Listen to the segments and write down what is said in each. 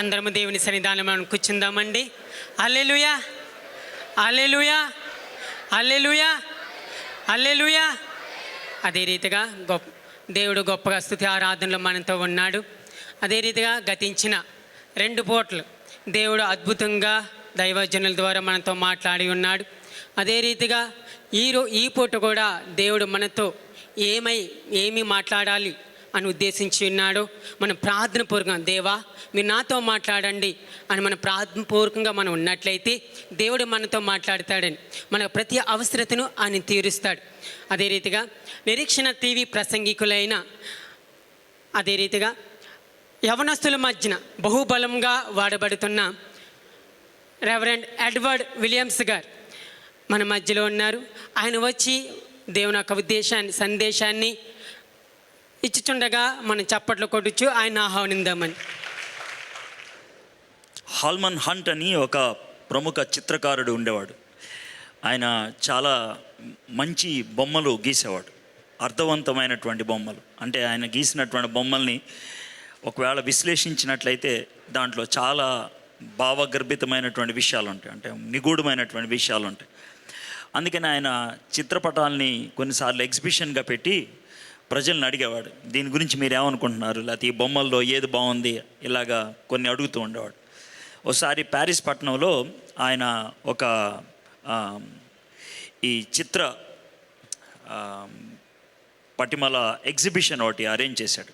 అందరము దేవుని సన్నిధానం మనం కూర్చుందామండి. హల్లెలూయా, హల్లెలూయా, హల్లెలూయా, హల్లెలూయా. అదే రీతిగా దేవుడు గొప్పగా స్తుతి ఆరాధనలో మనతో ఉన్నాడు. అదే రీతిగా గతించిన 2 పూటలు దేవుడు అద్భుతంగా దైవజనుల ద్వారా మనతో మాట్లాడి ఉన్నాడు. అదే రీతిగా ఈ పూట కూడా దేవుడు మనతో ఏమి మాట్లాడాలి అని ఉద్దేశించి ఉన్నాడు. మనం ప్రార్థన పూర్వకంగా, దేవా మీరు నాతో మాట్లాడండి అని మన ప్రార్థన పూర్వకంగా మనం ఉన్నట్లయితే దేవుడు మనతో మాట్లాడతాడని, మన ప్రతి అవసరతను ఆయన తీరుస్తాడు. అదే రీతిగా నిరీక్షణ టీవీ ప్రసంగికులైన, అదే రీతిగా యవనస్తుల మధ్యన బహుబలంగా వాడబడుతున్న రెవరెండ్ ఎడ్వర్డ్ విలియమ్స్ గారు మన మధ్యలో ఉన్నారు. ఆయన వచ్చి దేవుని యొక్క సందేశాన్ని ఇచ్చుచుండగా మనం చప్పట్లు కొట్టుచు ఆయన ఆహ్వానిందామని. హాల్మన్ హంట్ అని ఒక ప్రముఖ చిత్రకారుడు ఉండేవాడు. ఆయన చాలా మంచి బొమ్మలు గీసేవాడు, అర్థవంతమైనటువంటి బొమ్మలు. అంటే ఆయన గీసినటువంటి బొమ్మల్ని ఒకవేళ విశ్లేషించినట్లయితే దాంట్లో చాలా భావగర్భితమైనటువంటి విషయాలు ఉంటాయి, అంటే నిగూఢమైనటువంటి విషయాలు ఉంటాయి. అందుకని ఆయన చిత్రపటాలని కొన్నిసార్లు ఎగ్జిబిషన్గా పెట్టి ప్రజల్ని అడిగేవాడు, దీని గురించి మీరు ఏమనుకుంటున్నారు, లేకపోతే ఈ బొమ్మల్లో ఏది బాగుంది, ఇలాగా కొన్ని అడుగుతూ ఉండేవాడు. ఒకసారి ప్యారిస్ పట్టణంలో ఆయన ఒక ఈ చిత్ర పటిమల ఎగ్జిబిషన్ ఒకటి అరేంజ్ చేశాడు.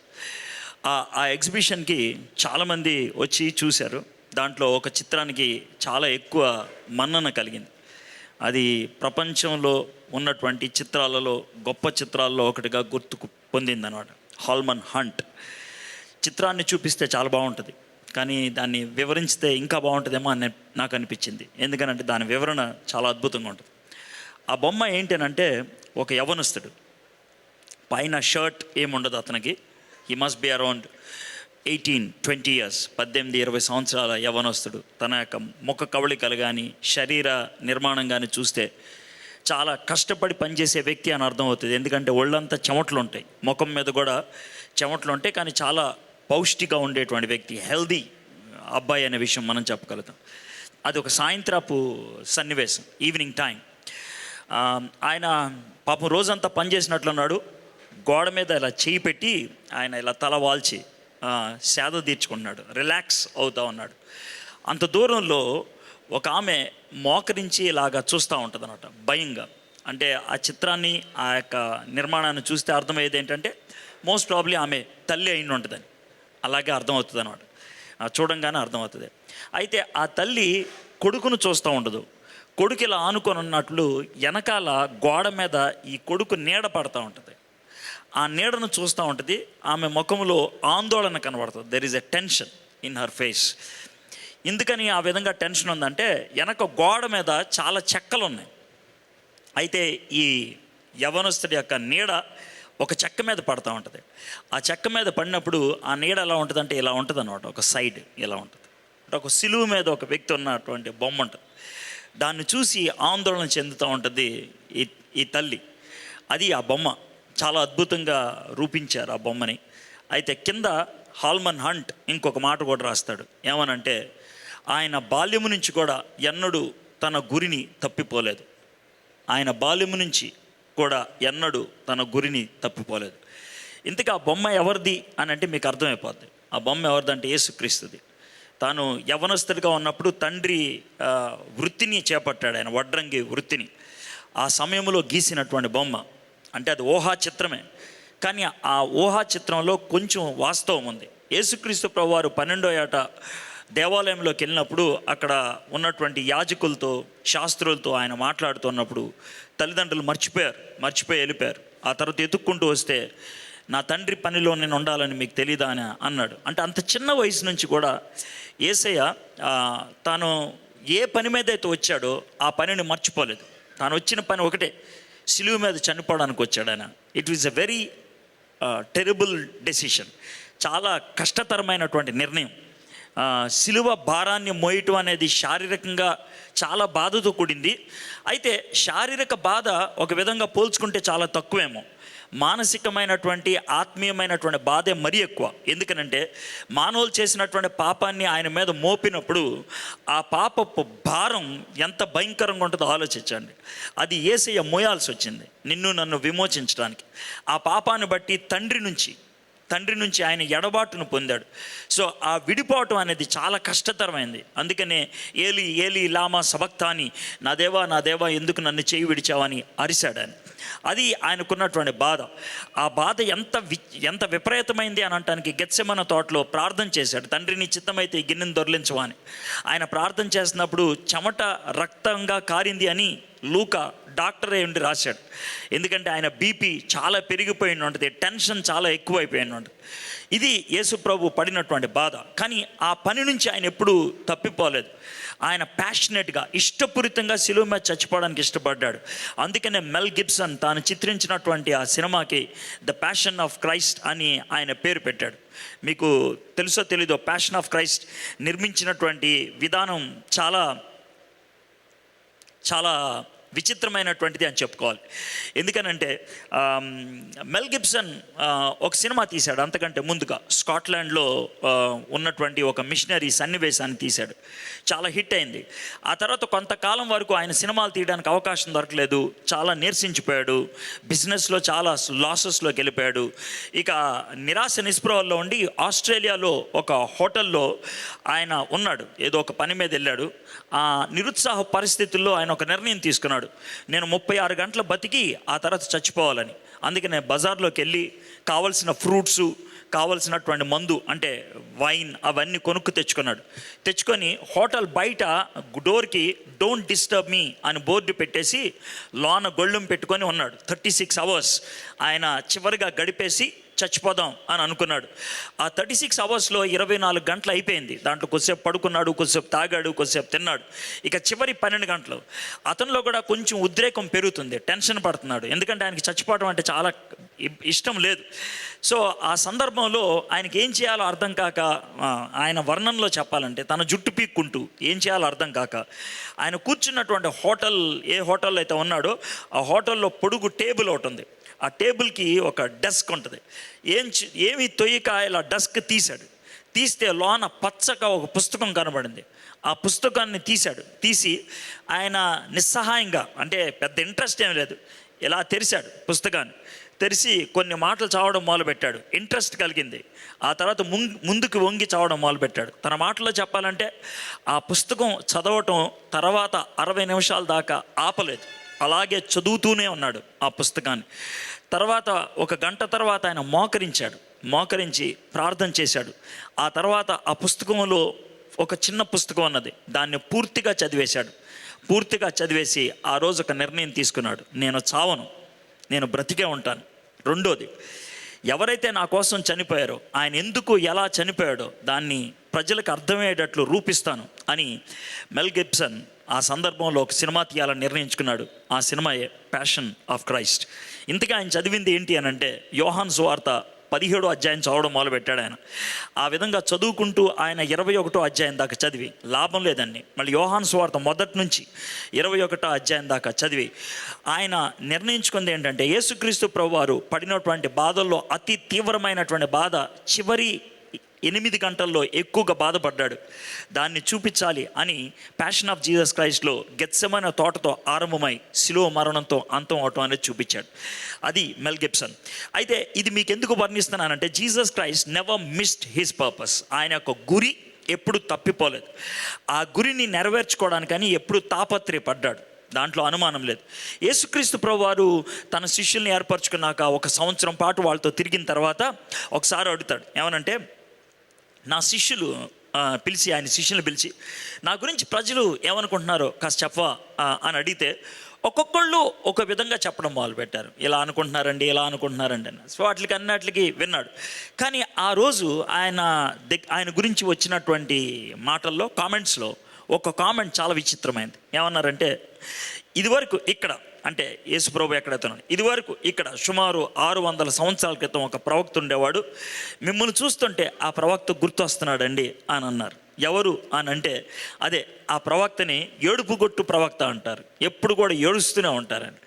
ఆ ఎగ్జిబిషన్కి చాలామంది వచ్చి చూశారు. దాంట్లో ఒక చిత్రానికి చాలా ఎక్కువ మన్నన కలిగింది. అది ప్రపంచంలో ఉన్నటువంటి చిత్రాలలో గొప్ప చిత్రాల్లో ఒకటిగా గుర్తుకు పొందిందనమాట. హాల్మన్ హంట్ చిత్రాన్ని చూపిస్తే చాలా బాగుంటుంది, కానీ దాన్ని వివరించితే ఇంకా బాగుంటుందేమో అని నాకు అనిపించింది. ఎందుకనంటే దాని వివరణ చాలా అద్భుతంగా ఉంటుంది. ఆ బొమ్మ ఏంటనంటే ఒక యవనస్తుడు, పైన షర్ట్ ఏముండదు అతనికి. He must be around 18-20 years, 18-20 సంవత్సరాల యవనస్తుడు. తన యొక్క ముఖ కవళికలు కానీ శరీర నిర్మాణం కానీ చూస్తే చాలా కష్టపడి పనిచేసే వ్యక్తి అని అర్థమవుతుంది. ఎందుకంటే ఒళ్ళంతా చెమటలు ఉంటాయి, ముఖం మీద కూడా చెమటలు ఉంటాయి, కానీ చాలా పౌష్టిగా ఉండేటువంటి వ్యక్తి, హెల్దీ అబ్బాయి అనే విషయం మనం చెప్పగలుగుతాం. అది ఒక సాయంత్రపు సన్నివేశం, ఈవినింగ్ టైం. ఆయన పాపం రోజంతా పనిచేసినట్లున్నాడు. గోడ మీద ఇలా చేయి పెట్టి ఆయన ఇలా తల వాల్చి సేద తీర్చుకుంటున్నాడు, రిలాక్స్ అవుతూ ఉన్నాడు. అంత దూరంలో ఒక ఆమె మోకరించి ఇలాగా చూస్తూ ఉంటుంది అన్నమాట, భయంగా. అంటే ఆ చిత్రాన్ని, ఆ యొక్క నిర్మాణాన్ని చూస్తే అర్థమయ్యేది ఏంటంటే మోస్ట్ ప్రాబ్లీ ఆమె తల్లి అయిన ఉంటుందని, అలాగే అర్థమవుతుంది అన్నమాట. చూడంగానే అర్థమవుతుంది. అయితే ఆ తల్లి కొడుకును చూస్తూ ఉండదు. కొడుకు ఇలా ఆనుకొని ఉన్నట్లు వెనకాల గోడ మీద ఈ కొడుకు నీడ పడుతూ ఉంటుంది. ఆ నీడను చూస్తూ ఉంటుంది. ఆమె ముఖంలో ఆందోళన కనబడుతుంది. There is a tension in her face. ఎందుకని ఆ విధంగా టెన్షన్ ఉందంటే వెనక గోడ మీద చాలా చెక్కలు ఉన్నాయి. అయితే ఈ యవనస్తుడి యొక్క నీడ ఒక చెక్క మీద పడుతూ ఉంటుంది. ఆ చెక్క మీద పడినప్పుడు ఆ నీడ ఎలా ఉంటుంది అంటే ఇలా ఉంటుంది అన్నమాట, ఒక సైడ్ ఇలా ఉంటుంది. అంటే ఒక సిలువు మీద ఒక వ్యక్తి ఉన్నటువంటి బొమ్మ ఉంటుంది. దాన్ని చూసి ఆందోళన చెందుతూ ఉంటుంది ఈ తల్లి. అది ఆ బొమ్మ. చాలా అద్భుతంగా రూపించారు ఆ బొమ్మని. అయితే కింద హాల్మన్ హంట్ ఇంకొక మాట కూడా రాస్తాడు. ఏమనంటే ఆయన బాల్యము నుంచి కూడా ఎన్నడూ తన గురిని తప్పిపోలేదు. ఆయన బాల్యము నుంచి కూడా ఎన్నడూ తన గురిని తప్పిపోలేదు. ఇంతకీ ఆ బొమ్మ ఎవరిది అని అంటే మీకు అర్థమైపోద్ది. ఆ బొమ్మ ఎవరిదంటే యేసుక్రీస్తుది. తాను యవనస్తుడిగా ఉన్నప్పుడు తండ్రి వృత్తిని చేపట్టాడు, ఆయన వడ్రంగి వృత్తిని. ఆ సమయంలో గీసినటువంటి బొమ్మ. అంటే అది ఊహా చిత్రమే, కానీ ఆ ఊహా చిత్రంలో కొంచెం వాస్తవం ఉంది. యేసుక్రీస్తు ప్రభువారు 12వ ఏట దేవాలయంలోకి వెళ్ళినప్పుడు అక్కడ ఉన్నటువంటి యాజకులతో, శాస్త్రులతో ఆయన మాట్లాడుతున్నప్పుడు తల్లిదండ్రులు మర్చిపోయి వెళ్ళిపోయారు. ఆ తర్వాత ఎత్తుక్కుంటూ వస్తే, నా తండ్రి పనిలో నేను ఉండాలని మీకు తెలీదా అని అన్నాడు. అంటే అంత చిన్న వయసు నుంచి కూడా యేసయ్య తాను ఏ పని మీద అయితే వచ్చాడో ఆ పనిని మర్చిపోలేదు. తాను వచ్చిన పని ఒకటే, సిలువ మీద చనిపోవడానికి వచ్చాడు ఆయన. It is a very terrible decision, చాలా కష్టతరమైనటువంటి నిర్ణయం. సిలువ భారాన్ని మోయటం అనేది శారీరకంగా చాలా బాధతో కూడింది. అయితే శారీరక బాధ ఒక విధంగా పోల్చుకుంటే చాలా తక్కువేమో, మానసికమైనటువంటి ఆత్మీయమైనటువంటి బాధే మరీ ఎక్కువ. ఎందుకనంటే మానవులు చేసినటువంటి పాపాన్ని ఆయన మీద మోపినప్పుడు ఆ పాపపు భారం ఎంత భయంకరంగా ఉంటుందో ఆలోచించండి. అది యేసయ్య మోయాల్సి వచ్చింది నిన్ను నన్ను విమోచించడానికి. ఆ పాపాన్ని బట్టి తండ్రి నుంచి ఆయన ఎడబాటును పొందాడు. సో ఆ విడిపోవటం అనేది చాలా కష్టతరమైంది. అందుకనే ఏలి ఏలి లామా సబక్తాని, నా దేవా ఎందుకు నన్ను చేయి విడిచావని అరిశాడని. అది ఆయనకున్నటువంటి బాధ. ఆ బాధ ఎంత విపరీతమైంది అని అంటానికి గెత్సెమన తోటలో ప్రార్థన చేశాడు. తండ్రిని చిత్తమైతే ఈ గిన్నెను దొర్లించవని ఆయన ప్రార్థన చేసినప్పుడు చెమట రక్తంగా కారింది అని లూకా డాక్టరే ఉండి రాశాడు. ఎందుకంటే ఆయన బీపీ చాలా పెరిగిపోయి ఉంటుంది, టెన్షన్ చాలా ఎక్కువైపోయి ఉంటుంది. ఇది యేసు ప్రభు పడినటువంటి బాధ. కానీ ఆ పని నుంచి ఆయన ఎప్పుడూ తప్పిపోలేదు. ఆయన ప్యాషనెట్గా ఇష్టపూరితంగా శిలువ మీద చచ్చిపోవడానికి ఇష్టపడ్డాడు. అందుకనే మెల్ గిబ్సన్ తాను చిత్రించినటువంటి ఆ సినిమాకి ద ప్యాషన్ ఆఫ్ క్రైస్ట్ అని ఆయన పేరు పెట్టాడు. మీకు తెలుసో తెలీదో, ప్యాషన్ ఆఫ్ క్రైస్ట్ నిర్మించినటువంటి విధానం చాలా చాలా విచిత్రమైనటువంటిది అని చెప్పుకోవాలి. ఎందుకనంటే మెల్ గిబ్సన్ ఒక సినిమా తీశాడు. అంతకంటే ముందుగా స్కాట్లాండ్లో ఉన్నటువంటి ఒక మిషనరీ సన్నివేశాన్ని తీశాడు. చాలా హిట్ అయింది. ఆ తర్వాత కొంతకాలం వరకు ఆయన సినిమాలు తీయడానికి అవకాశం దొరకలేదు. చాలా నీరసించిపోయాడు. బిజినెస్లో చాలా లాసెస్లోకి వెళ్ళిపోయాడు. ఇక నిరాశ నిస్పృహల్లో ఉండి ఆస్ట్రేలియాలో ఒక హోటల్లో ఆయన ఉన్నాడు. ఏదో ఒక పని మీద వెళ్ళాడు. ఆ నిరుత్సాహ పరిస్థితుల్లో ఆయన ఒక నిర్ణయం తీసుకున్నాడు. నేను 36 గంటలు బతికి ఆ తర్వాత చచ్చిపోవాలని. అందుకనే బజార్లోకి వెళ్ళి కావలసిన ఫ్రూట్సు, కావలసినటువంటి మందు అంటే వైన్ అవన్నీ తెచ్చుకొని హోటల్ బయట డోర్కి డోంట్ డిస్టర్బ్ మీ అని బోర్డు పెట్టేసి లోన గొళ్ళెం పెట్టుకొని ఉన్నాడు. 36 అవర్స్ ఆయన చివరిగా గడిపేసి చచ్చిపోదాం అని అనుకున్నాడు. ఆ 36 అవర్స్లో 24 గంటలు అయిపోయింది. దాంట్లో కొద్దిసేపు పడుకున్నాడు, కొద్దిసేపు తాగాడు, కొద్దిసేపు తిన్నాడు. ఇక చివరి 12 గంటలు అతనిలో కూడా కొంచెం ఉద్రేకం పెరుగుతుంది, టెన్షన్ పడుతున్నాడు. ఎందుకంటే ఆయనకి చచ్చిపోవడం అంటే చాలా ఇష్టం లేదు. సో ఆ సందర్భంలో ఆయనకి ఏం చేయాలో అర్థం కాక, ఆయన వర్ణనలో చెప్పాలంటే తన జుట్టు పీక్కుంటూ ఏం చేయాలో అర్థం కాక ఆయన కూర్చున్నటువంటి ఏ హోటల్లో అయితే ఉన్నాడో ఆ హోటల్లో పొడుగు టేబుల్ ఒకటి ఉంది. ఆ టేబుల్కి ఒక డెస్క్ ఉంటుంది. ఏమి తొయ్యక ఇలా డెస్క్ తీస్తే లోన పచ్చగా ఒక పుస్తకం కనబడింది. ఆ పుస్తకాన్ని తీసి ఆయన నిస్సహాయంగా, అంటే పెద్ద ఇంట్రెస్ట్ ఏం లేదు, ఇలా తెరిచాడు. పుస్తకాన్ని తెరిచి కొన్ని మాటలు చదవడం మొదలుపెట్టాడు. ఇంట్రెస్ట్ కలిగింది. ఆ తర్వాత ముందుకు వంగి చదవడం మొదలుపెట్టాడు. తన మాటల్లో చెప్పాలంటే ఆ పుస్తకం చదవటం తర్వాత 60 నిమిషాల దాకా ఆపలేదు. అలాగే చదువుతూనే ఉన్నాడు ఆ పుస్తకాన్ని. తర్వాత 1 గంట తర్వాత ఆయన మోకరించి ప్రార్థన చేశాడు. ఆ తర్వాత ఆ పుస్తకంలో ఒక చిన్న పుస్తకం ఉన్నది, దాన్ని పూర్తిగా చదివేసి ఆ రోజు ఒక నిర్ణయం తీసుకున్నాడు. నేను చావను, నేను బ్రతికే ఉంటాను. రెండోది, ఎవరైతే నా కోసం చనిపోయారో ఆయన ఎందుకు ఎలా చనిపోయాడో దాన్ని ప్రజలకు అర్థమయ్యేటట్లు రూపిస్తాను అని మెల్ గిబ్సన్ ఆ సందర్భంలో ఒక సినిమా తీయాలని నిర్ణయించుకున్నాడు. ఆ సినిమాయే ప్యాషన్ ఆఫ్ క్రైస్ట్. ఇంతగా ఆయన చదివింది ఏంటి అని అంటే యోహాను సువార్త 17వ అధ్యాయం చదవడం మొదలుపెట్టాడు ఆయన. ఆ విధంగా చదువుకుంటూ ఆయన 21వ అధ్యాయం దాకా చదివి లాభం లేదండి. మళ్ళీ యోహాను సువార్త మొదటి నుంచి 21వ అధ్యాయం దాకా చదివి ఆయన నిర్ణయించుకుంది ఏంటంటే యేసుక్రీస్తు ప్రభువారు పడినటువంటి బాధల్లో అతి తీవ్రమైనటువంటి బాధ చివరి 8 గంటల్లో ఎక్కువగా బాధపడ్డాడు. దాన్ని చూపించాలి అని ప్యాషన్ ఆఫ్ జీసస్ క్రైస్ట్లో గెత్సెమనే తోటతో ఆరంభమై శిలువ మరణంతో అంతం అవటం అనేది చూపించాడు. అది మెల్ గిబ్సన్. అయితే ఇది మీకు ఎందుకు వర్ణిస్తున్నానంటే Jesus Christ never missed his purpose. ఆయన యొక్క గురి ఎప్పుడు తప్పిపోలేదు. ఆ గురిని నెరవేర్చుకోవడానికని ఎప్పుడు తాపత్రయపడ్డాడు, దాంట్లో అనుమానం లేదు. యేసుక్రీస్తు ప్రభువారు తన శిష్యుల్ని ఏర్పరచుకున్నాక 1 సంవత్సరం పాటు వాళ్ళతో తిరిగిన తర్వాత ఒకసారి అడుగుతాడు, ఏమనంటే నా శిష్యులు ఆయన శిష్యులను పిలిచి నా గురించి ప్రజలు ఏమనుకుంటున్నారో కాస్త చెప్పవా అని అడిగితే ఒక్కొక్కళ్ళు ఒక విధంగా చెప్పడం మొదలుపెట్టారు. ఇలా అనుకుంటున్నారండి అన్న. సో అన్నిటికి విన్నాడు. కానీ ఆ రోజు ఆయన గురించి వచ్చినటువంటి మాటల్లో కామెంట్స్లో ఒక కామెంట్ చాలా విచిత్రమైంది. ఏమన్నారంటే, ఇదివరకు ఇక్కడ అంటే యేసుప్రభు ఎక్కడైతే ఇదివరకు ఇక్కడ సుమారు 600 సంవత్సరాల క్రితం ఒక ప్రవక్త ఉండేవాడు, మిమ్మల్ని చూస్తుంటే ఆ ప్రవక్త గుర్తొస్తున్నాడండి అని అన్నారు. ఎవరు అని అంటే అదే ఆ ప్రవక్తని ఏడుపుగొట్టు ప్రవక్త అంటారు, ఎప్పుడు కూడా ఏడుస్తూనే ఉంటారని.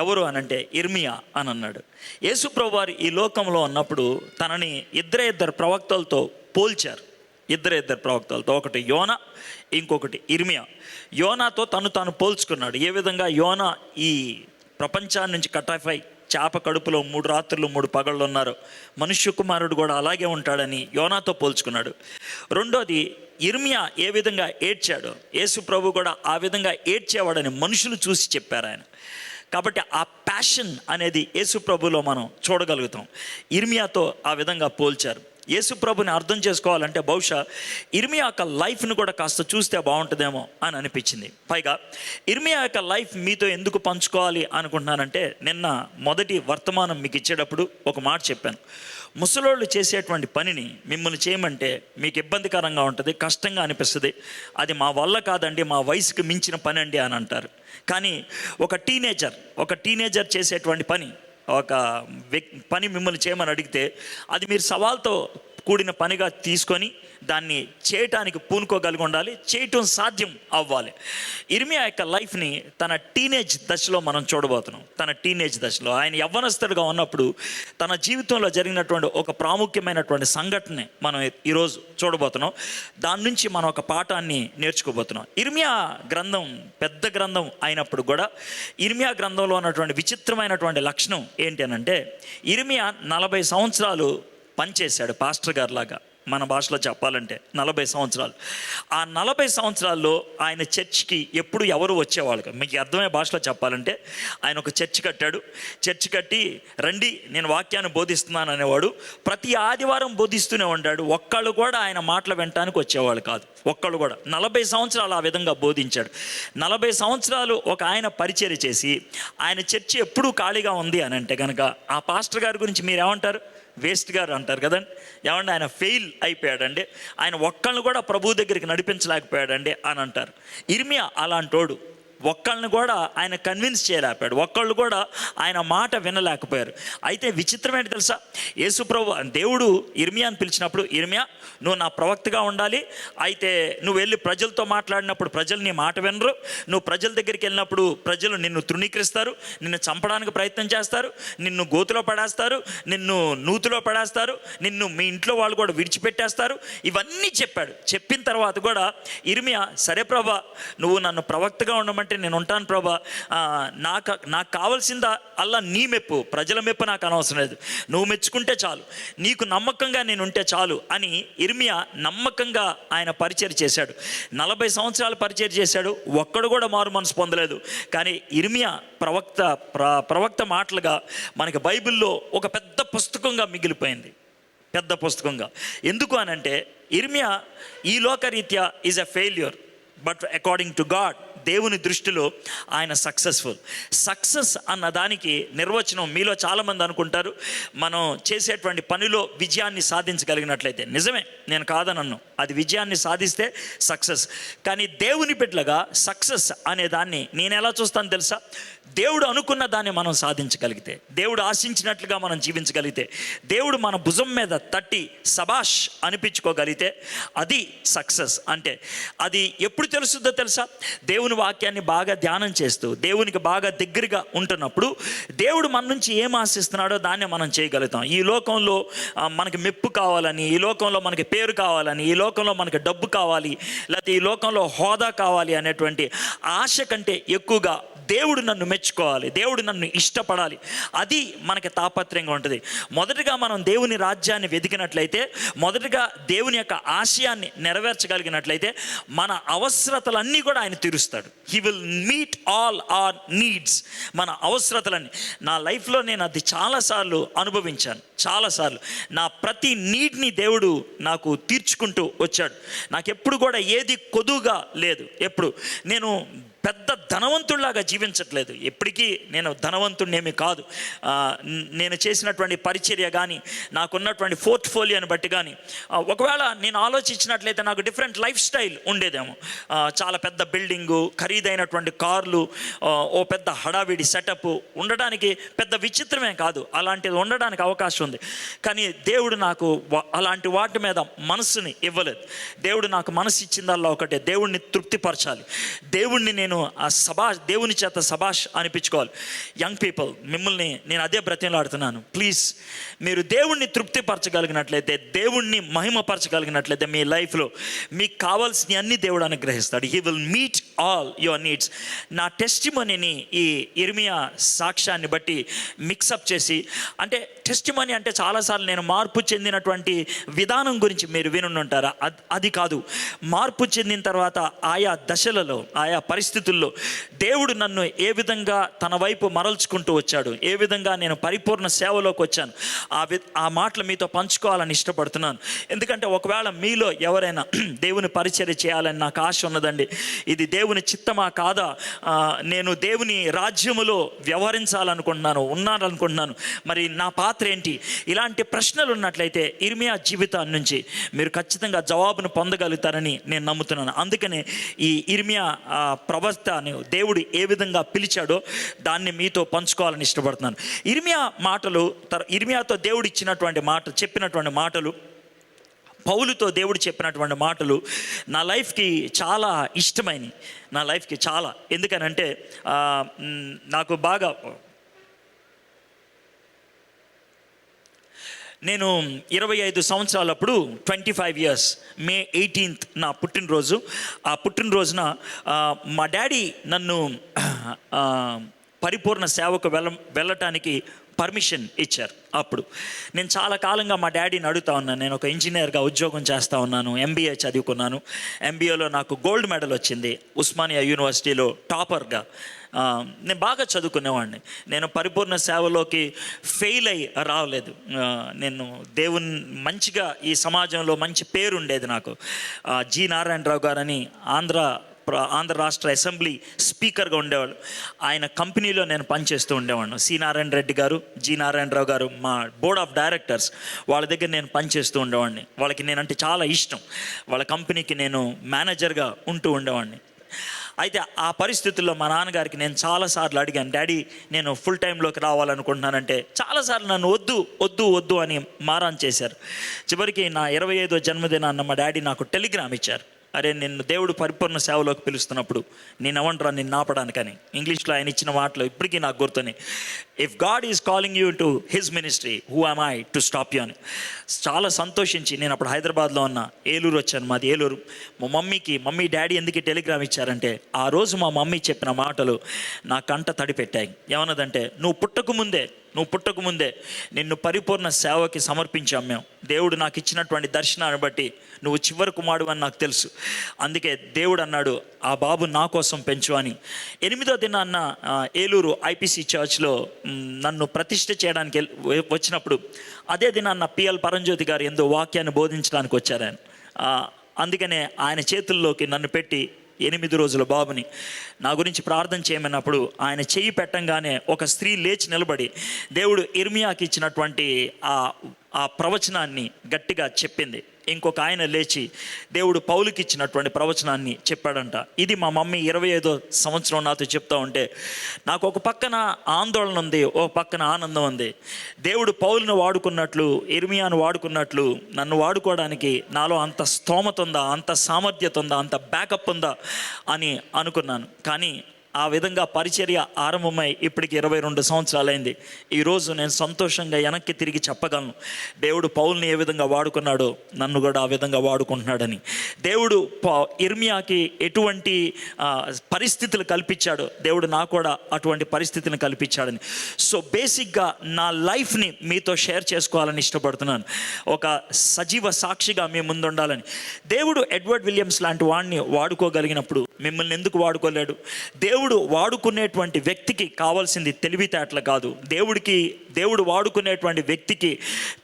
ఎవరు అని అంటే ఇర్మియా అని అన్నాడు. యేసుప్రభు వారు ఈ లోకంలో ఉన్నప్పుడు తనని ఇద్దరు ప్రవక్తలతో పోల్చారు. ఇద్దరు ప్రవక్తలతో, ఒకటి యోనా, ఇంకొకటి ఇర్మియా. యోనాతో తాను పోల్చుకున్నాడు. ఏ విధంగా యోనా ఈ ప్రపంచాన్ని నుంచి కటాఫై చేప కడుపులో 3 రాత్రులు 3 పగళ్ళు ఉన్నారు, మనుష్య కుమారుడు కూడా అలాగే ఉంటాడని యోనాతో పోల్చుకున్నాడు. రెండోది ఇర్మియా ఏ విధంగా ఏడ్చాడో యేసు ప్రభు కూడా ఆ విధంగా ఏడ్చేవాడని మనుషులు చూసి చెప్పారు ఆయన. కాబట్టి ఆ ప్యాషన్ అనేది యేసు ప్రభులో మనం చూడగలుగుతాం. ఇర్మియాతో ఆ విధంగా పోల్చారు. యేసు ప్రభుని అర్థం చేసుకోవాలంటే బహుశా ఇర్మియా యొక్క లైఫ్ను కూడా కాస్త చూస్తే బాగుంటుందేమో అని అనిపించింది. పైగా ఇర్మియా యొక్క లైఫ్ మీతో ఎందుకు పంచుకోవాలి అనుకుంటున్నానంటే, నిన్న మొదటి వర్తమానం మీకు ఇచ్చేటప్పుడు ఒక మాట చెప్పాను. ముసలోళ్ళు చేసేటువంటి పనిని మిమ్మల్ని చేయమంటే మీకు ఇబ్బందికరంగా ఉంటుంది, కష్టంగా అనిపిస్తుంది. అది మా వల్ల కాదండి, మా వయసుకి మించిన పని అండి అని అంటారు. కానీ ఒక టీనేజర్ చేసేటువంటి ఒక పని మిమ్మల్ని చేయమని అడిగితే అది మీరు సవాల్తో కూడిన పనిగా తీసుకొని దాన్ని చేయటానికి పూనుకోగలిగి ఉండాలి, చేయటం సాధ్యం అవ్వాలి. ఇర్మియా యొక్క లైఫ్ని తన టీనేజ్ దశలో మనం చూడబోతున్నాం. తన టీనేజ్ దశలో ఆయన యవ్వనస్తుడిగా ఉన్నప్పుడు తన జీవితంలో జరిగినటువంటి ఒక ప్రాముఖ్యమైనటువంటి సంఘటన మనం ఈరోజు చూడబోతున్నాం. దాని నుంచి మనం ఒక పాఠాన్ని నేర్చుకోబోతున్నాం. ఇర్మియా గ్రంథం పెద్ద గ్రంథం అయినప్పుడు కూడా ఇర్మియా గ్రంథంలో ఉన్నటువంటి విచిత్రమైనటువంటి లక్షణం ఏంటి అని అంటే, ఇర్మియా 40 సంవత్సరాలు పనిచేశాడు పాస్టర్ గారు లాగా. మన భాషలో చెప్పాలంటే 40 సంవత్సరాలు. ఆ 40 సంవత్సరాల్లో ఆయన చర్చ్కి ఎప్పుడు ఎవరు వచ్చేవాళ్ళు, మీకు అర్థమయ్యే భాషలో చెప్పాలంటే ఆయన ఒక చర్చ్ కట్టాడు. చర్చ్ కట్టి రండి నేను వాక్యాన్ని బోధిస్తున్నాను అనేవాడు. ప్రతి ఆదివారం బోధిస్తూనే ఉంటాడు. ఒక్కళ్ళు కూడా ఆయన మాటలు వినటానికి వచ్చేవాళ్ళు కాదు, ఒక్కళ్ళు కూడా. 40 సంవత్సరాలు ఆ విధంగా బోధించాడు. 40 సంవత్సరాలు ఒక ఆయన పరిచర్య చేసి ఆయన చర్చి ఎప్పుడూ ఖాళీగా ఉంది అని అంటే కనుక ఆ పాస్టర్ గారి గురించి మీరు ఏమంటారు? వేస్ట్ గారు అంటారు కదండి. ఏమంటే ఆయన ఫెయిల్ అయిపోయాడండి, ఆయన ఒక్కళ్ళని కూడా ప్రభు దగ్గరికి నడిపించలేకపోయాడండి అని అంటారు. ఇర్మియా అలాంటోడు. ఒక్కళ్ళని కూడా ఆయన కన్విన్స్ చేయలేకపోయాడు, ఒక్కళ్ళు కూడా ఆయన మాట వినలేకపోయారు. అయితే విచిత్రం ఏంటి తెలుసా, యేసు ప్రభు దేవుడు ఇర్మియాని పిలిచినప్పుడు, ఇర్మియా నువ్వు నా ప్రవక్తగా ఉండాలి, అయితే నువ్వు వెళ్ళి ప్రజలతో మాట్లాడినప్పుడు ప్రజలు నీ మాట వినరు, నువ్వు ప్రజల దగ్గరికి వెళ్ళినప్పుడు ప్రజలు నిన్ను తృణీకరిస్తారు, నిన్ను చంపడానికి ప్రయత్నం చేస్తారు, నిన్ను గోతులో పడేస్తారు, నిన్ను నూతిలో పడేస్తారు, నిన్ను మీ ఇంట్లో వాళ్ళు కూడా విడిచిపెట్టేస్తారు. ఇవన్నీ చెప్పాడు. చెప్పిన తర్వాత కూడా ఇర్మియా సరే ప్రభా నువ్వు నన్ను ప్రవక్తగా ఉండమంటే నేను ఉంటాను ప్రభా, నాకు కావాల్సిందా అల్లా నీ మెప్పు, ప్రజల మెప్పు నాకు అనవసరం లేదు, నువ్వు మెచ్చుకుంటే చాలు, నీకు నమ్మకంగా నేను ఉంటే చాలు అని ఇర్మియా నమ్మకంగా ఆయన పరిచయం చేశాడు. 40 సంవత్సరాలు పరిచయం చేశాడు, ఒక్కడు కూడా మారు మనసు పొందలేదు. కానీ ఇర్మియా ప్రవక్త మాటలుగా మనకి బైబిల్లో ఒక పెద్ద పుస్తకంగా మిగిలిపోయింది, పెద్ద పుస్తకంగా. ఎందుకు అనంటే ఇర్మియా ఈ లోకరీత్యా is a failure, but according to God దేవుని దృష్టిలో ఆయన సక్సెస్ అన్న దానికి నిర్వచనం మీలో చాలామంది అనుకుంటారు, మనం చేసేటువంటి పనిలో విజయాన్ని సాధించగలిగినట్లయితే. నిజమే, నేను కాదనన్ను, అది విజయాన్ని సాధిస్తే సక్సెస్. కానీ దేవుని బిడ్డలుగా సక్సెస్ అనే దాన్ని నేను ఎలా చూస్తాను తెలుసా, దేవుడు అనుకున్న దాన్ని మనం సాధించగలిగితే, దేవుడు ఆశించినట్లుగా మనం జీవించగలిగితే, దేవుడు మన భుజం మీద తట్టి సబాష్ అనిపించుకోగలిగితే అది సక్సెస్. అంటే అది ఎప్పుడు తెలుస్తుందో తెలుసా, దేవుని వాక్యాన్ని బాగా ధ్యానం చేస్తూ దేవునికి బాగా దగ్గరగా ఉంటున్నప్పుడు దేవుడు మన నుంచి ఏం ఆశిస్తున్నాడో దాన్ని మనం చేయగలుగుతాం. ఈ లోకంలో మనకి మెప్పు కావాలని, ఈ లోకంలో మనకి పేరు కావాలని, ఈ లోకంలో మనకి డబ్బు కావాలి, లేకపోతే ఈ లోకంలో హోదా కావాలి అనేటువంటి ఆశ కంటే ఎక్కువగా దేవుడు నన్ను మెచ్చుకోవాలి, దేవుడు నన్ను ఇష్టపడాలి, అది మనకి తాపత్రయంగా ఉంటుంది. మొదటగా మనం దేవుని రాజ్యాన్ని వెతికినట్లయితే, మొదటగా దేవుని యొక్క ఆశయాన్ని నెరవేర్చగలిగినట్లయితే మన అవసరతలన్నీ కూడా ఆయన తీరుస్తాడు. He will meet all our needs. మన అవసరతలన్నీ, నా లైఫ్లో నేను అది చాలాసార్లు అనుభవించాను. చాలాసార్లు నా ప్రతి నీడ్ని దేవుడు నాకు తీర్చుకుంటూ వచ్చాడు. నాకు ఎప్పుడు కూడా ఏది కొదువుగా లేదు. ఎప్పుడు నేను పెద్ద ధనవంతుడిలాగా జీవించట్లేదు. ఎప్పటికీ నేను ధనవంతుడినేమి కాదు. నేను చేసినటువంటి పరిచర్య కానీ, నాకున్నటువంటి పోర్ట్ఫోలియోని బట్టి కానీ, ఒకవేళ నేను ఆలోచించినట్లయితే నాకు డిఫరెంట్ లైఫ్ స్టైల్ ఉండేదేమో. చాలా పెద్ద బిల్డింగు, ఖరీదైనటువంటి కార్లు, ఓ పెద్ద హడావిడి సెటప్ ఉండడానికి పెద్ద విచిత్రమే కాదు. అలాంటిది ఉండడానికి అవకాశం ఉంది. కానీ దేవుడు నాకు అలాంటి వాటి మీద మనసుని ఇవ్వలేదు. దేవుడు నాకు మనసు ఇచ్చిందల్లా ఒకటే, దేవుడిని తృప్తిపరచాలి. దేవుణ్ణి నేను దేవుని చేత సబాష్ అనిపించుకోవాలి. యంగ్ పీపుల్, మిమ్మల్ని నేను అదే బ్రతిమలాడుతున్నాను. ప్లీజ్, మీరు దేవుణ్ణి తృప్తిపరచగలిగినట్లయితే, దేవుణ్ణి మహిమపరచగలిగినట్లయితే మీ లైఫ్లో మీకు కావాల్సిన అన్ని దేవుడు అనుగ్రహిస్తాడు. He will meet all your needs. నా టెస్టిమనీని ఈ ఇర్మియా సాక్ష్యాన్ని బట్టి మిక్సప్ చేసి, అంటే టెస్టిమనీ అంటే చాలాసార్లు నేను మార్పు చెందినటువంటి విధానం గురించి మీరు వినుంటారా? అది కాదు. మార్పు చెందిన తర్వాత ఆయా దశలలో, ఆయా పరిస్థితుల్లో దేవుడు నన్ను ఏ విధంగా తన వైపు మరల్చుకుంటూ వచ్చాడు, ఏ విధంగా నేను పరిపూర్ణ సేవలోకి వచ్చాను, ఆ మాటలు మీతో పంచుకోవాలని ఇష్టపడుతున్నాను. ఎందుకంటే ఒకవేళ మీలో ఎవరైనా దేవుని పరిచర్య చేయాలని నాకు ఆశ ఉన్నదండి, ఇది దేవుని చిత్తమా కాదా, నేను దేవుని రాజ్యములో వ్యవహరించాలనుకుంటున్నాను, ఉన్నాననుకుంటున్నాను, మరి నా పాత్ర ఏంటి, ఇలాంటి ప్రశ్నలు ఉన్నట్లయితే ఇర్మియా జీవితాన్ని నుంచి మీరు ఖచ్చితంగా జవాబును పొందగలుగుతారని నేను నమ్ముతున్నాను. అందుకనే ఈ ఇర్మియా ప్రవక్తను దేవుడు ఏ విధంగా పిలిచాడో దాన్ని మీతో పంచుకోవాలని ఇష్టపడుతున్నాను. ఇర్మియాతో దేవుడు ఇచ్చినటువంటి చెప్పినటువంటి మాటలు, పౌలుతో దేవుడు చెప్పినటువంటి మాటలు నా లైఫ్కి చాలా ఇష్టమైనవి. నా లైఫ్కి చాలా, ఎందుకనంటే నాకు బాగా, నేను 25 సంవత్సరాలప్పుడు 25 years May 18th నా పుట్టినరోజు. ఆ పుట్టినరోజున మా డాడీ నన్ను పరిపూర్ణ సేవకు వెళ్ళటానికి పర్మిషన్ ఇచ్చారు. అప్పుడు నేను చాలా కాలంగా మా డాడీని అడుగుతా ఉన్నాను. నేను ఒక ఇంజనీర్గా ఉద్యోగం చేస్తూ ఉన్నాను, MBA చదువుకున్నాను. MBAలో నాకు గోల్డ్ మెడల్ వచ్చింది, ఉస్మానియా యూనివర్సిటీలో టాపర్గా. నేను బాగా చదువుకునేవాడిని. నేను పరిపూర్ణ సేవలోకి ఫెయిల్ అయ్యి రావలేదు. నేను దేవుని మంచిగా ఈ సమాజంలో మంచి పేరు ఉండేది నాకు. జి నారాయణరావు గారని ఆంధ్ర రాష్ట్ర అసెంబ్లీ స్పీకర్గా ఉండేవాళ్ళు. ఆయన కంపెనీలో నేను పనిచేస్తూ ఉండేవాడిని. సి నారాయణ రెడ్డి గారు, జి నారాయణరావు గారు మా బోర్డ్ ఆఫ్ డైరెక్టర్స్, వాళ్ళ దగ్గర నేను పనిచేస్తూ ఉండేవాడిని. వాళ్ళకి నేనంటే చాలా ఇష్టం. వాళ్ళ కంపెనీకి నేను మేనేజర్గా ఉంటూ ఉండేవాడిని. అయితే ఆ పరిస్థితుల్లో మా నాన్నగారికి నేను చాలాసార్లు అడిగాను, డాడీ నేను ఫుల్ టైంలోకి రావాలనుకుంటున్నానంటే చాలాసార్లు నన్ను వద్దు అని మారాన్ చేశారు. చివరికి నా 25వ జన్మదినాన్న మా డాడీ నాకు టెలిగ్రామ్ ఇచ్చారు. అరే, నిన్ను దేవుడు పరిపూర్ణ సేవలోకి పిలుస్తున్నప్పుడు నేను అవంటరా నిన్ను ఆపడానికని. ఇంగ్లీష్లో ఆయన ఇచ్చిన మాటలు ఇప్పటికీ నాకు గుర్తున్నాయి. If God is calling you to his ministry, who am I to stop you అని. చాలా సంతోషించి నేను అప్పుడు హైదరాబాద్లో ఉన్న, ఏలూరు వచ్చాను, మాది ఏలూరు. మా మమ్మీ డాడీ ఎందుకు టెలిగ్రామ్ ఇచ్చారంటే, ఆ రోజు మా మమ్మీ చెప్పిన మాటలు నా కంట తడిపెట్టాయి. ఏమన్నదంటే, నువ్వు పుట్టకముందే నిన్ను పరిపూర్ణ సేవకి సమర్పించాం మేము. దేవుడు నాకు ఇచ్చినటువంటి దర్శనాన్ని బట్టి నువ్వు చివరి కుమారుడు అని నాకు తెలుసు. అందుకే దేవుడు అన్నాడు, ఆ బాబు నా కోసం పెంచు అని. 8వ దినాన్న ఏలూరు IPC చర్చ్లో నన్ను ప్రతిష్ఠ చేయడానికి వచ్చినప్పుడు, అదే దినాన్న PL పరంజ్యోతి గారు ఎంతో వాక్యాన్ని బోధించడానికి వచ్చారు ఆయన. అందుకనే ఆయన చేతుల్లోకి నన్ను పెట్టి 8 రోజుల బాబుని నా గురించి ప్రార్థన చేయమన్నప్పుడు ఆయన చెయ్యి పెట్టంగానే ఒక స్త్రీ లేచి నిలబడి దేవుడు ఇర్మియాకి ఇచ్చినటువంటి ఆ ప్రవచనాన్ని గట్టిగా చెప్పింది. ఇంకొక ఆయన లేచి దేవుడు పౌలుకి ఇచ్చినటువంటి ప్రవచనాన్ని చెప్పాడంట. ఇది మా మమ్మీ 25వ సంవత్సరం నాతో చెప్తా ఉంటే నాకు ఒక పక్కన ఆందోళన ఉంది, ఒక పక్కన ఆనందం ఉంది. దేవుడు పౌలును వాడుకున్నట్లు, ఇర్మియాను వాడుకున్నట్లు నన్ను వాడుకోవడానికి నాలో అంత స్తోమత ఉందా, అంత సామర్థ్యత ఉందా, అంత బ్యాకప్ ఉందా అని అనుకున్నాను. కానీ ఆ విధంగా పరిచర్య ఆరంభమై ఇప్పటికి 22 సంవత్సరాలైంది. ఈరోజు నేను సంతోషంగా వెనక్కి తిరిగి చెప్పగలను, దేవుడు పౌల్ని ఏ విధంగా వాడుకున్నాడో నన్ను కూడా ఆ విధంగా వాడుకుంటున్నాడని. దేవుడు ఇర్మియాకి ఎటువంటి పరిస్థితులు కల్పించాడో దేవుడు నాకు కూడా అటువంటి పరిస్థితిని కల్పించాడని. సో బేసిక్గా నా లైఫ్ని మీతో షేర్ చేసుకోవాలని ఇష్టపడుతున్నాను, ఒక సజీవ సాక్షిగా మీ ముందు ఉండాలని. దేవుడు ఎడ్వర్డ్ విలియమ్స్ లాంటి వాడిని వాడుకోగలిగినప్పుడు మిమ్మల్ని ఎందుకు వాడుకోలేడు? దేవుడు వాడుకునేటువంటి వ్యక్తికి కావాల్సింది తెలివితేటలు కాదు. దేవుడు వాడుకునేటువంటి వ్యక్తికి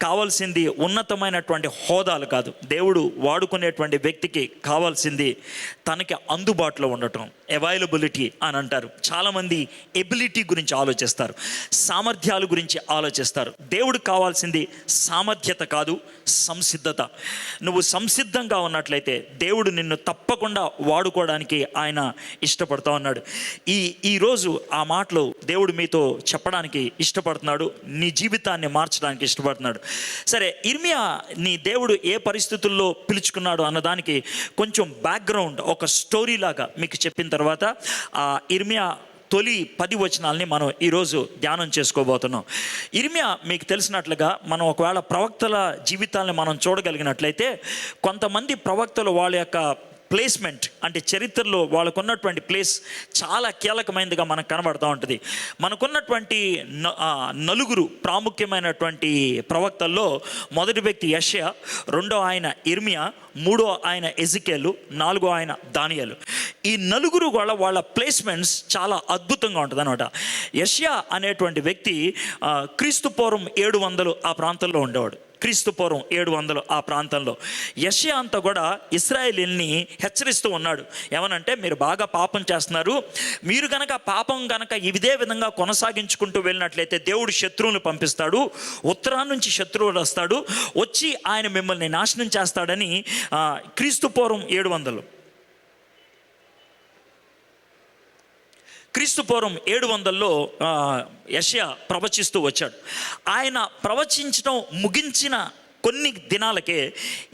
కావాల్సింది ఉన్నతమైనటువంటి హోదాలు కాదు. దేవుడు వాడుకునేటువంటి వ్యక్తికి కావాల్సింది తనకి అందుబాటులో ఉండటం, అవైలబిలిటీ అని అంటారు. చాలామంది ఎబిలిటీ గురించి ఆలోచిస్తారు, సామర్థ్యాల గురించి ఆలోచిస్తారు. దేవుడు కావాల్సింది సామర్థ్యత కాదు, సంసిద్ధత. నువ్వు సంసిద్ధంగా ఉన్నట్లయితే దేవుడు నిన్ను తప్పకుండా వాడుకోవడానికి ఆయన ఇష్టపడుతూ ఉన్నాడు. ఈరోజు ఆ మాటలు దేవుడు మీతో చెప్పడానికి ఇష్టపడుతున్నాడు, నీ జీవితాన్ని మార్చడానికి ఇష్టపడుతున్నాడు. సరే, ఇర్మియా నీ దేవుడు ఏ పరిస్థితుల్లో పిలుచుకున్నాడు అన్నదానికి కొంచెం బ్యాక్గ్రౌండ్, ఒక స్టోరీ లాగా మీకు చెప్పిన తర్వాత ఆ ఇర్మియా తొలి 10 వచనాలని మనం ఈరోజు ధ్యానం చేసుకోబోతున్నాం. ఇర్మియా మీకు తెలిసినట్లుగా మనం ఒకవేళ ప్రవక్తల జీవితాలను మనం చూడగలిగినట్లయితే, కొంతమంది ప్రవక్తలు వాళ్ళ యొక్క ప్లేస్మెంట్ అంటే చరిత్రలో వాళ్ళకున్నటువంటి ప్లేస్ చాలా కీలకమైనదిగా మనకు కనబడుతూ ఉంటుంది. మనకున్నటువంటి నలుగురు ప్రాముఖ్యమైనటువంటి ప్రవక్తల్లో మొదటి వ్యక్తి యెషయా, రెండో ఆయన ఇర్మియా, మూడో ఆయన ఎజికేలు, నాలుగో ఆయన దానియేలు. ఈ నలుగురు వాళ్ళ ప్లేస్మెంట్స్ చాలా అద్భుతంగా ఉంటుంది అనమాట. యెషయా అనేటువంటి వ్యక్తి క్రీస్తు పూర్వం 700 ఆ ప్రాంతంలో ఉండేవాడు. క్రీస్తు పూర్వం 700 ఆ ప్రాంతంలో యెషయా అంతా కూడా ఇశ్రాయేలీల్ని హెచ్చరిస్తూ ఉన్నాడు. ఏమనంటే, మీరు బాగా పాపం చేస్తున్నారు, మీరు కనుక పాపం కనుక ఇదే విధంగా కొనసాగించుకుంటూ వెళ్ళినట్లయితే దేవుడు శత్రువులను పంపిస్తాడు, ఉత్తరాన్ని నుంచి శత్రువులు వస్తాడు, వచ్చి ఆయన మిమ్మల్ని నాశనం చేస్తాడని క్రీస్తు పూర్వం 700లో యెషయా ప్రవచిస్తూ వచ్చాడు. ఆయన ప్రవచించడం ముగించిన కొన్ని దినాలకే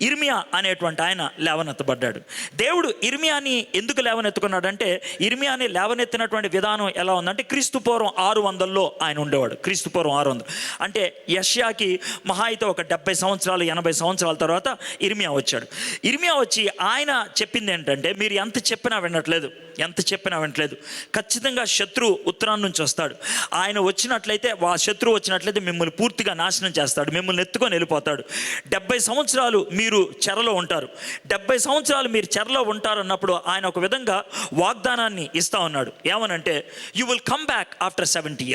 ఇర్మియా అనేటువంటి ఆయన లేవనెత్తబడ్డాడు. దేవుడు ఇర్మియాని ఎందుకు లేవనెత్తుకున్నాడంటే, ఇర్మియాని లేవనెత్తినటువంటి విధానం ఎలా ఉందంటే, క్రీస్తు పూర్వం 600లో ఆయన ఉండేవాడు. క్రీస్తు పూర్వం 600 అంటే యెషయాకి మహా అయితే ఒక 70 సంవత్సరాలు 80 సంవత్సరాల తర్వాత ఇర్మియా వచ్చాడు. ఇర్మియా వచ్చి ఆయన చెప్పింది ఏంటంటే, మీరు ఎంత చెప్పినా వినట్లేదు, ఖచ్చితంగా శత్రువు ఉత్తరాన్ని నుంచి వస్తాడు. ఆయన వచ్చినట్లయితే, శత్రువు వచ్చినట్లయితే మిమ్మల్ని పూర్తిగా నాశనం చేస్తాడు, మిమ్మల్ని ఎత్తుకొని వెళ్ళిపోతాడు. 70 సంవత్సరాలు మీరు చెరలో ఉంటారు. 70 సంవత్సరాలు మీరు చెరలో ఉంటారన్నప్పుడు ఆయన ఒక విధంగా వాగ్దానాన్ని ఇస్తా ఉన్నాడు. ఏమనంటే, you will come back after 70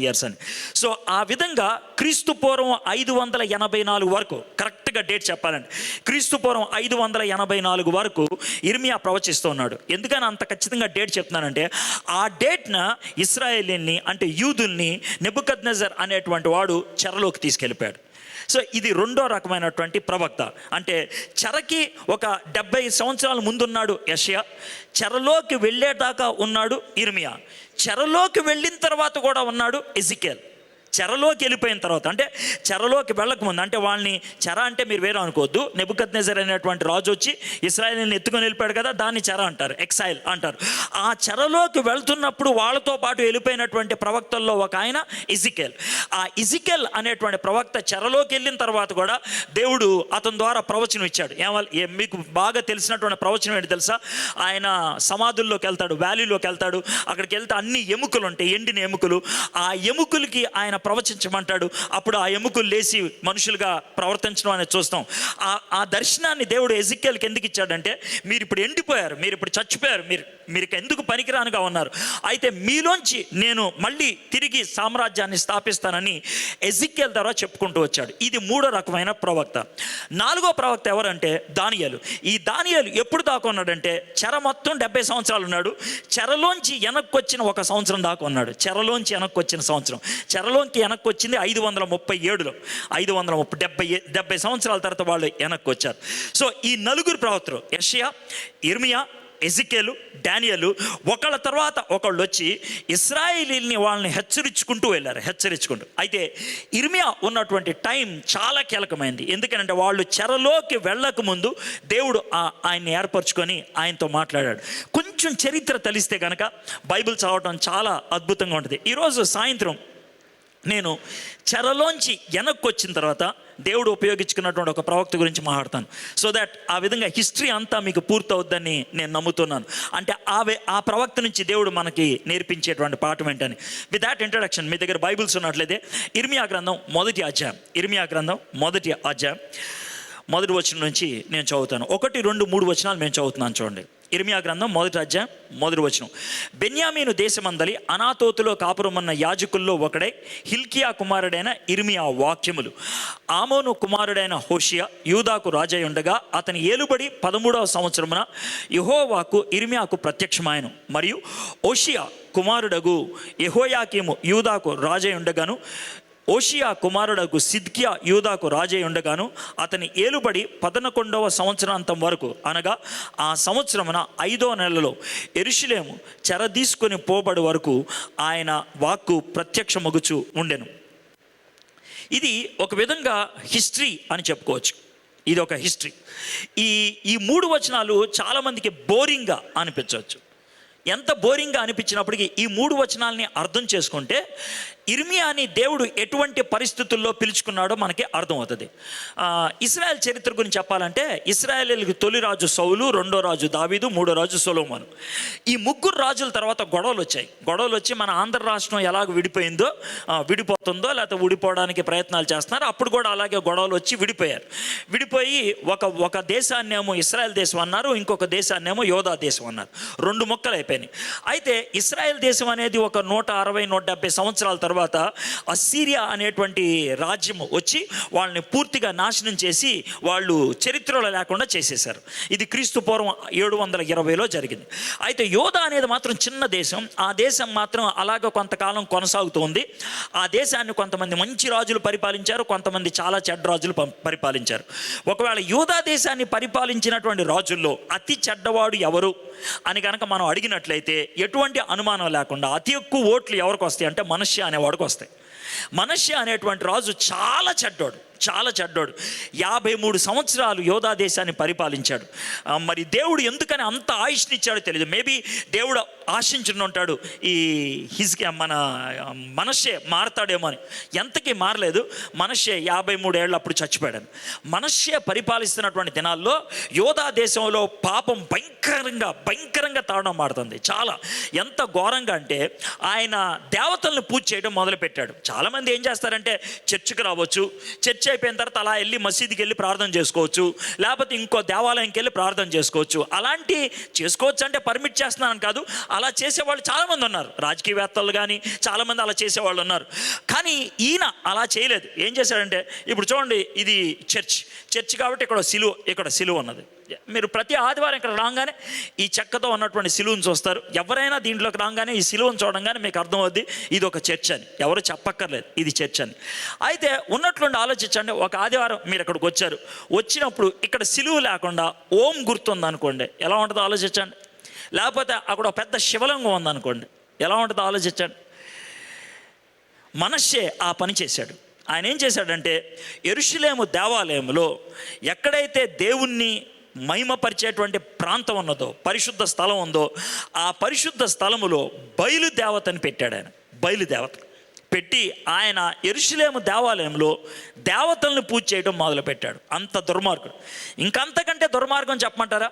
years అని. సో ఆ విధంగా క్రీస్తు పూర్వం 584 వరకు, కరెక్ట్గా డేట్ చెప్పాలండి, క్రీస్తు పూర్వం 584 వరకు ఇర్మియా ప్రవచిస్తూ ఉన్నాడు. ఎందుకని అంత ఖచ్చితంగా డేట్ చెప్తున్నానంటే, ఆ డేట్న ఇశ్రాయేలీని అంటే యూదుల్ని నెబుకద్నెజర్ అనేటువంటి వాడు చెరలోకి తీసుకెళ్ళిపోయాడు. సో ఇది రెండో రకమైనటువంటి ప్రవక్త. అంటే చెరకి ఒక 70 సంవత్సరాల ముందున్నాడు యెషయా, చెరలోకి వెళ్ళేదాకా ఉన్నాడు ఇర్మియా, చెరలోకి వెళ్ళిన తర్వాత కూడా ఉన్నాడు ఎజికేల్. చెరలోకి వెళ్ళిపోయిన తర్వాత అంటే చెరలోకి వెళ్ళకముందు, అంటే వాళ్ళని చెర అంటే మీరు వేరే అనుకోవద్దు, నెబుకద్నెజర్ అనేటువంటి రాజు వచ్చి ఇశ్రాయేలుని ఎత్తుకొని వెళ్ళిపోయాడు కదా, దాన్ని చెర అంటారు, ఎక్సైల్ అంటారు. ఆ చెరలోకి వెళ్తున్నప్పుడు వాళ్ళతో పాటు వెళ్ళిపోయినటువంటి ప్రవక్తల్లో ఒక ఆయన ఎజికేల్. ఆ ఎజికేల్ అనేటువంటి ప్రవక్త చెరలోకి వెళ్ళిన తర్వాత కూడా దేవుడు అతని ద్వారా ప్రవచనం ఇచ్చాడు. మీకు బాగా తెలిసినటువంటి ప్రవచనం ఏంటి తెలుసా? ఆయన సమాధుల్లోకి వెళ్తాడు, వ్యాలీలోకి వెళ్తాడు, అక్కడికి వెళ్తే అన్ని ఎముకలు ఉంటాయి, ఎండిన ఎముకలు. ఆ ఎముకలకి ఆయన ప్రవచించమంటాడు. అప్పుడు ఆ ఎముకలు లేచి మనుషులుగా ప్రవర్తించడం అనేది చూస్తాం. ఆ దర్శనాన్ని దేవుడు ఎజికేల్కి ఎందుకు ఇచ్చాడంటే, మీరు ఇప్పుడు ఎండిపోయారు, మీరు ఇప్పుడు చచ్చిపోయారు, మీరు ఎందుకు పనికిరానుగా ఉన్నారు, అయితే మీలోంచి నేను మళ్ళీ తిరిగి సామ్రాజ్యాన్ని స్థాపిస్తానని ఎజికేల్ ద్వారా చెప్పుకుంటూ వచ్చాడు. ఇది మూడో రకమైన ప్రవక్త. నాలుగో ప్రవక్త ఎవరంటే దానియేలు. ఈ దానియేలు ఎప్పుడు దాకా ఉన్నాడంటే, చెర మొత్తం 70 సంవత్సరాలు ఉన్నాడు, చెరలోంచి వెనక్కి వచ్చిన 1 సంవత్సరం దాకా ఉన్నాడు. చెరలోంచి వెనక్కి వచ్చిన సంవత్సరం, చెరలోంచి వెనక్కి వచ్చింది 537లో, 70 సంవత్సరాల తర్వాత వాళ్ళు వెనక్కి వచ్చారు. సో ఈ నలుగురు ప్రవక్తలు యెషయా, ఇర్మియా, ఎజికేలు, దానియేలు ఒకళ్ళ తర్వాత ఒకళ్ళు వచ్చి ఇశ్రాయేలీల్ని వాళ్ళని హెచ్చరించుకుంటూ వెళ్ళారు. అయితే ఇర్మియా ఉన్నటువంటి టైం చాలా కీలకమైంది. ఎందుకంటే వాళ్ళు చెరలోకి వెళ్ళక ముందు దేవుడు ఆయన్ని ఏర్పరచుకొని ఆయనతో మాట్లాడాడు. కొంచెం చరిత్ర తెలిస్తే కనుక బైబిల్ చదవటం చాలా అద్భుతంగా ఉంటుంది. ఈరోజు సాయంత్రం నేను చెరలోంచి వెనక్కి వచ్చిన తర్వాత దేవుడు ఉపయోగించుకున్నటువంటి ఒక ప్రవక్త గురించి మాట్లాడతాను. సో దట్ ఆ విధంగా హిస్టరీ అంతా మీకు పూర్తవుద్దని నేను నమ్ముతున్నాను. అంటే ఆ ప్రవక్త నుంచి దేవుడు మనకి నేర్పించేటువంటి పాఠం ఏంటని. విత్ దాట్ ఇంట్రడక్షన్, మీ దగ్గర బైబిల్స్ ఉన్నట్లయితే ఇర్మియా గ్రంథం మొదటి అధ్యాయం మొదటి వచనం నుంచి నేను చదువుతాను. 1, 2, 3 వచనాలు నేను చదువుతున్నాను చూడండి. ఇర్మియా గ్రంథం 1వ అధ్యాయం 1వ వచనం. బెన్యామీను దేశమందలి అనాతోతులో కాపురమన్న యాజకుల్లో ఒకడై హిల్కియా కుమారుడైన ఇర్మియా వాక్యములు. ఆమోను కుమారుడైన హోషియా యూదాకు రాజై ఉండగా అతని ఏలుబడి 13వ సంవత్సరమున యెహోవాకు ఇర్మియాకు ప్రత్యక్షమాయెను. మరియు హోషియా కుమారుడగు యెహోయాకీము యూదాకు రాజై ఉండగాను, ఓషియా కుమారుడకు సిద్కియా యూదాకు రాజై ఉండగాను అతని ఏలుబడి 11వ సంవత్సరాంతం వరకు, అనగా ఆ సంవత్సరమున 5వ నెలలో యెరూషలేము చెరదీసుకొని పోబడి వరకు ఆయన వాక్కు ప్రత్యక్షమగుచు ఉండెను. ఇది ఒక విధంగా హిస్టరీ అని చెప్పుకోవచ్చు. ఇది ఒక హిస్టరీ. ఈ 3 వచనాలు చాలామందికి బోరింగ్గా అనిపించవచ్చు. ఎంత బోరింగ్గా అనిపించినప్పటికీ ఈ 3 వచనాలని అర్థం చేసుకుంటే ఇర్మియాని దేవుడు ఎటువంటి పరిస్థితుల్లో పిలుచుకున్నాడో మనకి అర్థమవుతుంది. ఇశ్రాయేల్ చరిత్ర గురించి చెప్పాలంటే ఇశ్రాయేలీలకు తొలి రాజు సౌలు, రెండో రాజు దావీదు, మూడో రాజు సొలొమోను. ఈ 3 రాజుల తర్వాత గొడవలు వచ్చాయి. గొడవలు వచ్చి మన ఆంధ్ర రాష్ట్రం ఎలాగ విడిపోయిందో, విడిపోతుందో లేకపోతే విడిపోవడానికి ప్రయత్నాలు చేస్తున్నారు, అప్పుడు కూడా అలాగే గొడవలు వచ్చి విడిపోయారు. విడిపోయి ఒక దేశాన్నేమో ఇశ్రాయేల్ దేశం అన్నారు, ఇంకొక దేశాన్నేమో యోధా దేశం అన్నారు. 2 ముక్కలు అయిపోయాయి. అయితే ఇశ్రాయేల్ దేశం అనేది ఒక 160-170 సంవత్సరాల తర్వాత అస్సీరియా అనేటువంటి రాజ్యం వచ్చి వాళ్ళని పూర్తిగా నాశనం చేసి వాళ్ళు చరిత్రలో లేకుండా చేసేశారు. ఇది క్రీస్తు పూర్వం 720లో జరిగింది. అయితే యోధా అనేది మాత్రం చిన్న దేశం. ఆ దేశం మాత్రం అలాగ కొంతకాలం కొనసాగుతోంది. ఆ దేశాన్ని కొంతమంది మంచి రాజులు పరిపాలించారు, కొంతమంది చాలా చెడ్డ రాజులు పరిపాలించారు. ఒకవేళ యోధా దేశాన్ని పరిపాలించినటువంటి రాజుల్లో అతి చెడ్డవాడు ఎవరు అని కనుక మనం అడిగినట్లయితే ఎటువంటి అనుమానం లేకుండా అతి ఎక్కువ ఓట్లు ఎవరికి వస్తాయి అంటే మనష్య అనేవాడికి వస్తాయి. మనష్య అనేటువంటి రాజు చాలా చెడ్డోడు. 53 సంవత్సరాలు యోధా దేశాన్ని పరిపాలించాడు. మరి దేవుడు ఎందుకని అంత ఆయుష్నిచ్చాడో తెలియదు. మేబీ దేవుడు ఆశించుని ఉంటాడు ఈ మన మనష్యే మారతాడేమో అని. ఎంతకీ మారలేదు. మనష్యే 53 ఏళ్ళు అప్పుడు చచ్చిపోయాడు. మనష్యే పరిపాలిస్తున్నటువంటి దినాల్లో యోధా దేశంలో పాపం భయంకరంగా తాడడం మాడుతుంది. చాలా ఎంత ఘోరంగా అంటే ఆయన దేవతలను పూజ చేయడం మొదలుపెట్టాడు. చాలామంది ఏం చేస్తారంటే చర్చికి రావచ్చు, చర్చ్ అయిపోయిన తర్వాత అలా వెళ్ళి మసీదుకి వెళ్ళి ప్రార్థన చేసుకోవచ్చు, లేకపోతే ఇంకో దేవాలయంకి వెళ్ళి ప్రార్థన చేసుకోవచ్చు. అలాంటి చేసుకోవచ్చు అంటే పర్మిట్ చేస్తున్నాను కాదు, అలా చేసేవాళ్ళు చాలామంది ఉన్నారు. రాజకీయవేత్తలు కానీ చాలామంది అలా చేసేవాళ్ళు ఉన్నారు. కానీ ఈయన అలా చేయలేదు. ఏం చేశాడంటే ఇప్పుడు చూడండి, ఇది చర్చ్ కాబట్టి ఇక్కడ సిలువ ఉన్నది. మీరు ప్రతి ఆదివారం ఇక్కడ రాగానే ఈ చెక్కతో ఉన్నటువంటి సిలువను చూస్తారు. ఎవరైనా దీంట్లోకి రాగానే ఈ సిలువను చూడంగానే మీకు అర్థమవుద్ది ఇది ఒక చర్చ్ అని. ఎవరు చెప్పక్కర్లేదు ఇది చర్చ్ అని. అయితే ఉన్నట్లుండి ఆలోచించండి, ఒక ఆదివారం మీరు ఇక్కడికి వచ్చారు, వచ్చినప్పుడు ఇక్కడ సిలువ లేకుండా ఓం గుర్తుంది అనుకోండి, ఎలా ఉంటుందో ఆలోచించండి. లేకపోతే అక్కడ ఒక పెద్ద శివలింగం ఉందనుకోండి, ఎలా ఉంటుందో ఆలోచించండి. మనష్యే ఆ పని చేశాడు. ఆయన ఏం చేశాడంటే యెరూషలేము దేవాలయంలో ఎక్కడైతే దేవుణ్ణి మహిమపరిచేటువంటి ప్రాంతం ఉన్నదో, పరిశుద్ధ స్థలం ఉందో, ఆ పరిశుద్ధ స్థలములో బయలుదేవతని పెట్టాడు. ఆయన బయలుదేవత పెట్టి ఆయన యెరూషలేము దేవాలయంలో దేవతలను పూజ చేయడం మొదలుపెట్టాడు. అంత దుర్మార్గుడు. ఇంకంతకంటే దుర్మార్గం చెప్పమంటారా?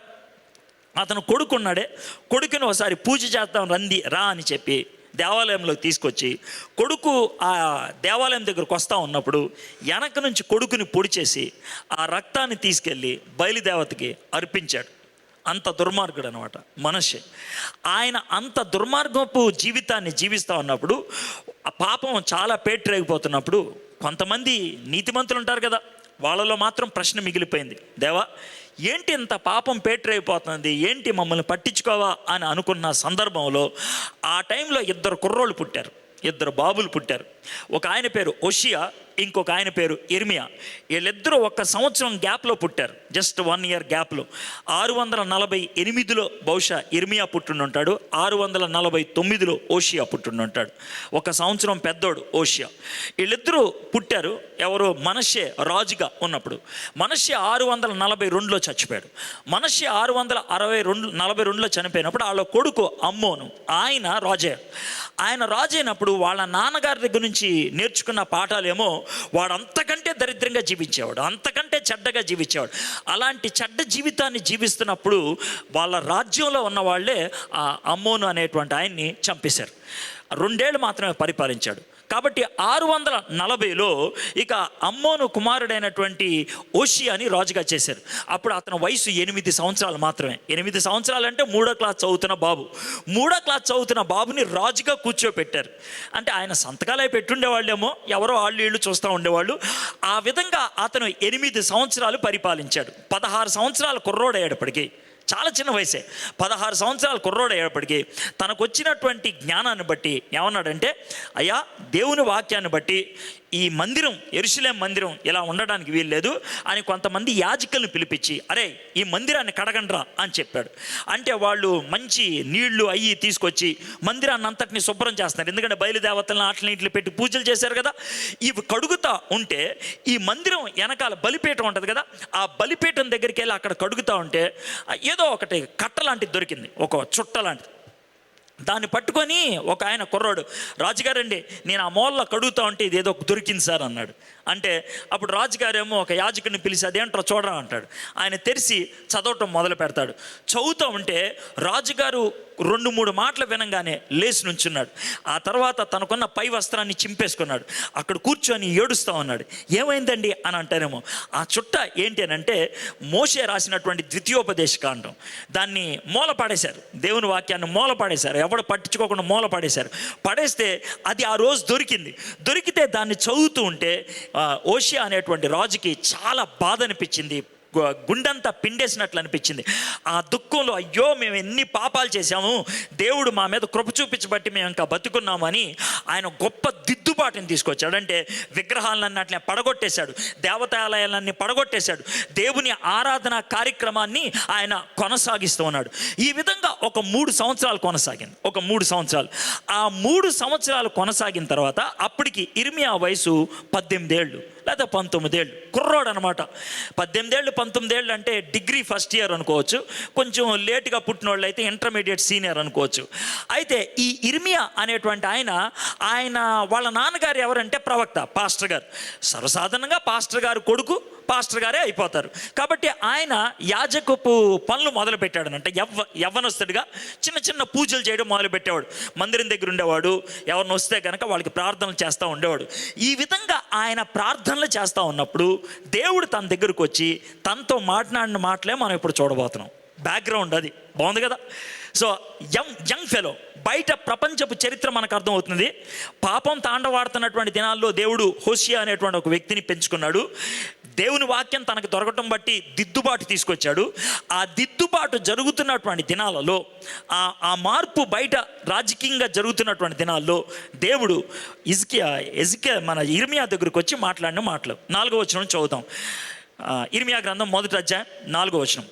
అతను కొడుకున్నాడే, కొడుకుని ఒకసారి పూజ చేద్దాం రా అని చెప్పి దేవాలయంలోకి తీసుకొచ్చి కొడుకు ఆ దేవాలయం దగ్గరకు వస్తూ ఉన్నప్పుడు వెనక నుంచి కొడుకుని పొడి చేసి ఆ రక్తాన్ని తీసుకెళ్ళి బయలుదేవతకి అర్పించాడు. అంత దుర్మార్గుడు అనమాట మనష్యే. ఆయన అంత దుర్మార్గపు జీవితాన్ని జీవిస్తూ ఉన్నప్పుడు, ఆ పాపం చాలా పేటరేగిపోతున్నప్పుడు కొంతమంది నీతిమంతులు ఉంటారు కదా, వాళ్ళలో మాత్రం ప్రశ్న మిగిలిపోయింది. దేవా, ఏంటి ఇంత పాపం పేటరైపోతుంది, ఏంటి మమ్మల్ని పట్టించుకోవా అని అనుకున్న సందర్భంలో ఆ టైంలో 2 కుర్రోళ్ళు పుట్టారు, 2 బాబులు పుట్టారు. ఒక ఆయన పేరు ఓషియా, ఇంకొక ఆయన పేరు ఇర్మియా. వీళ్ళిద్దరూ 1 సంవత్సరం గ్యాప్లో పుట్టారు, జస్ట్ 1 ఇయర్ గ్యాప్లో. 648లో బహుశా ఇర్మియా పుట్టిండుంటాడు, 649లో ఓషియా పుట్టిండుంటాడు. 1 సంవత్సరం పెద్దోడు ఓషియా. వీళ్ళిద్దరూ పుట్టారు. ఎవరు? మనష్యే రాజుగా ఉన్నప్పుడు. మనష్యే 642లో చచ్చిపోయాడు. మనష్యే 642లో చనిపోయినప్పుడు వాళ్ళ కొడుకు అమ్మోను ఆయన రాజయ్యాడు. ఆయన రాజైనప్పుడు వాళ్ళ నాన్నగారి దగ్గర నుంచి నేర్చుకున్న పాఠాలేమో వాడు అంతకంటే దరిద్రంగా జీవించేవాడు, అంతకంటే చెడ్డగా జీవించేవాడు. అలాంటి చెడ్డ జీవితాన్ని జీవిస్తున్నప్పుడు వాళ్ళ రాజ్యంలో ఉన్న వాళ్ళే ఆ అమ్మోను అనేటువంటి ఆయన్ని చంపేశారు. 2 ఏళ్ళు మాత్రమే పరిపాలించాడు. కాబట్టి 640లో ఇక అమ్మోను కుమారుడైనటువంటి ఓషియాని రాజుగా చేశారు. అప్పుడు అతని వయసు 8 సంవత్సరాలు మాత్రమే. 8 సంవత్సరాలు అంటే 3వ క్లాస్ చదువుతున్న బాబు. 3వ క్లాస్ చదువుతున్న బాబుని రాజుగా కూర్చోపెట్టారు. అంటే ఆయన సంతకాలే పెట్టుండేవాళ్ళేమో, ఎవరో వాళ్ళు వీళ్ళు చూస్తూ ఉండేవాళ్ళు. ఆ విధంగా అతను 8 సంవత్సరాలు పరిపాలించాడు. 16 సంవత్సరాల కుర్రోడయ్యేటప్పటికీ, చాలా చిన్న వయసే, 16 సంవత్సరాల కుర్రోడు అయ్యేప్పటికీ తనకు వచ్చినటువంటి జ్ఞానాన్ని బట్టి ఏమన్నాడంటే, అయ్యా దేవుని వాక్యాన్ని బట్టి ఈ మందిరం, యెరూషలేము మందిరం ఇలా ఉండడానికి వీల్లేదు అని కొంతమంది యాజకులను పిలిపించి, అరే ఈ మందిరాన్ని కడగండ్రా అని చెప్పాడు. అంటే వాళ్ళు మంచి నీళ్లు అయ్యి తీసుకొచ్చి మందిరాన్ని అంతటిని శుభ్రం చేస్తున్నారు. ఎందుకంటే బయలుదేవతలను అట్లని ఇట్లు పెట్టి పూజలు చేశారు కదా. ఇవి కడుగుతా ఉంటే ఈ మందిరం వెనకాల బలిపీఠం ఉంటుంది కదా, ఆ బలిపీఠం దగ్గరికి వెళ్ళి అక్కడ కడుగుతూ ఉంటే ఏదో ఒకటి కట్ట లాంటిది దొరికింది, ఒక చుట్ట లాంటిది. దాన్ని పట్టుకొని ఒక ఆయన కుర్రాడు, రాజుగారండి నేను ఆ మూలలో కడుగుతా ఉంటే ఇది ఏదో దొరికింది సార్ అన్నాడు. అంటే అప్పుడు రాజుగారేమో ఒక యాజకుడిని పిలిచి అదేంట్రా చూడరా అంటాడు. ఆయన తెరిచి చదవటం మొదలు పెడతాడు. చదువుతూ ఉంటే రాజుగారు 2-3 మాటలు వినంగానే లేచి నుంచున్నాడు. ఆ తర్వాత తనకున్న పై వస్త్రాన్ని చింపేసుకున్నాడు. అక్కడ కూర్చొని ఏడుస్తూ ఉన్నాడు. ఏమైందండి అని అంటారేమో. ఆ చుట్ట ఏంటి అని అంటే మోషే రాసినటువంటి ద్వితీయోపదేశకాండం, దాన్ని మూల పడేశారు. దేవుని వాక్యాన్ని మూల పడేశారు. ఎవడు పట్టించుకోకుండా మూల పడేశారు. పడేస్తే అది ఆ రోజు దొరికింది. దొరికితే దాన్ని చదువుతూ ఉంటే ఓషియా అనేటువంటి రాజుకి చాలా బాధ అనిపించింది. గుండంతా పిండేసినట్లు అనిపించింది. ఆ దుఃఖంలో అయ్యో మేము ఎన్ని పాపాలు చేశాము, దేవుడు మా మీద కృప చూపించబట్టి మేము ఇంకా బతుకున్నాము అని ఆయన గొప్ప దిద్దుబాటుని తీసుకొచ్చాడు. అంటే విగ్రహాలన్నిటిని పడగొట్టేశాడు, దేవతాలయాలన్నీ పడగొట్టేశాడు, దేవుని ఆరాధన కార్యక్రమాన్ని ఆయన కొనసాగిస్తూ ఉన్నాడు. ఈ విధంగా ఒక 3 సంవత్సరాలు కొనసాగింది. ఒక 3 సంవత్సరాలు. ఆ 3 సంవత్సరాలు కొనసాగిన తర్వాత అప్పటికి ఇర్మియా వయసు 18 ఏళ్ళు లేదా 19 ఏళ్ళు, కుర్రోడు అనమాట. 18 ఏళ్ళు 19 ఏళ్ళు అంటే డిగ్రీ ఫస్ట్ ఇయర్ అనుకోవచ్చు, కొంచెం లేటుగా పుట్టిన వాళ్ళు అయితే ఇంటర్మీడియట్ సీనియర్ అనుకోవచ్చు. అయితే ఈ ఇర్మియా అనేటువంటి ఆయన వాళ్ళ నాన్నగారు ఎవరంటే ప్రవక్త, పాస్టర్ గారు. సర్వసాధారణంగా పాస్టర్ గారు కొడుకు పాస్టర్ గారే అయిపోతారు. కాబట్టి ఆయన యాజకపు పనులు మొదలు పెట్టాడనంట. యవ్వనస్తుడిగా చిన్న చిన్న పూజలు చేయడం మొదలు పెట్టేవాడు. మందిరం దగ్గర ఉండేవాడు, ఎవరిని వస్తే కనుక వాళ్ళకి ప్రార్థనలు చేస్తూ ఉండేవాడు. ఈ విధంగా ఆయన ప్రార్థనలు చేస్తూ ఉన్నప్పుడు దేవుడు తన దగ్గరకు వచ్చి తనతో మాట్లాడిన మాటలే మనం ఇప్పుడు చూడబోతున్నాం. బ్యాక్గ్రౌండ్ అది బాగుంది కదా. సో యంగ్ ఫెలో, బయట ప్రపంచపు చరిత్ర మనకు అర్థమవుతుంది. పాపం తాండవాడుతున్నటువంటి దినాల్లో దేవుడు హోషియా అనేటువంటి ఒక వ్యక్తిని పెంచుకున్నాడు. దేవుని వాక్యం తనకు దొరకటం బట్టి దిద్దుబాటు తీసుకొచ్చాడు. ఆ దిద్దుబాటు జరుగుతున్నటువంటి దినాలలో, ఆ మార్పు బయట రాజకీయంగా జరుగుతున్నటువంటి దినాల్లో దేవుడు ఎజికియా మన ఇర్మియా దగ్గరకు వచ్చి మాట్లాడిన మాటలు 4వ వచనం చదువుతాం. ఇర్మియా గ్రంథం 1వ అధ్యాయం 4వ వచనం.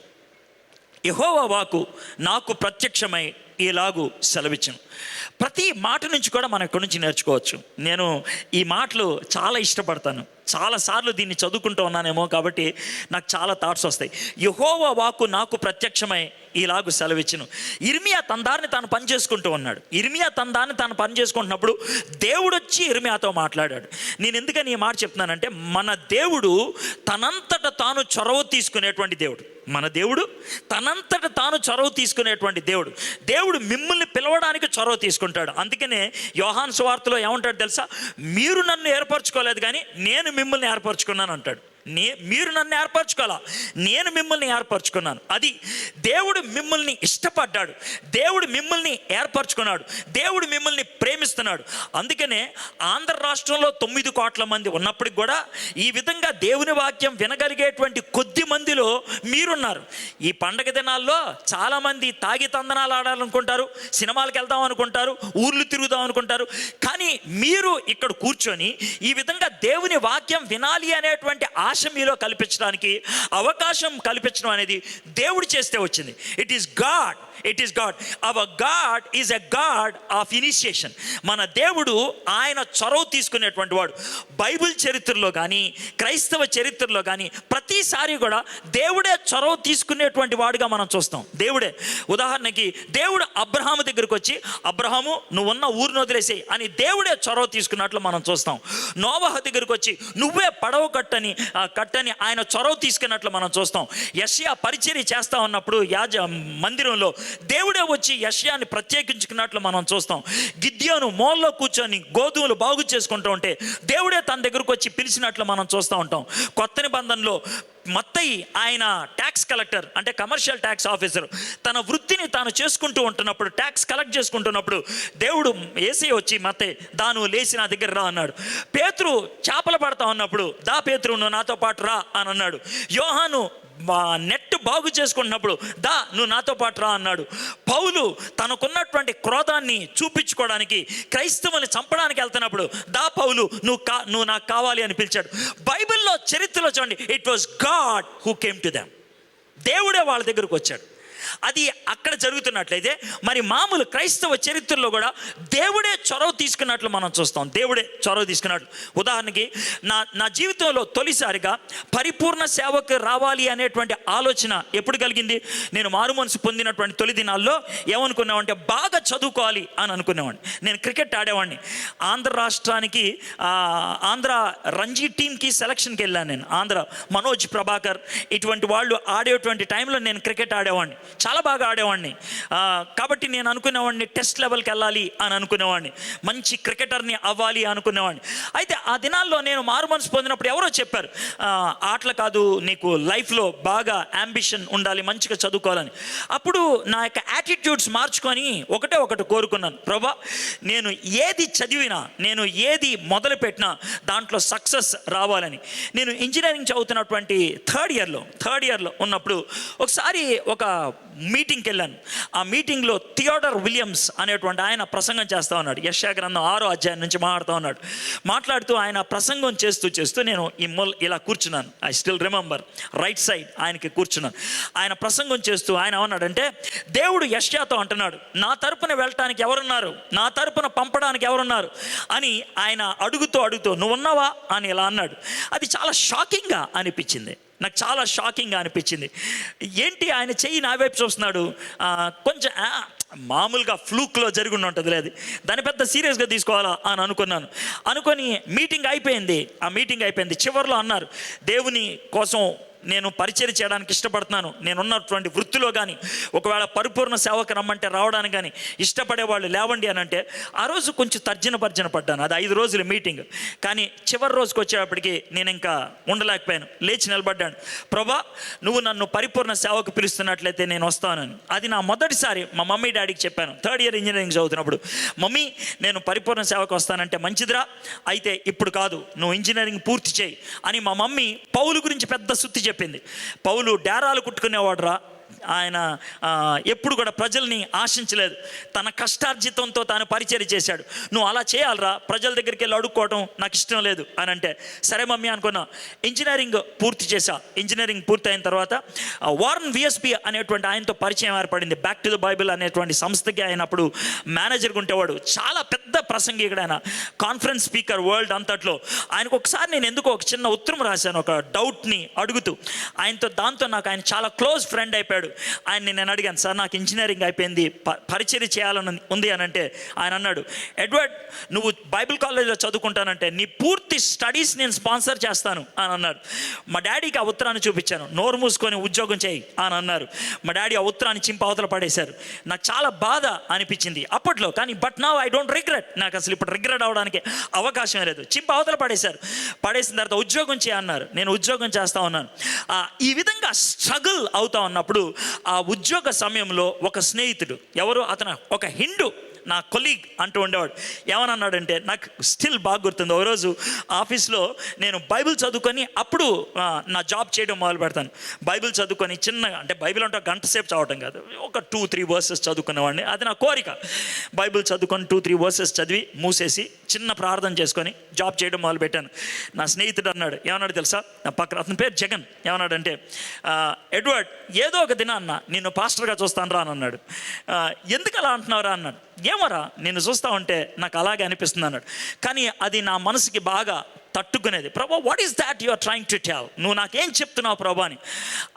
యెహోవా వాక్కు నాకు ప్రత్యక్షమై ఇలాగు సెలవిచ్చును. ప్రతి మాట నుంచి కూడా మనం ఇక్కడి నుంచి నేర్చుకోవచ్చు. నేను ఈ మాటలు చాలా ఇష్టపడతాను. చాలాసార్లు దీన్ని చదువుకుంటూ ఉన్నానేమో కాబట్టి నాకు చాలా థాట్స్ వస్తాయి. యెహోవా వాక్కు నాకు ప్రత్యక్షమై ఇలాగు సెలవిచ్చును. ఇర్మియా తన దారిని తాను పని చేసుకుంటూ ఉన్నాడు. ఇర్మియా తన దారిని తాను పని చేసుకుంటున్నప్పుడు దేవుడు వచ్చి ఇర్మియాతో మాట్లాడాడు. నేను ఎందుకని ఈ మాట చెప్తున్నానంటే, మన దేవుడు తనంతట తాను చొరవ తీసుకునేటువంటి దేవుడు. మన దేవుడు తనంతట తాను చొరవ తీసుకునేటువంటి దేవుడు. దేవుడు మిమ్మల్ని పిలవడానికి చొరవ తీసుకుంటాడు. అందుకనే యోహాను సువార్తలో ఏమంటాడు తెలుసా? మీరు నన్ను ఏర్పరచుకోలేదు కానీ నేను మిమ్మల్ని ఏర్పరచుకున్నాను అంటాడు. మీరు నన్ను ఏర్పరచుకోవాలా, నేను మిమ్మల్ని ఏర్పరచుకున్నాను. అది దేవుడు మిమ్మల్ని ఇష్టపడ్డాడు, దేవుడు మిమ్మల్ని ఏర్పరచుకున్నాడు, దేవుడు మిమ్మల్ని ప్రేమిస్తున్నాడు. అందుకనే ఆంధ్ర రాష్ట్రంలో 9 కోట్ల మంది ఉన్నప్పటికి కూడా ఈ విధంగా దేవుని వాక్యం వినగలిగేటువంటి కొద్ది మందిలో మీరున్నారు. ఈ పండగ దినాల్లో చాలామంది తాగి తందనాలు ఆడాలనుకుంటారు, సినిమాలకు వెళ్దాం అనుకుంటారు, ఊర్లు తిరుగుదాం అనుకుంటారు. కానీ మీరు ఇక్కడ కూర్చొని ఈ విధంగా దేవుని వాక్యం వినాలి అనేటువంటి ఆశ మీలో కల్పించడానికి అవకాశం కల్పించడం అనేది దేవుడు చేస్తే వచ్చింది. It is God. Hour God is a God of initiation. మన దేవుడు ఆయన చొరవ తీసుకునేటువంటి వాడు. బైబిల్ చరిత్రలో కానీ క్రైస్తవ చరిత్రలో కానీ ప్రతిసారి కూడా దేవుడే చొరవ తీసుకునేటువంటి వాడుగా మనం చూస్తాం. దేవుడే. ఉదాహరణకి దేవుడు అబ్రహాము దగ్గరికి వచ్చి, అబ్రహాము నువ్వున్న ఊరిని వదిలేసేయి అని దేవుడే చొరవ తీసుకున్నట్లు మనం చూస్తాం. నోవహు దగ్గరికి వచ్చి నువ్వే పడవ కట్టని ఆయన చొరవ తీసుకున్నట్లు మనం చూస్తాం. యెషయా పరిచర్య చేస్తా ఉన్నప్పుడు మందిరంలో దేవుడే వచ్చి యెషయాని ప్రత్యేకించుకున్నట్లు మనం చూస్తాం. గిద్యోను మూలలో కూర్చొని గోధుమలు బాగు చేసుకుంటూ ఉంటే దేవుడే తన దగ్గరకు వచ్చి పిలిచినట్లు మనం చూస్తూ ఉంటాం. కొత్త నిబంధనలో మత్తయి, ఆయన ట్యాక్స్ కలెక్టర్, అంటే కమర్షియల్ ట్యాక్స్ ఆఫీసర్, తన వృత్తిని తాను చేసుకుంటూ ఉంటున్నప్పుడు, ట్యాక్స్ కలెక్ట్ చేసుకుంటున్నప్పుడు దేవుడు యేసయ్య వచ్చి మత్తయి దాను లేచి నా దగ్గర రా అన్నాడు. పేతురు చేపలు పడతా ఉన్నప్పుడు దా పేతురు నువ్వు నాతో పాటు రా అని అన్నాడు. యోహాను నెట్ బాగు చేసుకుంటున్నప్పుడు దా నువ్వు నాతో పాటు రా అన్నాడు. పౌలు తనకున్నటువంటి క్రోధాన్ని చూపించుకోవడానికి క్రైస్తవుల్ని చంపడానికి వెళ్తున్నప్పుడు దా పౌలు నువ్వు నాకు కావాలి అని పిలిచాడు. బైబిల్లో చరిత్రలో చూడండి, it was God who came to them. దేవుడే వాళ్ళ దగ్గరకు వచ్చాడు. అది అక్కడ జరుగుతున్నట్లయితే మరి మామూలు క్రైస్తవ చరిత్రలో కూడా దేవుడే చొరవ తీసుకున్నట్లు మనం చూస్తాం. దేవుడే చొరవ తీసుకున్నట్లు. ఉదాహరణకి నా జీవితంలో తొలిసారిగా పరిపూర్ణ సేవకు రావాలి అనేటువంటి ఆలోచన ఎప్పుడు కలిగింది? నేను మారు మనసు పొందినటువంటి తొలి దినాల్లో ఏమనుకున్నామంటే బాగా చదువుకోవాలి అని అనుకునేవాడిని. నేను క్రికెట్ ఆడేవాడిని. ఆంధ్ర రాష్ట్రానికి ఆంధ్ర రంజీ టీంకి సెలక్షన్కి వెళ్ళాను నేను. ఆంధ్ర మనోజ్ ప్రభాకర్ ఇటువంటి వాళ్ళు ఆడేటువంటి టైంలో నేను క్రికెట్ ఆడేవాడిని, చాలా బాగా ఆడేవాడిని. కాబట్టి నేను అనుకునేవాడిని టెస్ట్ లెవెల్కి వెళ్ళాలి అని అనుకునేవాడిని, మంచి క్రికెటర్ని అవ్వాలి అనుకునేవాడిని. అయితే ఆ దినాల్లో నేను మారు మనసు పొందినప్పుడు ఎవరో చెప్పారు, ఆటలు కాదు, నీకు లైఫ్లో బాగా అంబిషన్ ఉండాలి, మంచిగా చదువుకోవాలని. అప్పుడు నా యొక్క యాటిట్యూడ్స్ మార్చుకొని ఒకటి కోరుకున్నాను, ప్రభా నేను ఏది చదివినా, నేను ఏది మొదలుపెట్టినా దాంట్లో సక్సెస్ రావాలని. నేను ఇంజనీరింగ్ చదువుతున్నటువంటి థర్డ్ ఇయర్లో ఉన్నప్పుడు ఒకసారి ఒక మీటింగ్కి వెళ్ళాను. ఆ మీటింగ్లో థియోడర్ విలియమ్స్ అనేటువంటి ఆయన ప్రసంగం చేస్తూ ఉన్నాడు. యెషయా గ్రంథం 6వ అధ్యాయం నుంచి మాట్లాడుతూ ఆయన ప్రసంగం చేస్తూ నేను ఇలా కూర్చున్నాను. I still remember, right side ఆయనకి కూర్చున్నాను. ఆయన ప్రసంగం చేస్తూ ఆయన ఏమన్నాడంటే, దేవుడు యెషయాతో అంటున్నాడు, నా తరపున వెళ్ళటానికి ఎవరున్నారు, నా తరపున పంపడానికి ఎవరున్నారు అని ఆయన అడుగుతూ నువ్వు ఉన్నావా అని ఇలా అన్నాడు. అది చాలా షాకింగ్గా అనిపించింది, నాకు చాలా షాకింగ్గా అనిపించింది. ఏంటి ఆయన చెయ్యి నా వైపు చూస్తున్నాడు, కొంచెం మామూలుగా ఫ్లూక్లో జరిగి ఉంటుంది లేదు, దాన్ని పెద్ద సీరియస్గా తీసుకోవాలా అని అనుకొని మీటింగ్ అయిపోయింది. చివరిలో అన్నారు, దేవుని కోసం నేను పరిచయం చేయడానికి ఇష్టపడుతున్నాను, నేనున్నటువంటి వృత్తిలో కానీ ఒకవేళ పరిపూర్ణ సేవకు రమ్మంటే రావడానికి కానీ ఇష్టపడే వాళ్ళు లేవండి అని అంటే ఆ రోజు కొంచెం తర్జన పడ్డాను. అది 5 రోజుల మీటింగ్. కానీ చివరి రోజుకి వచ్చేటప్పటికి నేను ఇంకా ఉండలేకపోయాను, లేచి నిలబడ్డాను. ప్రభా నువ్వు నన్ను పరిపూర్ణ సేవకు పిలుస్తున్నట్లయితే నేను వస్తానని. అది నా మొదటిసారి మా మమ్మీ డాడీకి చెప్పాను. థర్డ్ ఇయర్ ఇంజనీరింగ్ చదువుతున్నప్పుడు, మమ్మీ నేను పరిపూర్ణ సేవకు వస్తానంటే మంచిదిరా, అయితే ఇప్పుడు కాదు, నువ్వు ఇంజనీరింగ్ పూర్తి చేయి అని మా మమ్మీ పౌలు గురించి పెద్ద సుత్తి చెప్పింది. పౌలు డేరాలు కుట్టుకునేవాడురా, ఆయన ఎప్పుడు కూడా ప్రజల్ని ఆశించలేదు, తన కష్టార్జితంతో తాను పరిచయం చేశాడు. నువ్వు అలా చేయాలరా, ప్రజల దగ్గరికి వెళ్ళి అడుక్కోవడం నాకు ఇష్టం లేదు అని అంటే, సరే మమ్మీ అనుకున్నా. ఇంజనీరింగ్ పూర్తి చేశా. ఇంజనీరింగ్ పూర్తి అయిన తర్వాత వారన్ విఎస్పి అనేటువంటి ఆయనతో పరిచయం ఏర్పడింది. బ్యాక్ టు ద బైబిల్ అనేటువంటి సంస్థకి అయినప్పుడు మేనేజర్గా ఉండేవాడు. చాలా పెద్ద ప్రసంగికుడు ఆయన, కాన్ఫరెన్స్ స్పీకర్ వరల్డ్ అంతట్లో. ఆయనకు ఒకసారి నేను ఎందుకో ఒక చిన్న ఉత్తరం రాశాను, ఒక డౌట్ని అడుగుతూ. దాంతో నాకు ఆయన చాలా క్లోజ్ ఫ్రెండ్ అయిపోయాడు. ఆయన్ని నేను అడిగాను, సార్ నాకు ఇంజనీరింగ్ అయిపోయింది, పరిచయం చేయాలని ఉంది అని అంటే ఆయన అన్నాడు, ఎడ్వర్డ్ నువ్వు బైబిల్ కాలేజ్లో చదువుకుంటానంటే నీ పూర్తి స్టడీస్ నేను స్పాన్సర్ చేస్తాను అని అన్నాడు. మా డాడీకి ఆ ఉత్తరాన్ని చూపించాను, నోరు మూసుకొని ఉద్యోగం చేయి అని అన్నారు. మా డాడీ ఆ ఉత్తరాన్ని చింప అవతల పడేశారు. నాకు చాలా బాధ అనిపించింది అప్పట్లో, కానీ but now I don't regret. నాకు అసలు ఇప్పుడు రిగ్రెట్ అవడానికి అవకాశం లేదు. చింప అవతల పడేసిన తర్వాత ఉద్యోగం చేయన్నారు. నేను ఉద్యోగం చేస్తూ ఉన్నాను. ఈ విధంగా స్ట్రగుల్ అవుతా ఉన్నప్పుడు ఆ ఉద్యోగ సమయంలో ఒక స్నేహితుడు, ఎవరు అతను ఒక హిందూ నా కొలీగ్ అంటూ ఉండేవాడు. ఏమన్నాడంటే, నాకు స్టిల్ బాగా గుర్తుంది. ఒక రోజు ఆఫీస్లో నేను బైబిల్ చదువుకొని అప్పుడు నా జాబ్ చేయడం మొదలు పెడతాను. బైబిల్ చదువుకొని చిన్నగా, అంటే బైబిల్ అంటే గంట సేపు చదవటం కాదు, ఒక 2-3 వర్సెస్ చదువుకునేవాడిని. అది నా కోరిక. బైబిల్ చదువుకొని 2-3 వర్సెస్ చదివి మూసేసి చిన్న ప్రార్థన చేసుకొని జాబ్ చేయడం మొదలు పెట్టాను. నా స్నేహితుడు అన్నాడు, ఏమన్నాడు తెలుసా, నా పక్కన, అతని పేరు జగన్, ఏమన్నాడంటే, ఎడ్వర్డ్ ఏదో ఒక దినాన్న నిన్ను పాస్టర్గా చూస్తాను రా అని అన్నాడు. ఎందుకు అలా అంటున్నావురా అన్నాడు. ఏమరా నిన్ను చూస్తూ ఉంటే నాకు అలాగే అనిపిస్తుంది అన్నాడు. కానీ అది నా మనసుకి బాగా తట్టుకునేది. Prabha, what is that you are trying to tell? నువ్వు నాకేం చెప్తున్నావు ప్రభా అని.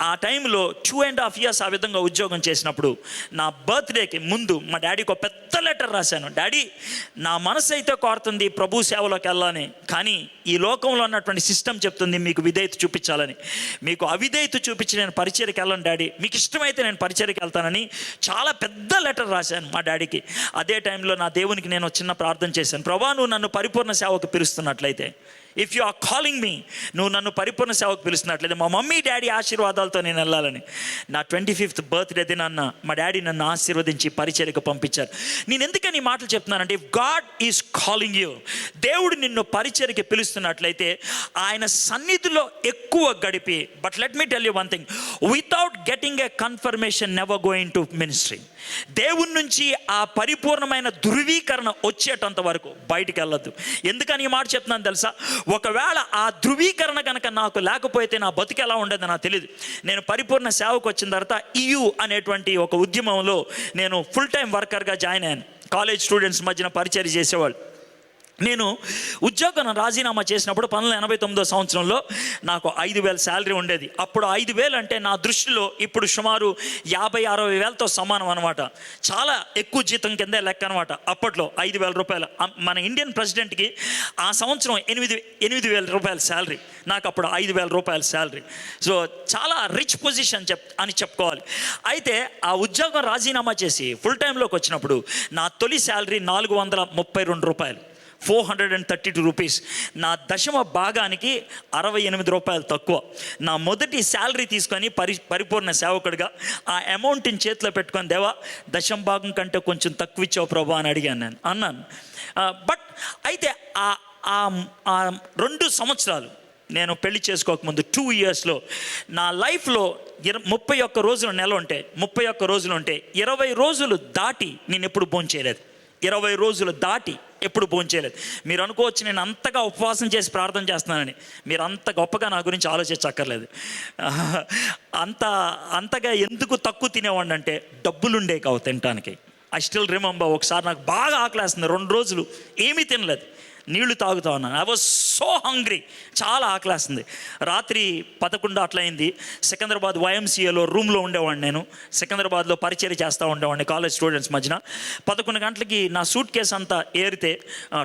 ఆ టైంలో 2.5 years ఆ విధంగా ఉద్యోగం చేసినప్పుడు నా బర్త్డేకి ముందు మా డాడీకి ఒక పెద్ద లెటర్ రాశాను. డాడీ, నా మనసు అయితే కోరుతుంది ప్రభు సేవలోకి వెళ్ళాలని, కానీ ఈ లోకంలో ఉన్నటువంటి సిస్టమ్ చెప్తుంది మీకు విధేయత చూపించాలని. మీకు అవిధేయత చూపించి నేను పరిచర్యకి వెళ్ళను డాడీ, మీకు ఇష్టమైతే నేను పరిచర్యకి వెళ్తానని చాలా పెద్ద లెటర్ రాశాను మా డాడీకి. అదే టైంలో నా దేవునికి నేను చిన్న ప్రార్థన చేశాను. ప్రభా, నువ్వు నన్ను పరిపూర్ణ సేవకు పిలుస్తున్నట్లయితే, if you are calling me, నువ్వు నన్ను పరిపూర్ణ సేవకు పిలుస్తున్నట్లయితే మా మమ్మీ డాడీ ఆశీర్వాదాలతో నేను వెళ్ళాలని. నా 25th బర్త్డే దినాన్న మా డాడీ నన్ను ఆశీర్వదించి పరిచర్యకు పంపించారు. నేను ఎందుకని ఈ మాటలు చెప్తున్నానంటే, if God is calling you, దేవుడు నిన్ను పరిచర్యకి పిలుస్తున్నట్లయితే ఆయన సన్నిధిలో ఎక్కువ గడిపి, but let me tell you one thing, without getting a confirmation never going to ministry. దేవుని నుంచి ఆ పరిపూర్ణమైన ధృవీకరణ వచ్చేటంత వరకు బయటికి వెళ్ళొద్దు. ఎందుకని ఈ మాట చెప్తున్నాను తెలుసా? ఒకవేళ ఆ ధృవీకరణ కనుక నాకు లేకపోతే నా బతుకు ఎలా ఉండేది నాకు తెలియదు. నేను పరిపూర్ణ సేవకు వచ్చిన తర్వాత EU అనేటువంటి ఒక ఉద్యమంలో నేను ఫుల్ టైం వర్కర్గా జాయిన్ అయ్యాను. కాలేజ్ స్టూడెంట్స్ మధ్యన పరిచర్య చేసేవాళ్ళు. నేను ఉద్యోగం రాజీనామా చేసినప్పుడు 1989 సంవత్సరంలో నాకు 5,000 శాలరీ ఉండేది. అప్పుడు 5,000 అంటే నా దృష్టిలో ఇప్పుడు సుమారు 50-60 వేలతో సమానం అనమాట. చాలా ఎక్కువ జీతం కిందే లెక్క అనమాట. అప్పట్లో 5,000 రూపాయలు. మన ఇండియన్ ప్రెసిడెంట్కి ఆ సంవత్సరం 8,000 రూపాయల శాలరీ, నాకు అప్పుడు 5,000 రూపాయల శాలరీ. సో చాలా రిచ్ పొజిషన్ అని చెప్పుకోవాలి. అయితే ఆ ఉద్యోగం రాజీనామా చేసి ఫుల్ టైంలోకి వచ్చినప్పుడు నా తొలి శాలరీ 432 రూపాయలు, 432 రూపీస్. నా దశమ భాగానికి 68 రూపాయలు తక్కువ. నా మొదటి శాలరీ తీసుకొని పరిపూర్ణ సేవకుడిగా ఆ అమౌంట్ని చేతిలో పెట్టుకొని, దేవా దశమ భాగం కంటే కొంచెం తక్కువ ఇచ్చావు ప్రభా అని అన్నాను. బట్ అయితే ఆ 2 సంవత్సరాలు నేను పెళ్లి చేసుకోకముందు 2 yearsలో నా లైఫ్లో 31 రోజులు నెల ఉంటే 31 రోజులు ఉంటే 20 రోజులు దాటి నేను ఎప్పుడు భోంచేయలేదు. 20 రోజులు దాటి ఎప్పుడు భోంచేయలేదు. మీరు అనుకోవచ్చు నేను అంతగా ఉపవాసం చేసి ప్రార్థన చేస్తున్నానని. మీరు అంత గొప్పగా నా గురించి ఆలోచించక్కర్లేదు. అంతగా ఎందుకు తక్కువ తినేవాడిని అంటే, డబ్బులుండే కావు తినటానికి. ఐ స్టిల్ రిమెంబర్, ఒకసారి నాకు బాగా ఆకలేస్తుంది, 2 రోజులు ఏమీ తినలేదు, నీళ్లు తాగుతా ఉన్నాను. ఐ వాజ్ సో హంగ్రీ, చాలా ఆకలేస్తుంది. రాత్రి 11 అట్లయింది. సికింద్రాబాద్ YMCAలో రూమ్లో ఉండేవాడిని. నేను సికింద్రాబాద్లో పరిచర్య చేస్తూ ఉండేవాడిని కాలేజ్ స్టూడెంట్స్ మధ్యన. 11 గంటలకి నా సూట్ కేసు అంతా ఏరితే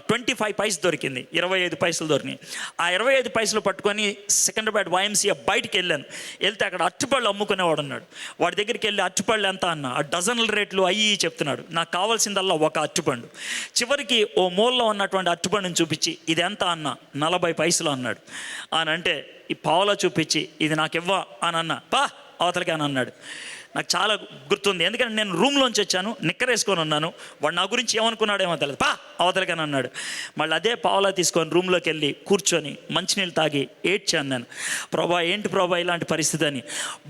25 పైసలు దొరికింది, 25 పైసలు దొరికినాయి. ఆ 25 పైసలు పట్టుకొని సికింద్రాబాద్ YMCA బయటికి వెళ్ళాను. వెళ్తే అక్కడ అరటిపళ్ళు అమ్ముకునేవాడు ఉన్నాడు. వాడి దగ్గరికి వెళ్ళి అరటిపళ్ళు ఎంత అన్న, ఆ డజన్ల రేట్లు అయ్యి చెప్తున్నాడు. నాకు కావాల్సిందల్లా ఒక అరటిపండు. చివరికి ఓ మూలలో ఉన్నటువంటి అరటిపండు చూపించి ఇది ఎంత అన్న, 40 పైసలు అన్నాడు. అని అంటే ఈ పావులా చూపించి ఇది నాకు ఇవ్వ అని అన్నా, పా అవతలకి అని అన్నాడు. నాకు చాలా గుర్తుంది, ఎందుకంటే నేను రూమ్లోంచి వచ్చాను, నిక్కరేసుకొని ఉన్నాను. వాడు నా గురించి ఏమనుకున్నాడేమో తెలియదు, పా అవతలకని అన్నాడు. మళ్ళీ అదే పావులా తీసుకొని రూమ్లోకి వెళ్ళి కూర్చొని మంచినీళ్ళు తాగి ఏడ్చాను నేను. ప్రభా ఏంటి ప్రభా ఇలాంటి పరిస్థితి అని.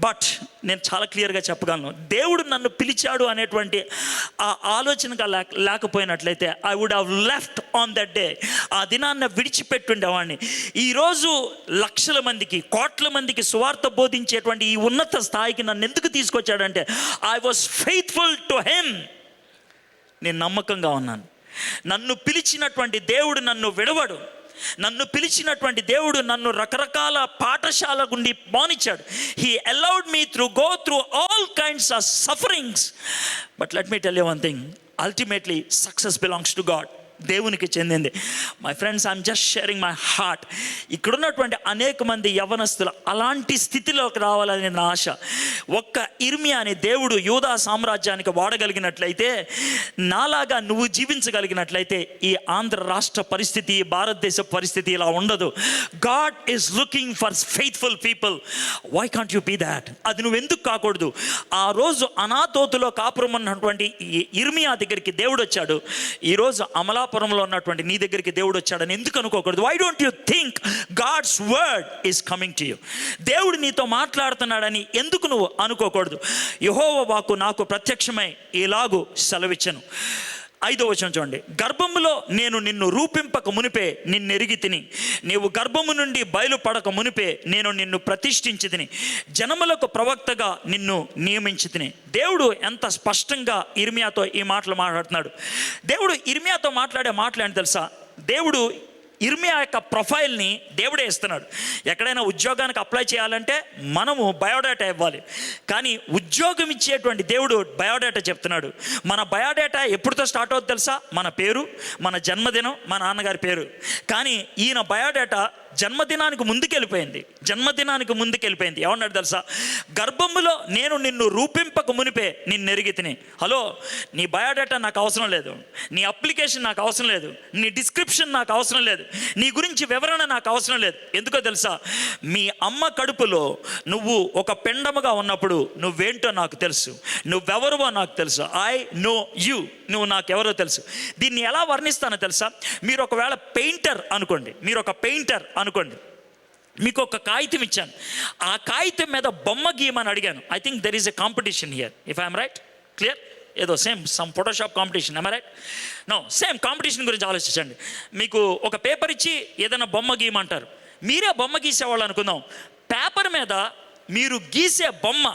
బట్ నేను చాలా క్లియర్గా చెప్పగలను, దేవుడు నన్ను పిలిచాడు అనేటువంటి ఆ ఆలోచనగా లేకపోయినట్లయితే I would have left on that day. ఆ దినాన్ని విడిచిపెట్టుండేవాడిని. ఈరోజు లక్షల మందికి, కోట్ల మందికి సువార్త బోధించేటువంటి ఈ ఉన్నత స్థాయికి నన్ను ఎందుకు తీసుకొచ్చాడు అంటే, I was faithful to him. నేను నమ్మకంగా ఉన్నాను. నన్ను పిలిచినటువంటి దేవుడు నన్ను విడవడు. నన్ను పిలిచినటువంటి దేవుడు నన్ను రకరకాల పాఠశాల గుండి బానిచ్చాడు. He allowed me go through all kinds of sufferings. But let me tell you one thing, ultimately success belongs to God, దేవునికి చెందింది. My friends, I'm just sharing my heart. ఇక్కడున్నటువంటి అనేక మంది యవనస్తులు అలాంటి స్థితిలోకి రావాలని నా ఆశ. ఒక్క ఇర్మియా అనే దేవుడు యూదా సామ్రాజ్యానికి వాడగలిగినట్లయితే, నాలాగా నువ్వు జీవించగలిగినట్లయితే ఈ ఆంధ్ర రాష్ట్ర పరిస్థితి, భారతదేశ పరిస్థితి ఇలా ఉండదు. God is looking for faithful people. Why can't you be that? అది నువ్వు ఎందుకు కాకూడదు? ఆ రోజు అనాతోతులో కాపురం ఉన్నటువంటి ఇర్మియా దగ్గరికి దేవుడు వచ్చాడు. ఈరోజు అమలాపురంలో ఉన్నటువంటి నీ దగ్గరికి దేవుడు వచ్చాడని ఎందుకు అనుకోకూడదు? Why don't you think God's word is coming to you? దేవుడు నీతో మాట్లాడుతున్నాడని ఎందుకు నువ్వు అనుకోకూడదు? యెహోవా వాక్కు నాకు ప్రత్యక్షమై ఇలాగు సెలవిచ్చెను. 5వ వచనం చూడండి. గర్భములో నేను నిన్ను రూపింపక మునిపే నిన్నెరిగి తిని, నీవు గర్భము నుండి బయలుపడక మునిపే నేను నిన్ను ప్రతిష్ఠించి తిని, జనములకు ప్రవక్తగా నిన్ను నియమించి తిని. దేవుడు ఎంత స్పష్టంగా ఇర్మియాతో ఈ మాటలు మాట్లాడుతున్నాడు. దేవుడు ఇర్మియాతో మాట్లాడే మాటలు ఏంటి తెలుసా? దేవుడు ఇర్మియా యొక్క ప్రొఫైల్ని దేవుడే ఇస్తున్నాడు. ఎక్కడైనా ఉద్యోగానికి అప్లై చేయాలంటే మనము బయోడేటా ఇవ్వాలి, కానీ ఉద్యోగం ఇచ్చేటువంటి దేవుడు బయోడేటా చెప్తున్నాడు. మన బయోడేటా ఎప్పుడుతో స్టార్ట్ అవుతుంది తెలుసా? మన పేరు, మన జన్మదినం, మా నాన్నగారి పేరు. కానీ ఈయన బయోడేటా జన్మదినానికి ముందుకెళ్ళిపోయింది. ఏమన్నాడు తెలుసా? గర్భములో నేను నిన్ను రూపింపక మునిపే నిన్ను ఎరిగితిని. హలో, నీ బయోడేటా నాకు అవసరం లేదు, నీ అప్లికేషన్ నాకు అవసరం లేదు, నీ డిస్క్రిప్షన్ నాకు అవసరం లేదు, నీ గురించి వివరణ నాకు అవసరం లేదు. ఎందుకో తెలుసా? మీ అమ్మ కడుపులో నువ్వు ఒక పిండముగా ఉన్నప్పుడు నువ్వేంటో నాకు తెలుసు, నువ్వెవరువో నాకు తెలుసు. ఐ నో యూ, నువ్వు నాకెవరో తెలుసు. దీన్ని ఎలా వర్ణిస్తానో తెలుసా? మీరు ఒకవేళ పెయింటర్ అనుకోండి, మీకు ఒక కాగితం ఇచ్చాను, ఆ కాగితం మీద బొమ్మ గీయమని అడిగాను. I think there is a competition here, if I'm right, clear? ఏదో some Photoshop competition, I'm right? No, same competition గురించి ఆలోచించండి. మీకు ఒక పేపర్ ఇచ్చి ఏదైనా బొమ్మ గీయమంటారు, మీరే బొమ్మ గీసేవాళ్ళు అనుకుందాం. పేపర్ మీద మీరు గీసే బొమ్మ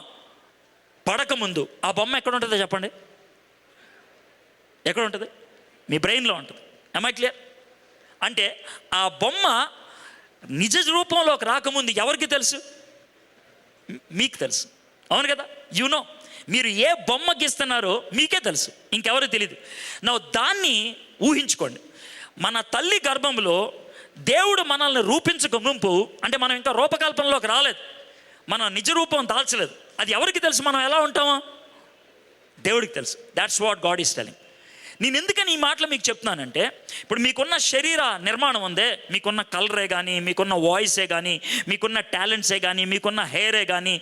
పడకముందు ఆ బొమ్మ ఎక్కడ ఉంటుందో చెప్పండి? ఎక్కడ ఉంటుంది? మీ బ్రెయిన్లో ఉంటుంది. am I clear? అంటే ఆ బొమ్మ నిజ రూపంలోకి రాకముందు ఎవరికి తెలుసు? మీకు తెలుసు, అవును కదా? మీరు ఏ బొమ్మ గీస్తున్నారో మీకే తెలుసు, ఇంకెవరికి తెలియదు. దాన్ని ఊహించుకోండి. మన తల్లి గర్భంలో దేవుడు మనల్ని రూపించక ముంపు, అంటే మనం ఇంకా రూపకల్పనలోకి రాలేదు, మన నిజ రూపం దాల్చలేదు. అది ఎవరికి తెలుసు మనం ఎలా ఉంటామో? దేవుడికి తెలుసు. That's what God is telling. నేను ఎందుకని ఈ మాటలు మీకు చెప్తున్నానంటే, ఇప్పుడు మీకున్న శరీర నిర్మాణం ఉందే, మీకున్న కలరే కానీ, మీకున్న వాయిసే కానీ, మీకున్న టాలెంట్సే కానీ, మీకున్న హెయిరే కానీ,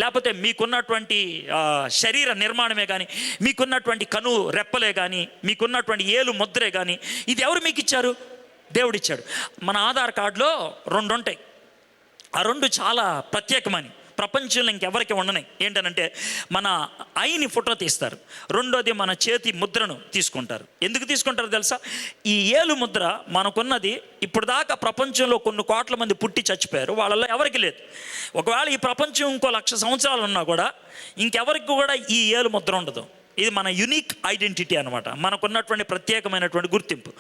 లేకపోతే మీకున్నటువంటి శరీర నిర్మాణమే కానీ, మీకున్నటువంటి కను రెప్పలే కానీ, మీకున్నటువంటి ఏలు ముద్రే కానీ, ఇది ఎవరు మీకు ఇచ్చారు? దేవుడిచ్చాడు. మన ఆధార్ కార్డులో 2 ఉంటాయి. ఆ 2 చాలా ప్రత్యేకమని ప్రపంచంలో ఇంకెవరికి ఉండనాయి. ఏంటనంటే, మన ఐని ఫోటో తీస్తారు, రెండోది మన చేతి ముద్రను తీసుకుంటారు. ఎందుకు తీసుకుంటారో తెలుసా? ఈ ఏలు ముద్ర మనకున్నది. ఇప్పుడు దాకా ప్రపంచంలో కొన్ని కోట్ల మంది పుట్టి చచ్చిపోయారు, వాళ్ళలో ఎవరికి లేదు. ఒకవేళ ఈ ప్రపంచం ఇంకో 1,00,000 సంవత్సరాలు ఉన్నా కూడా ఇంకెవరికి కూడా ఈ ఏలు ముద్ర ఉండదు. ఇది మన యునిక్ ఐడెంటిటీ అనమాట, మనకున్నటువంటి ప్రత్యేకమైనటువంటి గుర్తింపు.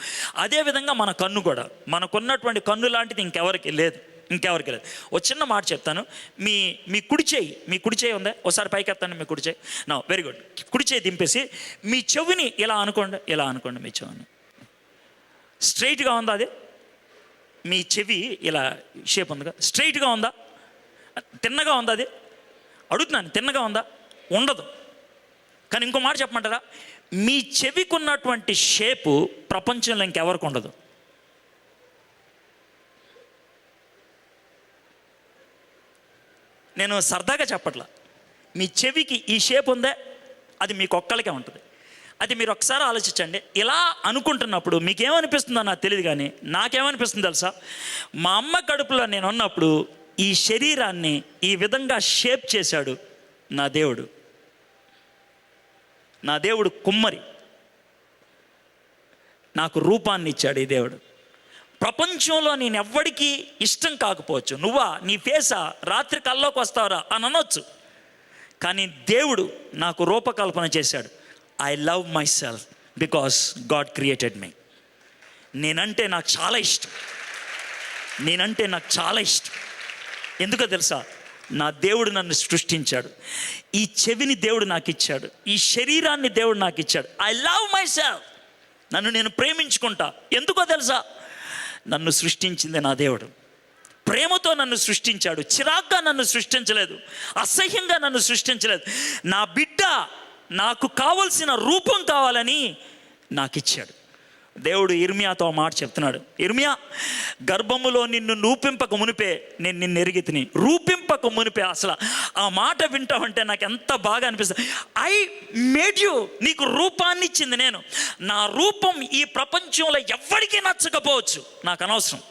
అదేవిధంగా మన కన్ను కూడా, మనకున్నటువంటి కన్ను లాంటిది ఇంకెవరికి లేదు. ఒక చిన్న మాట చెప్తాను. మీ కుడి చేయి ఉందా? ఒకసారి పైకి ఎత్తాను మీ కుడి చేయి. నా వెరీ గుడ్. కుడి చేయి దింపేసి మీ చెవిని ఇలా అనుకోండి. మీ చెవిని స్ట్రైట్గా ఉందా? అది మీ చెవి ఇలా షేప్ ఉందిగా, స్ట్రైట్గా ఉందా? తిన్నగా ఉందా? అది అడుగుతున్నాను, తిన్నగా ఉందా? ఉండదు. కానీ ఇంకో మాట చెప్పమంటారా? మీ చెవికి ఉన్నటువంటి షేపు ప్రపంచంలో ఇంకెవరికి ఉండదు. నేను సరదాగా చెప్పట్లా, మీ చెవికి ఈ షేప్ ఉందే, అది మీకు ఒక్కళ్ళకే ఉంటుంది. అది మీరు ఒకసారి ఆలోచించండి. ఇలా అనుకుంటున్నప్పుడు మీకేమనిపిస్తుందో నాకు తెలియదు, కానీ నాకేమనిపిస్తుంది తెలుసా? మా అమ్మ కడుపులో నేను ఉన్నప్పుడు ఈ శరీరాన్ని ఈ విధంగా షేప్ చేశాడు నా దేవుడు. నా దేవుడు కుమ్మరి, నాకు రూపాన్ని ఇచ్చాడు ఈ దేవుడు. ప్రపంచంలో నేను ఎవ్వడికి ఇష్టం కాకపోవచ్చు, నువ్వా, నీ ఫేసా, రాత్రి కల్లోకి వస్తావరా అని అనొచ్చు, కానీ దేవుడు నాకు రూపకల్పన చేశాడు. I love myself because God created me. నేనంటే నాకు చాలా ఇష్టం. ఎందుకో తెలుసా? నా దేవుడు నన్ను సృష్టించాడు, ఈ చెవిని దేవుడు నాకు ఇచ్చాడు, ఈ శరీరాన్ని దేవుడు నాకు ఇచ్చాడు. I love my self. నన్ను నేను ప్రేమించుకుంటా. ఎందుకో తెలుసా? నన్ను సృష్టించింది నా దేవుడు. ప్రేమతో నన్ను సృష్టించాడు, చిరాగ్గా నన్ను సృష్టించలేదు, అసహ్యంగా నన్ను సృష్టించలేదు. నా బిడ్డ నాకు కావలసిన రూపం కావాలని నాకు ఇచ్చాడు. దేవుడు ఇర్మియాతో మాట చెప్తున్నాడు, ఇర్మియా, గర్భములో నిన్ను రూపింపక మునిపే నేను నిన్ను ఎరిగితిని. రూపింపక మునిపే. అసలు ఆ మాట వింటామంటే నాకు ఎంత బాగా అనిపిస్తుంది. ఐ మేడ్ యూ, నీకు రూపాన్ని ఇచ్చింది నేను. నా రూపం ఈ ప్రపంచంలో ఎవ్వడికి నచ్చకపోవచ్చు, నాకు అనవసరం.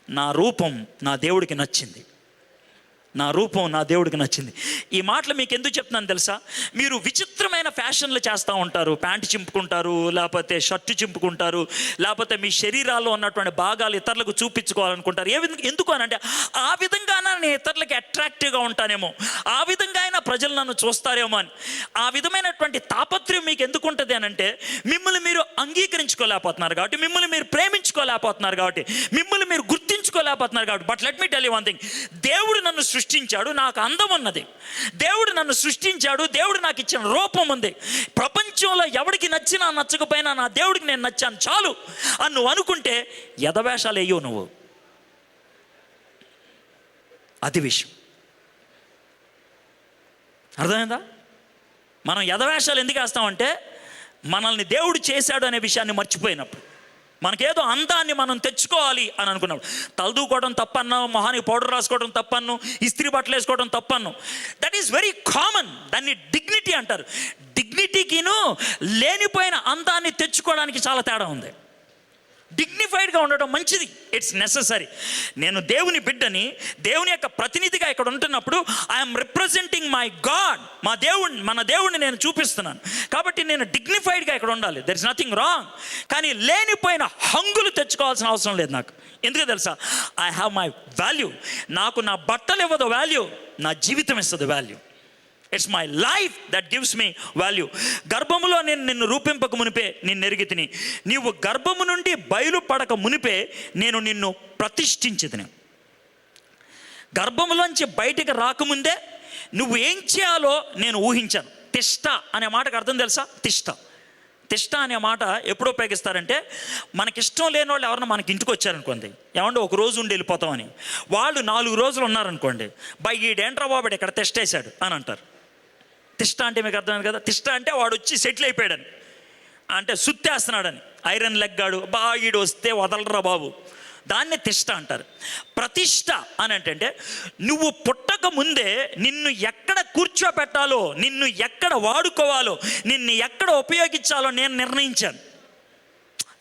నా రూపం నా దేవుడికి నచ్చింది. ఈ మాటలు మీకు ఎందుకు చెప్తున్నాను తెలుసా? మీరు విచిత్రమైన ఫ్యాషన్లు చేస్తూ ఉంటారు, ప్యాంటు చింపుకుంటారు, లేకపోతే షర్టు చింపుకుంటారు, లేకపోతే మీ శరీరాల్లో ఉన్నటువంటి భాగాలు ఇతరులకు చూపించుకోవాలనుకుంటారు. ఎందుకు అని అంటే, ఆ విధంగా నేను ఇతరులకి అట్రాక్టివ్గా ఉంటానేమో, ఆ విధంగా అయినా ప్రజలు నన్ను చూస్తారేమో అని. ఆ విధమైనటువంటి తాపత్రయం మీకు ఎందుకు ఉంటుంది అని అంటే, మిమ్మల్ని మీరు అంగీకరించుకోలేకపోతున్నారు కాబట్టి, మిమ్మల్ని మీరు ప్రేమించుకోలేకపోతున్నారు కాబట్టి, మిమ్మల్ని మీరు గుర్తించుకోలేకపోతున్నారు కాబట్టి. But let me tell you one thing, దేవుడు నన్ను సృష్టించాడు, నాకు అందం ఉన్నది. దేవుడు నన్ను సృష్టించాడు, దేవుడు నాకు ఇచ్చిన రూపం ఉంది. ప్రపంచంలో ఎవరికి నచ్చినా నచ్చకపోయినా నా దేవుడికి నేను నచ్చాను చాలు అని నువ్వు అనుకుంటే ఎదవేషాలు వేయవు నువ్వు. అది విషయం, అర్థమైందా? మనం ఎదవేషాలు ఎందుకు వేస్తామంటే, మనల్ని దేవుడు చేశాడు అనే విషయాన్ని మర్చిపోయినప్పుడు, మనకేదో అందాన్ని మనం తెచ్చుకోవాలి అని అనుకున్నాడు. తలదూకోవడం తప్పన్నా, మొహానికి పౌడర్ రాసుకోవడం తప్పన్ను, ఇస్త్రీ బట్టలు వేసుకోవడం తప్పన్ను. That is very common. దాన్ని డిగ్నిటీ అంటారు. డిగ్నిటీకిను లేనిపోయిన అందాన్ని తెచ్చుకోవడానికి చాలా తేడా ఉంది. డిగ్నిఫైడ్గా ఉండడం మంచిది, ఇట్స్ నెససరీ. నేను దేవుని బిడ్డని, దేవుని యొక్క ప్రతినిధిగా ఇక్కడ ఉంటున్నప్పుడు ఐఎమ్ రిప్రజెంటింగ్ మై గాడ్, మన దేవుడిని నేను చూపిస్తున్నాను కాబట్టి నేను డిగ్నిఫైడ్గా ఇక్కడ ఉండాలి. There is nothing wrong. కానీ లేనిపోయిన హంగులు తెచ్చుకోవాల్సిన అవసరం లేదు నాకు. ఎందుకు తెలుసా? I have my value. నాకు నా బట్టలు ఇవ్వదు వాల్యూ, నా జీవితం ఇస్తుంది value. It's my life that gives me value. గర్భములో నేను నిన్ను రూపింపక మునిపే నిన్ను ఎరిగితిని, నీవు గర్భము నుండి బయలుపడక మునిపే నేను నిన్ను ప్రతిష్ఠించితిని. గర్భములోంచి బయటికి రాకముందే నువ్వు ఏం చేయాలో నేను ఊహించాను. తిష్ట అనే మాటకు అర్థం తెలుసా? తిష్ట అనే మాట ఎప్పుడు ఉపయోగిస్తారంటే, మనకిష్టం లేని వాళ్ళు ఎవరన్నా మనకి ఇంటికి వచ్చారనుకోండి, ఏమంటే ఒక రోజు ఉండి వెళ్ళిపోతామని, వాళ్ళు 4 రోజులు ఉన్నారనుకోండి, ఈడేంట్రా బాబు ఇక్కడ తిష్ట వేశాడు అని అంటారు. తిష్ట అంటే మీకు అర్థమైంది కదా? తిష్ట అంటే వాడు వచ్చి సెటిల్ అయిపోయాడని, అంటే సుత్తేస్తున్నాడని, ఐరన్ లెగ్గాడు ఈడు వస్తే వదలరా బాబు, దాన్ని తిష్ట అంటారు. ప్రతిష్ట అని అంటే, నువ్వు పుట్టక ముందే నిన్ను ఎక్కడ కూర్చోబెట్టాలో, నిన్ను ఎక్కడ వాడుకోవాలో, నిన్ను ఎక్కడ ఉపయోగించాలో నేను నిర్ణయించాను.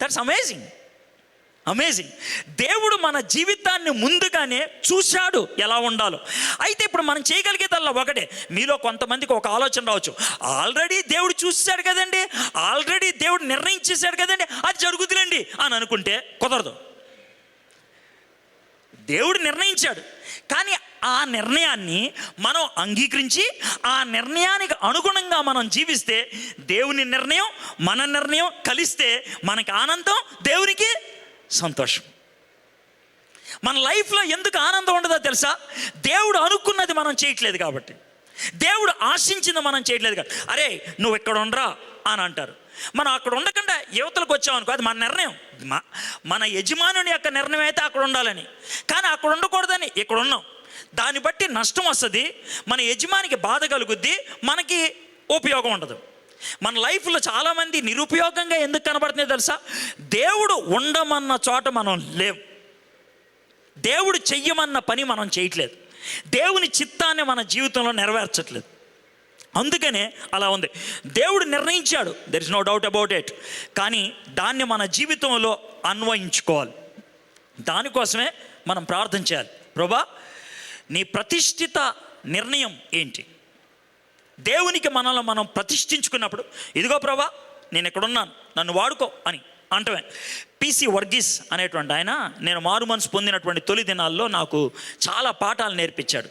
That's amazing. దేవుడు మన జీవితాన్ని ముందుగానే చూశాడు ఎలా ఉండాలో. అయితే ఇప్పుడు మనం చేయగలిగేదల్లా ఒకటే. మీలో కొంతమందికి ఒక ఆలోచన రావచ్చు, ఆల్రెడీ దేవుడు చూశాడు కదండి, ఆల్రెడీ దేవుడు నిర్ణయించేశాడు కదండి, అది జరుగుతులేండి అని అనుకుంటే కుదరదు. దేవుడు నిర్ణయించాడు, కానీ ఆ నిర్ణయాన్ని మనం అంగీకరించి ఆ నిర్ణయానికి అనుగుణంగా మనం జీవిస్తే, దేవుని నిర్ణయం మన నిర్ణయం కలిస్తే మనకి ఆనందం, దేవునికి సంతోషం. మన లైఫ్లో ఎందుకు ఆనందం ఉండదో తెలుసా? దేవుడు అనుకున్నది మనం చేయట్లేదు కాబట్టి, దేవుడు ఆశించింది మనం చేయట్లేదు కాబట్టి. అరే నువ్వు ఇక్కడ ఉండరా అని అంటారు, మనం అక్కడ ఉండకుండా యువతలకు వచ్చామనుకో, అది మన నిర్ణయం. మన యజమానుని యొక్క నిర్ణయం అయితే అక్కడ ఉండాలని, కానీ అక్కడ ఉండకూడదని ఇక్కడ ఉన్నాం. దాన్ని బట్టి నష్టం వస్తుంది, మన యజమానికి బాధ కలుగుద్ది, మనకి ఉపయోగం ఉండదు. మన లైఫ్లో చాలామంది నిరుపయోగంగా ఎందుకు కనబడుతున్నాయి తెలుసా? దేవుడు ఉండమన్న చోట మనం లేవు, దేవుడు చెయ్యమన్న పని మనం చేయట్లేదు, దేవుని చిత్తాన్ని మన జీవితంలో నెరవేర్చట్లేదు. అందుకనే అలా ఉంది. దేవుడు నిర్ణయించాడు, there is no doubt about it, కానీ దాన్ని మన జీవితంలో అన్వయించుకోవాలి. దానికోసమే మనం ప్రార్థన చేయాలి. ప్రభువా, నీ ప్రతిష్ఠిత నిర్ణయం ఏంటి? దేవునికి మనల్ని మనం ప్రతిష్ఠించుకున్నప్పుడు, ఇదిగో ప్రభా నేను ఇక్కడున్నాను, నన్ను వాడుకో అని అంటమే. PC వర్గీస్ అనేటువంటి ఆయన, నేను మారు మనసు పొందినటువంటి తొలి దినాల్లో నాకు చాలా పాఠాలు నేర్పించాడు.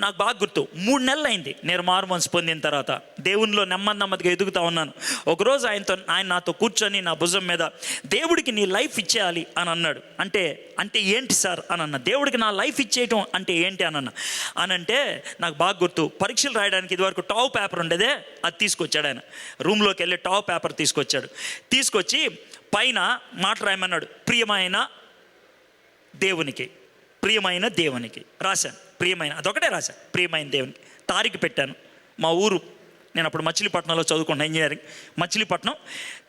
నాకు బాగా గుర్తు, 3 నెలలు అయింది నేను మారు మనసు పొందిన తర్వాత. దేవునిలో నెమ్మదిగా ఎదుగుతూ ఉన్నాను. ఒకరోజు ఆయన నాతో కూర్చొని నా భుజం మీద, దేవుడికి నీ లైఫ్ ఇచ్చేయాలి అని అన్నాడు. అంటే ఏంటి సార్ అని అన్న. దేవుడికి నా లైఫ్ ఇచ్చేయటం అంటే ఏంటి అని అనంటే నాకు బాగా గుర్తు, పరీక్షలు రాయడానికి ఇదివరకు టావ్ పేపర్ ఉండేదే, అది తీసుకొచ్చాడు ఆయన. రూమ్లోకి వెళ్ళి టావ్ పేపర్ తీసుకొచ్చి పైన మాట రాయమన్నాడు, ప్రియమైన దేవునికి రాశాను. అదొకటే రాశాను, ప్రియమైన దేవునికి. తారీఖు పెట్టాను, మా ఊరు, నేను అప్పుడు మచిలీపట్నంలో చదువుకున్నాను ఇంజనీరింగ్, మచిలీపట్నం.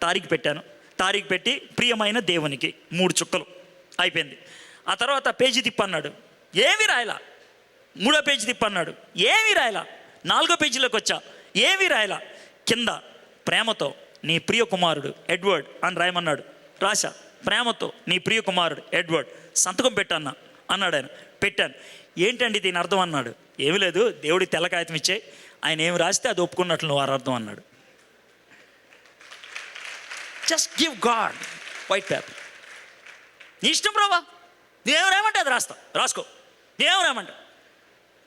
తారీఖు పెట్టి ప్రియమైన దేవునికి 3 చుక్కలు అయిపోయింది. ఆ తర్వాత పేజీ తిప్పన్నాడు, ఏమీ రాయలా. 3వ పేజీ తిప్పన్నాడు, ఏమీ రాయలా. 4వ పేజీలోకి వచ్చా, ఏమీ రాయలా. కింద ప్రేమతో నీ ప్రియ కుమారుడు ఎడ్వర్డ్ అని రాయమన్నాడు. రాశా, ప్రేమతో నీ ప్రియ కుమారుడు ఎడ్వర్డ్, సంతకం పెట్టన్నా అన్నాడు ఆయన. పెట్టాను. ఏంటండి దీని అర్థం అన్నాడు. ఏమీ లేదు, దేవుడి తెల్ల కాగితం ఇచ్చాయి, ఆయన ఏమి రాస్తే అది ఒప్పుకున్నట్లు నువ్వు అర్థం అన్నాడు. Just give God white paper. నీ ఇష్టం ప్రభా, నువ్వేం రాయమంటే అది రాసుకో, నువ్వేం రాయమంటావు.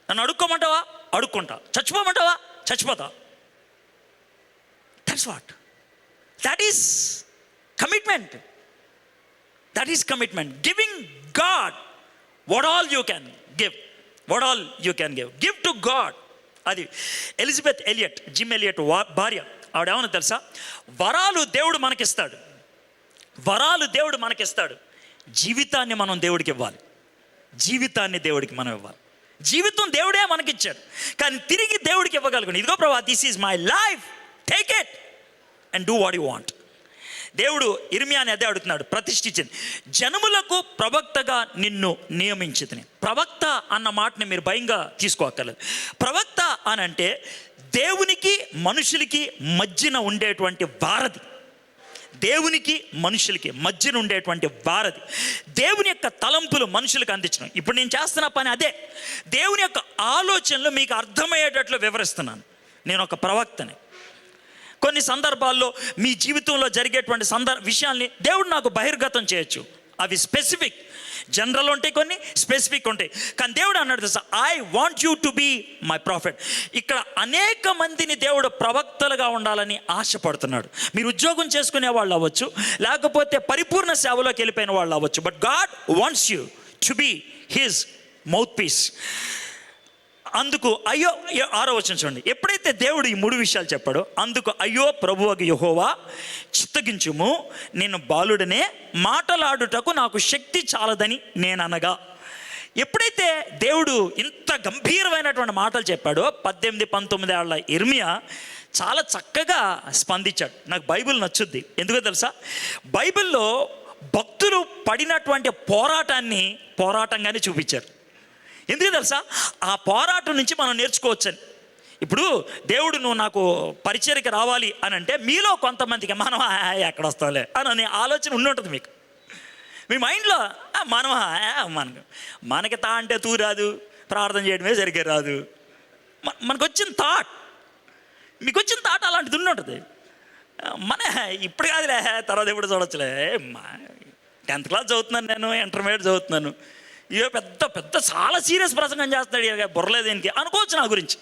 నన్ను అడుక్కోమంటావా? అడుక్కుంటా. చచ్చిపోమంటావా? చచ్చిపోతా. That's what, that is commitment. That is commitment. Giving God what all you can give. What all you can give, give to God. అది ఎలిజబెత్ ఎలియట్, జిమ్ ఎలియట్ భార్య. ఆవిడేమన్నా తెలుసా? వరాలు దేవుడు మనకిస్తాడు, వరాలు దేవుడు మనకిస్తాడు. జీవితాన్ని మనం దేవుడికి ఇవ్వాలి. జీవితాన్ని దేవుడికి మనం ఇవ్వాలి. జీవితం దేవుడే మనకిచ్చాడు, కానీ తిరిగి దేవుడికి ఇవ్వగలుగును. ఇదిగో ప్రభా, this is my life, take it and do what you want. దేవుడు ఇర్మియాని అదే అడుగుతున్నాడు, ప్రతిష్ఠించింది. జనములకు ప్రవక్తగా నిన్ను నియమించితిని. ప్రవక్త అన్న మాటని మీరు భయంగా తీసుకోక్కర్లేదు. ప్రవక్త అని అంటే దేవునికి మనుషులకి మధ్యన ఉండేటువంటి వారధి. దేవునికి మనుషులకి మధ్యన ఉండేటువంటి వారధి. దేవుని యొక్క తలంపులు మనుషులకు అందించడం. ఇప్పుడు నేను చేస్తున్న పని అదే. దేవుని యొక్క ఆలోచనలు మీకు అర్థమయ్యేటట్లు వివరిస్తున్నాను. నేను ఒక ప్రవక్తని. కొన్ని సందర్భాల్లో మీ జీవితంలో జరిగేటువంటి విషయాల్ని దేవుడు నాకు బహిర్గతం చేయొచ్చు. అవి స్పెసిఫిక్, జనరల్ ఉంటాయి, కొన్ని స్పెసిఫిక్ ఉంటాయి. కానీ దేవుడు అన్నాడు తెలుసా, I want you to be my prophet. ఇక్కడ అనేక మందిని దేవుడు ప్రవక్తలుగా ఉండాలని ఆశపడుతున్నాడు. మీరు ఉద్యోగం చేసుకునే వాళ్ళు అవ్వచ్చు, లేకపోతే పరిపూర్ణ సేవలోకి వెళ్ళిపోయిన వాళ్ళు అవ్వచ్చు. But God wants you to be his mouthpiece. అందుకు అయ్యో, 6వ వచనం చూడండి. ఎప్పుడైతే దేవుడు ఈ 3 విషయాలు చెప్పాడో, అందుకు అయ్యో ప్రభువగు యెహోవా, చిత్తగించుము, నేను బాలుడనే, మాటలాడుటకు నాకు శక్తి చాలదని నేను అనగా. ఎప్పుడైతే దేవుడు ఇంత గంభీరమైనటువంటి మాటలు చెప్పాడో, 18-19 ఏళ్ల ఇర్మియా చాలా చక్కగా స్పందించాడు. నాకు బైబిల్ నచ్చుద్ది. ఎందుకో తెలుసా? బైబిల్లో భక్తులు పడినటువంటి పోరాటంగానే చూపించారు. ఎందుకు తెలుసా? ఆ పోరాటం నుంచి మనం నేర్చుకోవచ్చని. ఇప్పుడు దేవుడు నువ్వు నాకు పరిచర్యకి రావాలి అని అంటే మీలో కొంతమందికి మనం ఎక్కడ వస్తావులే అని ఆలోచన ఉండుంటుంది. మీకు మీ మైండ్లో మనం మనకి తా అంటే తూ రాదు, ప్రార్థన చేయడమే సరిగ్గా రాదు. మనకు వచ్చిన థాట్, మీకు వచ్చిన థాట్ అలాంటిది ఉండుంటుంది. మన ఇప్పుడు కాదులే, తర్వాత ఎప్పుడు చూడొచ్చులే. 10th క్లాస్ చదువుతున్నాను, నేను ఇంటర్మీడియట్ చదువుతున్నాను, ఇవో పెద్ద పెద్ద చాలా సీరియస్ ప్రసంగం చేస్తాడు, బుర్రలేదు దేనికి అనుకోవచ్చు నా గురించి.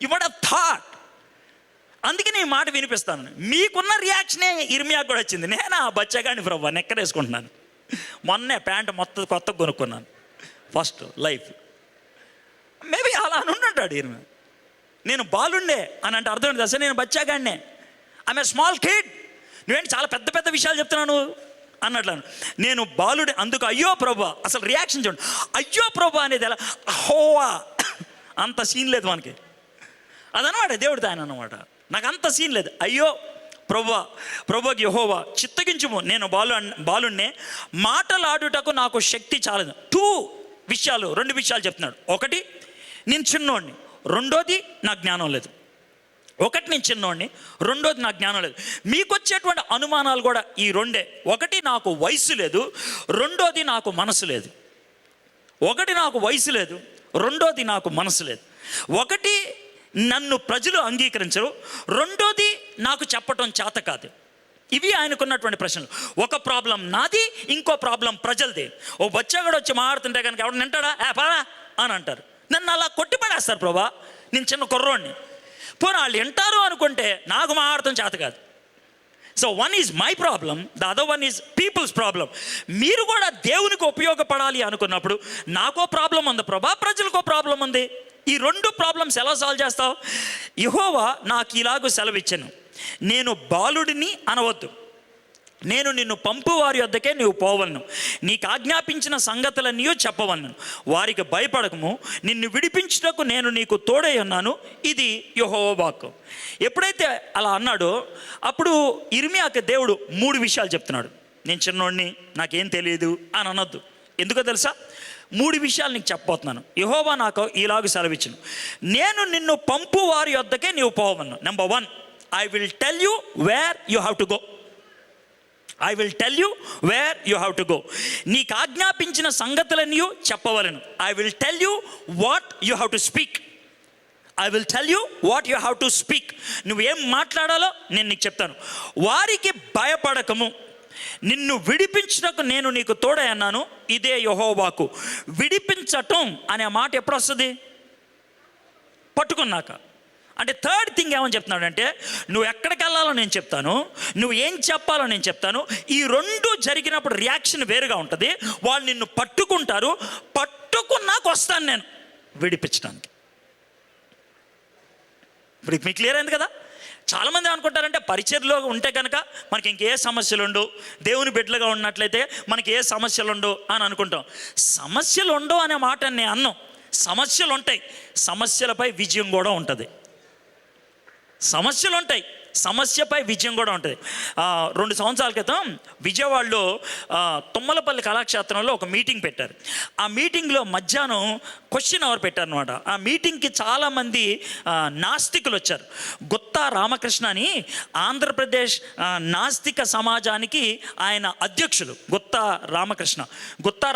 You what have thought. అందుకే నేను మాట వినిపిస్తాను. మీకున్న రియాక్షనే ఇర్మియాకు కూడా వచ్చింది. నేను ఆ బచ్చగాడిని ప్రభు నెక్కరేసుకుంటున్నాను. మొన్నే ప్యాంట్ మొత్తం కొత్తగా కొనుక్కున్నాను, ఫస్ట్ లైఫ్. మేబీ అలా అని ఉంటుంటాడు ఇర్మియా. నేను బాలుండే అని అంటే అర్థం ఏంటి అసలు? నేను బచ్చాగాడినే, ఆమె స్మాల్ కిడ్. నువ్వేంటి చాలా పెద్ద పెద్ద విషయాలు చెప్తున్నాను అన్నట్లను. నేను బాలుడే, అందుకు అయ్యో ప్రభా. అసలు రియాక్షన్ చూడండి, అయ్యో ప్రభా అనేది ఎలా? హోవా, అంత సీన్ లేదు మనకి. అదనమాట దేవుడితో ఆయన అన్నమాట. నాకు అంత సీన్ లేదు. అయ్యో ప్రభుకి యెహోవా, చిత్తగించుము, నేను బాలుణ్ణే, మాటలాడుటకు నాకు శక్తి చాలదు. 2 విషయాలు చెప్తున్నాడు. ఒకటి, నేను చిన్నోడిని. రెండోది, నాకు జ్ఞానం లేదు. ఒకటి, నేను చిన్నోడిని. రెండోది, నాకు జ్ఞానం లేదు. మీకు వచ్చేటువంటి అనుమానాలు కూడా ఈ 2. ఒకటి, నాకు వయసు లేదు. రెండోది, నాకు మనసు లేదు. ఒకటి, నాకు వయసు లేదు. రెండోది, నాకు మనసు లేదు. ఒకటి, నన్ను ప్రజలు అంగీకరించరు. రెండోది, నాకు చెప్పటం చేత కాదు. ఇవి ఆయనకున్నటువంటి ప్రశ్నలు. ఒక ప్రాబ్లం నాది, ఇంకో ప్రాబ్లం ప్రజలది. ఓ బచ్చాగాడు వచ్చి మాట్లాడుతుంటే కనుక ఎవడు నింటాడా? పారా అని అంటారు. నన్ను అలా కొట్టిపడేస్తారు ప్రభా, నేను చిన్న కుర్రోడిని. పోనీ వాళ్ళు వింటారు అనుకుంటే నాకు మాట్లాడటం చేత కాదు. So one is my problem, the other one is people's problem. మీరు కూడా దేవునికి ఉపయోగపడాలి అనుకున్నప్పుడు నాకో ప్రాబ్లం ఉంది ప్రభా, ప్రజలకో ప్రాబ్లం ఉంది. ఈ 2 ప్రాబ్లమ్స్ ఎలా సాల్వ్ చేస్తావు? యెహోవా నాకు ఇలాగూ సెలవిచ్చాను, నేను బాలుడిని అనవద్దు, నేను నిన్ను పంపు వారి వద్దకే నీవు పోవలను, నీకు ఆజ్ఞాపించిన సంగతులన్నీ చెప్పవలను, వారికి భయపడకము, నిన్ను విడిపించుటకు నేను నీకు తోడై ఉన్నాను. ఇది యెహోవా వాక్కు. ఎప్పుడైతే అలా అన్నాడో అప్పుడు ఇర్మియాకి దేవుడు 3 విషయాలు చెప్తున్నాడు. నేను చిన్నోడిని, నాకేం తెలియదు అని అనొద్దు. ఎందుకో తెలుసా? 3 విషయాలు నీకు చెప్పబోతున్నాను. యెహోవా నాకు ఇలాగ సెలవిచ్చును, నేను నిన్ను పంపు వారి వద్దకే నీవు పోవలను. Number 1, I will tell you where you have to go. I will tell you where you have to go. నీకు ఆజ్ఞాపించిన సంగతులన్నీ చెప్పవలను. I will tell you what you have to speak. I will tell you what you have to speak. నువ్వేం మాట్లాడాలో నేను నీకు చెప్తాను. వారికి భయపడకము, నిన్ను విడిపించుటకు నేను నీకు తోడై అన్నాను, ఇదే యెహోవాకు. విడిపించటం అనే మాట ఎప్పుడు వస్తుంది? పట్టుకున్నాక. అంటే థర్డ్ థింగ్ ఏమని చెప్తున్నాడంటే, నువ్వు ఎక్కడికి వెళ్ళాలో నేను చెప్తాను, నువ్వు ఏం చెప్పాలో నేను చెప్తాను. ఈ రెండు జరిగినప్పుడు రియాక్షన్ వేరుగా ఉంటుంది. వాళ్ళు నిన్ను పట్టుకుంటారు, పట్టుకున్నాక వస్తాను నేను విడిపించడానికి. ఇప్పుడు మీకు క్లియర్ అయింది కదా? చాలామంది అనుకుంటారంటే పరిచర్లో ఉంటే కనుక మనకి ఇంకే సమస్యలు ఉండవు, దేవుని బిడ్డలుగా ఉన్నట్లయితే మనకి ఏ సమస్యలు ఉండవు అని అనుకుంటాం. సమస్యలు ఉండవు అనే మాట నేను అన్నాం. సమస్యలు ఉంటాయి, సమస్యలపై విజయం కూడా ఉంటుంది. సమస్యలు ఉంటాయి, సమస్యపై విజయం కూడా ఉంటుంది. 2 సంవత్సరాల క్రితం విజయవాడలో తుమ్మలపల్లి కళాక్షేత్రంలో ఒక మీటింగ్ పెట్టారు. ఆ మీటింగ్లో మధ్యాహ్నం క్వశ్చన్ అవర్ పెట్టారనమాట. ఆ మీటింగ్కి చాలామంది నాస్తికులు వచ్చారు. గుత్తా రామకృష్ణ అని ఆంధ్రప్రదేశ్ నాస్తిక సమాజానికి ఆయన అధ్యక్షులు. గుత్తా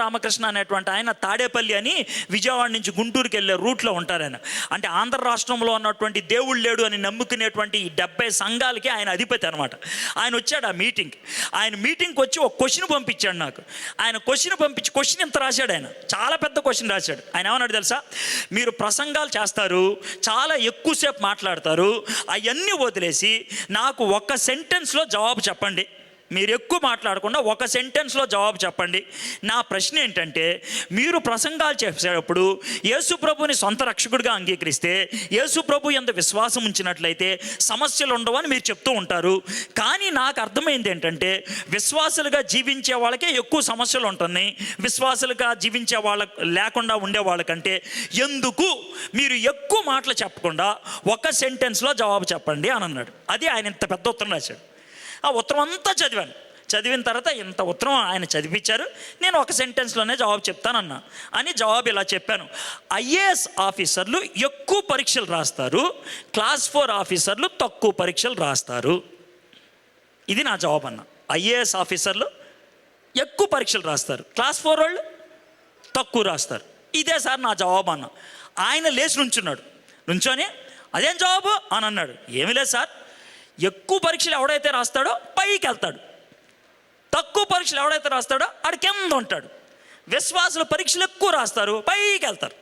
రామకృష్ణ అనేటువంటి ఆయన తాడేపల్లి అని విజయవాడ నుంచి గుంటూరుకి వెళ్ళే రూట్లో ఉంటారు ఆయన. అంటే ఆంధ్ర రాష్ట్రంలో ఉన్నటువంటి దేవుడు లేడు అని నమ్ముకునేటువంటి 70 సంఘాలకి ఆయన అధిపతి అనమాట. ఆయన వచ్చాడు ఆ మీటింగ్కి. ఆయన మీటింగ్కి వచ్చి ఒక క్వశ్చన్ పంపించాడు నాకు. ఆయన క్వశ్చన్ ఇంత రాశాడు. ఆయన చాలా పెద్ద క్వశ్చన్ రాశాడు. ఆయన ఏమన్నాడు తెలుసా? మీరు ప్రసంగాలు చేస్తారు, చాలా ఎక్కువసేపు మాట్లాడతారు, అవన్నీ వదిలేసి నాకు ఒక సెంటెన్స్లో జవాబు చెప్పండి. మీరు ఎక్కువ మాట్లాడకుండా ఒక సెంటెన్స్లో జవాబు చెప్పండి. నా ప్రశ్న ఏంటంటే, మీరు ప్రసంగాలు చేసేటప్పుడు యేసు ప్రభుని సొంత రక్షకుడిగా అంగీకరిస్తే, యేసు ప్రభు యందు విశ్వాసం ఉంచినట్లయితే సమస్యలు ఉండవని మీరు చెప్తూ ఉంటారు. కానీ నాకు అర్థమైంది ఏంటంటే, విశ్వాసులుగా జీవించే వాళ్ళకే ఎక్కువ సమస్యలు ఉంటున్నాయి, విశ్వాసులుగా జీవించే వాళ్ళ లేకుండా ఉండే వాళ్ళకంటే ఎందుకు మీరు ఎక్కువ మాటలు చెప్పకుండా ఒక సెంటెన్స్లో జవాబు చెప్పండి అని అన్నాడు. అది ఆయన ఇంత పెద్ద ఉత్తరం రాశాడు. ఆ ఉత్తరం అంతా చదివిన తర్వాత ఇంత ఉత్తరం ఆయన చదివించారు. నేను ఒక సెంటెన్స్లోనే జవాబు చెప్తానన్నా అని జవాబు ఇలా చెప్పాను: ఐఏఎస్ ఆఫీసర్లు ఎక్కువ పరీక్షలు రాస్తారు, క్లాస్ 4 ఆఫీసర్లు తక్కువ పరీక్షలు రాస్తారు. ఇది నా జవాబు అన్న. ఐఏఎస్ ఆఫీసర్లు ఎక్కువ పరీక్షలు రాస్తారు, క్లాస్ 4 వాళ్ళు తక్కువ రాస్తారు. ఇదే సార్ నా జవాబు అన్న. ఆయన లేచి నుంచొని అదేం జవాబు అని అన్నాడు. ఏమీ లేదు సార్, ఎక్కువ పరీక్షలు ఎవడైతే రాస్తాడో పైకి వెళ్తాడు, తక్కువ పరీక్షలు ఎవడైతే రాస్తాడో ఆడు కింద ఉంటాడు. విశ్వాసులు పరీక్షలు ఎక్కువ రాస్తారు, పైకి వెళ్తారు.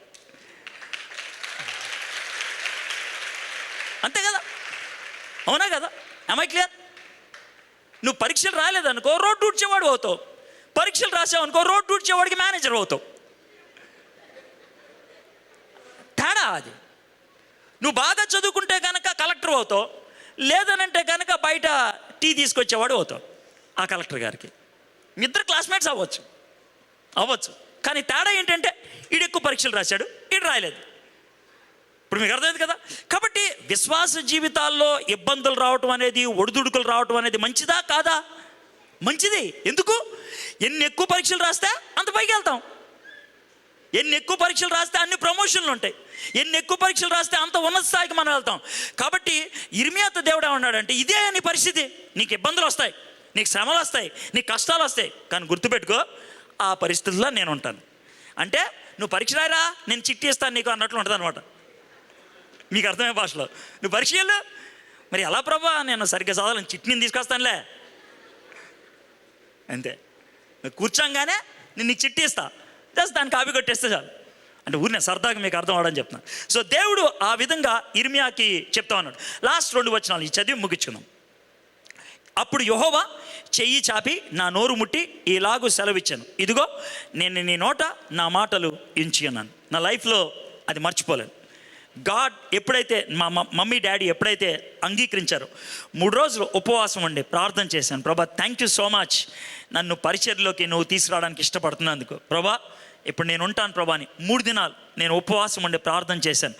అంతే కదా? అవునా కదా? am I clear? నువ్వు పరీక్షలు రాలేదనుకో రోడ్డు ఊడ్చేవాడు అవుతావు, పరీక్షలు రాసావనుకో రోడ్డు ఊడ్చేవాడికి మేనేజర్ అవుతావు. తేడా అది. నువ్వు బాగా చదువుకుంటే కనుక కలెక్టర్ అవుతావు, లేదనంటే కనుక బయట టీ తీసుకొచ్చేవాడు అవుతావు ఆ కలెక్టర్ గారికి. మీ ఇద్దరు క్లాస్మేట్స్ అవ్వచ్చు, కానీ తేడా ఏంటంటే ఈడు ఎక్కువ పరీక్షలు రాశాడు, ఈడు రాయలేదు. ఇప్పుడు మీకు అర్థమైంది కదా? కాబట్టి విశ్వాస జీవితాల్లో ఇబ్బందులు రావటం అనేది, ఒడిదుడుకులు రావటం అనేది మంచిదా కాదా? మంచిది. ఎందుకు? ఎన్ని ఎక్కువ పరీక్షలు రాస్తే అంత పైకి వెళ్తాం, ఎన్ని ఎక్కువ పరీక్షలు రాస్తే అన్ని ప్రమోషన్లు ఉంటాయి, ఎన్ని ఎక్కువ పరీక్షలు రాస్తే అంత ఉన్నత స్థాయికి మనం వెళ్తాం. కాబట్టి ఇర్మియాతో దేవుడు ఏమన్నాడంటే, ఇదే నీ పరిస్థితి, నీకు ఇబ్బందులు వస్తాయి, నీకు శ్రమలు వస్తాయి, నీకు కష్టాలు వస్తాయి, కానీ గుర్తుపెట్టుకో ఆ పరిస్థితుల్లో నేను ఉంటాను. అంటే నువ్వు పరీక్ష రాయరా, నేను చిట్టి ఇస్తాను నీకు అన్నట్లు ఉంటుంది అనమాట. మీకు అర్థమయ్యే భాషలో నువ్వు పరీక్ష వెళ్ళు. మరి ఎలా ప్రభా, నేను సరిగ్గా చదవాలని చిట్టిని తీసుకొస్తానులే అంతే. నువ్వు కూర్చోంగానే నేను నీకు చిట్టి ఇస్తా, జస్ట్ దాన్ని కాపీ కొట్టేస్తే చాలు. అంటే ఊరినే సరదాగా మీకు అర్థం అవడం చెప్తున్నాను. సో దేవుడు ఆ విధంగా ఇర్మియాకి చెప్తా ఉన్నాడు. లాస్ట్ 2 వచనాలు ఈ చదివి ముగించుకుందాం. అప్పుడు యెహోవా చెయ్యి చాపి నా నోరు ముట్టి ఇలాగూ సెలవిచ్చాను, ఇదిగో నేను నీ నోట నా మాటలు ఉంచి అన్నాను. నా లైఫ్లో అది మర్చిపోలేను. గాడ్ ఎప్పుడైతే మా మమ్మీ డాడీ ఎప్పుడైతే అంగీకరించారో 3 రోజులు ఉపవాసం ఉండి ప్రార్థన చేశాను. ప్రభా థ్యాంక్ యూ సో మచ్, నన్ను పరిచర్లోకి నువ్వు తీసుకురావడానికి ఇష్టపడుతున్నందుకు ప్రభా. ఇప్పుడు నేను ఉంటాను ప్రభా అని 3 దినాలు నేను ఉపవాసం ఉండి ప్రార్థన చేశాను.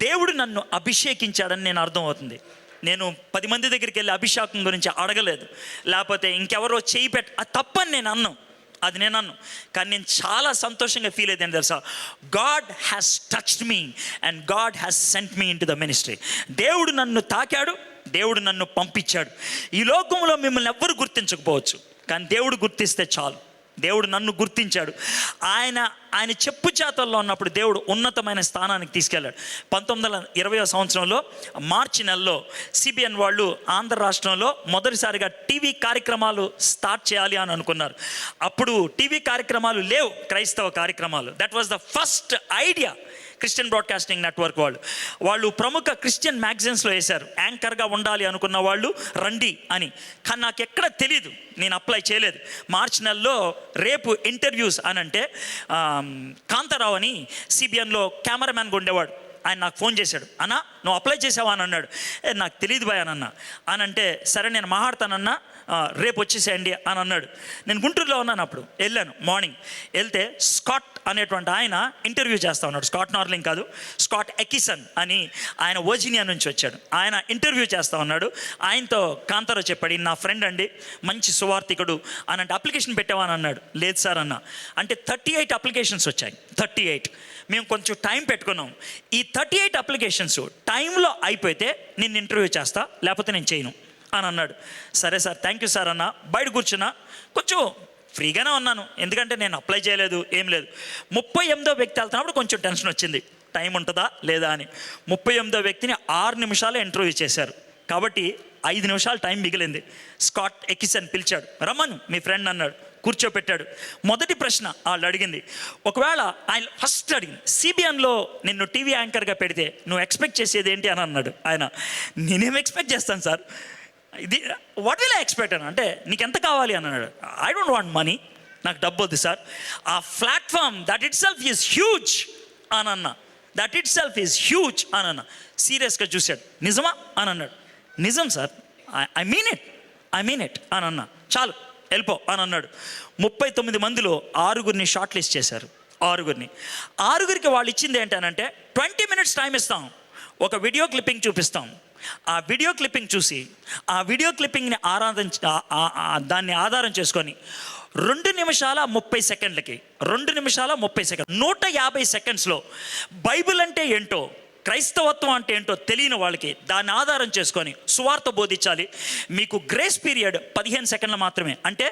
దేవుడు నన్ను అభిషేకించాడని నేను అర్థమవుతుంది. నేను 10 మంది దగ్గరికి వెళ్ళి అభిషేకం గురించి అడగలేదు, లేకపోతే ఇంకెవరో చేయి అది తప్పని నేను అన్నాను, అది నేను అన్నాను. కానీ నేను చాలా సంతోషంగా ఫీల్ అయ్యేది తెలుసా? God has touched me and God has sent me in to the ministry. దేవుడు నన్ను తాకాడు, దేవుడు నన్ను పంపించాడు. ఈ లోకంలో మిమ్మల్ని ఎవ్వరు గుర్తించకపోవచ్చు, కానీ దేవుడు గుర్తిస్తే చాలు. దేవుడు నన్ను గుర్తించాడు. ఆయన చెప్పు చేతల్లో ఉన్నప్పుడు దేవుడు ఉన్నతమైన స్థానానికి తీసుకెళ్ళాడు. 1920 సంవత్సరంలో మార్చి నెలలో సిబిఎన్ వాళ్ళు ఆంధ్ర రాష్ట్రంలో మొదటిసారిగా టీవీ కార్యక్రమాలు స్టార్ట్ చేయాలి అని అనుకున్నారు. అప్పుడు టీవీ కార్యక్రమాలు లేవు, క్రైస్తవ కార్యక్రమాలు. That was the first idea. Christian broadcasting network వాళ్ళు ప్రముఖ క్రిస్టియన్ మ్యాగజైన్స్లో వేశారు, యాంకర్గా ఉండాలి అనుకున్న వాళ్ళు రండి అని. కానీ నాకు ఎక్కడ తెలీదు, నేను అప్లై చేయలేదు. మార్చి నెలలో రేపు ఇంటర్వ్యూస్ అని అంటే కాంతారావు అని సిబిఎన్లో కెమెరామ్యాన్గా ఉండేవాడు, ఆయన నాకు ఫోన్ చేశాడు, అన్నా నువ్వు అప్లై చేసావా అని అన్నాడు. నాకు తెలియదు భయ్ అని అన్నా. అని అంటే సరే నేను మాట్లాడతానన్నా, రేపు వచ్చేసేయండి అని అన్నాడు. నేను గుంటూరులో ఉన్నాను అప్పుడు. వెళ్ళాను మార్నింగ్. వెళ్తే స్కాట్ అనేటువంటి ఆయన ఇంటర్వ్యూ చేస్తూ ఉన్నాడు. స్కాట్ నార్లింగ్ కాదు, స్కాట్ ఎకిసన్ అని ఆయన వర్జీనియా నుంచి వచ్చాడు. ఆయన ఇంటర్వ్యూ చేస్తూ ఉన్నాడు. ఆయనతో కాంతారావు చెప్పాడు, నా ఫ్రెండ్ అండి, మంచి సువార్థికుడు అని. అంటే అప్లికేషన్ పెట్టావా అని అన్నాడు. లేదు సార్ అన్న. అంటే 38 అప్లికేషన్స్ వచ్చాయి. 38. మేము కొంచెం టైం పెట్టుకున్నాం. ఈ 38 అప్లికేషన్స్ టైంలో అయిపోతే నేను ఇంటర్వ్యూ చేస్తా, లేకపోతే నేను చేయను అని అన్నాడు. సరే సార్, థ్యాంక్ యూ సార్ అన్న. బయట కూర్చున్నా, కొంచెం ఫ్రీగానే ఉన్నాను, ఎందుకంటే నేను అప్లై చేయలేదు, ఏం లేదు. 38వ వ్యక్తి వెళ్తున్నప్పుడు కొంచెం టెన్షన్ వచ్చింది, టైం ఉంటుందా లేదా అని. 38వ వ్యక్తిని 6 నిమిషాలు ఇంటర్వ్యూ చేశారు, కాబట్టి 5 నిమిషాలు టైం మిగిలింది. స్కాట్ ఎకిసన్ పిలిచాడు, రమ్మను మీ ఫ్రెండ్ అన్నాడు. కూర్చోపెట్టాడు. మొదటి ప్రశ్న వాళ్ళు అడిగింది, ఒకవేళ ఆయన ఫస్ట్ అడిగింది, సిబిఎన్లో నిన్ను టీవీ యాంకర్గా పెడితే నువ్వు ఎక్స్పెక్ట్ చేసేది ఏంటి అని అన్నాడు ఆయన. నేనేం ఎక్స్పెక్ట్ చేస్తాను సార్, ఇది వాట్ విల్ ఐ ఎక్స్పెక్ట్ అని. అంటే నీకు ఎంత కావాలి అని అన్నాడు. ఐ డోంట్ వాంట్ మనీ, నాకు డబ్బు వద్దు సార్. ఆ platform that it self is huge అని అన్నా. That it self is huge అని అన్నా. సీరియస్గా చూశాడు. నిజమా అని అన్నాడు. నిజం సార్, ఐ మీన్ ఇట్ అని అన్నా. చాలు వెళ్ళిపో అని అన్నాడు. 39 మందిలో 6గురిని షార్ట్ లిస్ట్ చేశారు. 6గురికి వాళ్ళు ఇచ్చింది ఏంటనంటే 20 minutes టైం ఇస్తాం, ఒక వీడియో క్లిప్పింగ్ చూపిస్తాం. ఆ వీడియో క్లిప్పింగ్ చూసి ఆ వీడియో క్లిప్పింగ్ని దాన్ని ఆధారం చేసుకొని 2 నిమిషాల 30 సెకండ్లకి 150 సెకండ్స్లో బైబిల్ అంటే ఏంటో, క్రైస్తవత్వం అంటే ఏంటో తెలియని వాళ్ళకి దాన్ని ఆధారం చేసుకొని సువార్త బోధించాలి. మీకు గ్రేస్ పీరియడ్ 15 సెకండ్లు మాత్రమే. అంటే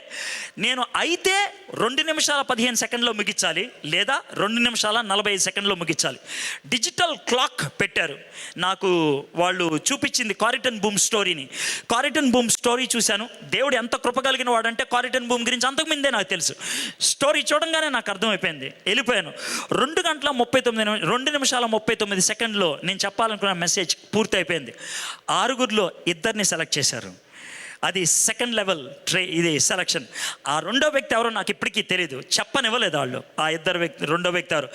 నేను అయితే 2 నిమిషాల 15 సెకండ్లో ముగించాలి, లేదా 2 నిమిషాల 45 సెకండ్లో ముగించాలి. డిజిటల్ క్లాక్ పెట్టారు. నాకు వాళ్ళు చూపించింది కారిటన్ బూమ్ స్టోరీని. కారిటన్ బూమ్ స్టోరీ చూశాను. దేవుడు ఎంత కృపగలిగిన వాడంటే కారిటన్ బూమ్ గురించి అంతకుముందే నాకు తెలుసు. స్టోరీ చూడంగానే నాకు అర్థమైపోయింది. వెళ్ళిపోయాను. 2 నిమిషాల 39 సెకండ్లు నేను చెప్పాలనుకున్న మెసేజ్ పూర్తి అయిపోయింది. 6గురిలో 2ని సెలెక్ట్ చేశారు. అది సెకండ్ లెవెల్ ఇది సెలక్షన్. ఆ 2వ వ్యక్తి ఎవరో నాకు ఇప్పటికీ తెలియదు, చెప్పనివ్వలేదు వాళ్ళు. ఆ 2వ వ్యక్తి ఎవరు.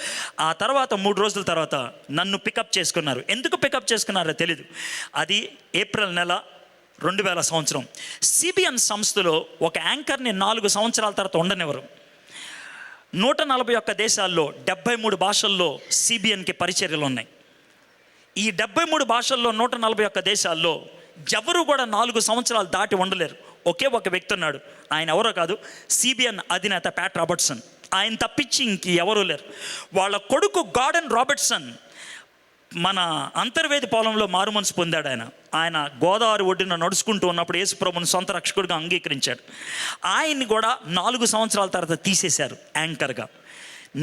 ఆ తర్వాత 3 రోజుల తర్వాత నన్ను పికప్ చేసుకున్నారు. ఎందుకు పికప్ చేసుకున్నారో తెలీదు. అది ఏప్రిల్ నెల 2000 సంవత్సరం. సిబిఎన్ సంస్థలో ఒక యాంకర్ని 4 సంవత్సరాల తర్వాత ఉండనివ్వరు. 141 దేశాల్లో 73 భాషల్లో సిబిఎన్కి పరిచర్యలు ఉన్నాయి. ఈ 73 భాషల్లో 141 దేశాల్లో ఎవరు కూడా 4 సంవత్సరాలు దాటి ఉండలేరు. ఒకే ఒక వ్యక్తి ఉన్నాడు. ఆయన ఎవరో కాదు, సిబిఎన్ అధినేత ప్యాట్ రాబర్ట్సన్. ఆయన తప్పించి ఇంక ఎవరూ లేరు. వాళ్ళ కొడుకు గార్డన్ రాబర్ట్సన్ మన అంతర్వేది పొలంలో మారుమనసు పొందాడు. ఆయన గోదావరి ఒడ్డున నడుచుకుంటూ ఉన్నప్పుడు యేసుప్రభుని సొంత రక్షకుడిగా అంగీకరించాడు. ఆయన్ని కూడా 4 సంవత్సరాల తర్వాత తీసేశారు యాంకర్గా.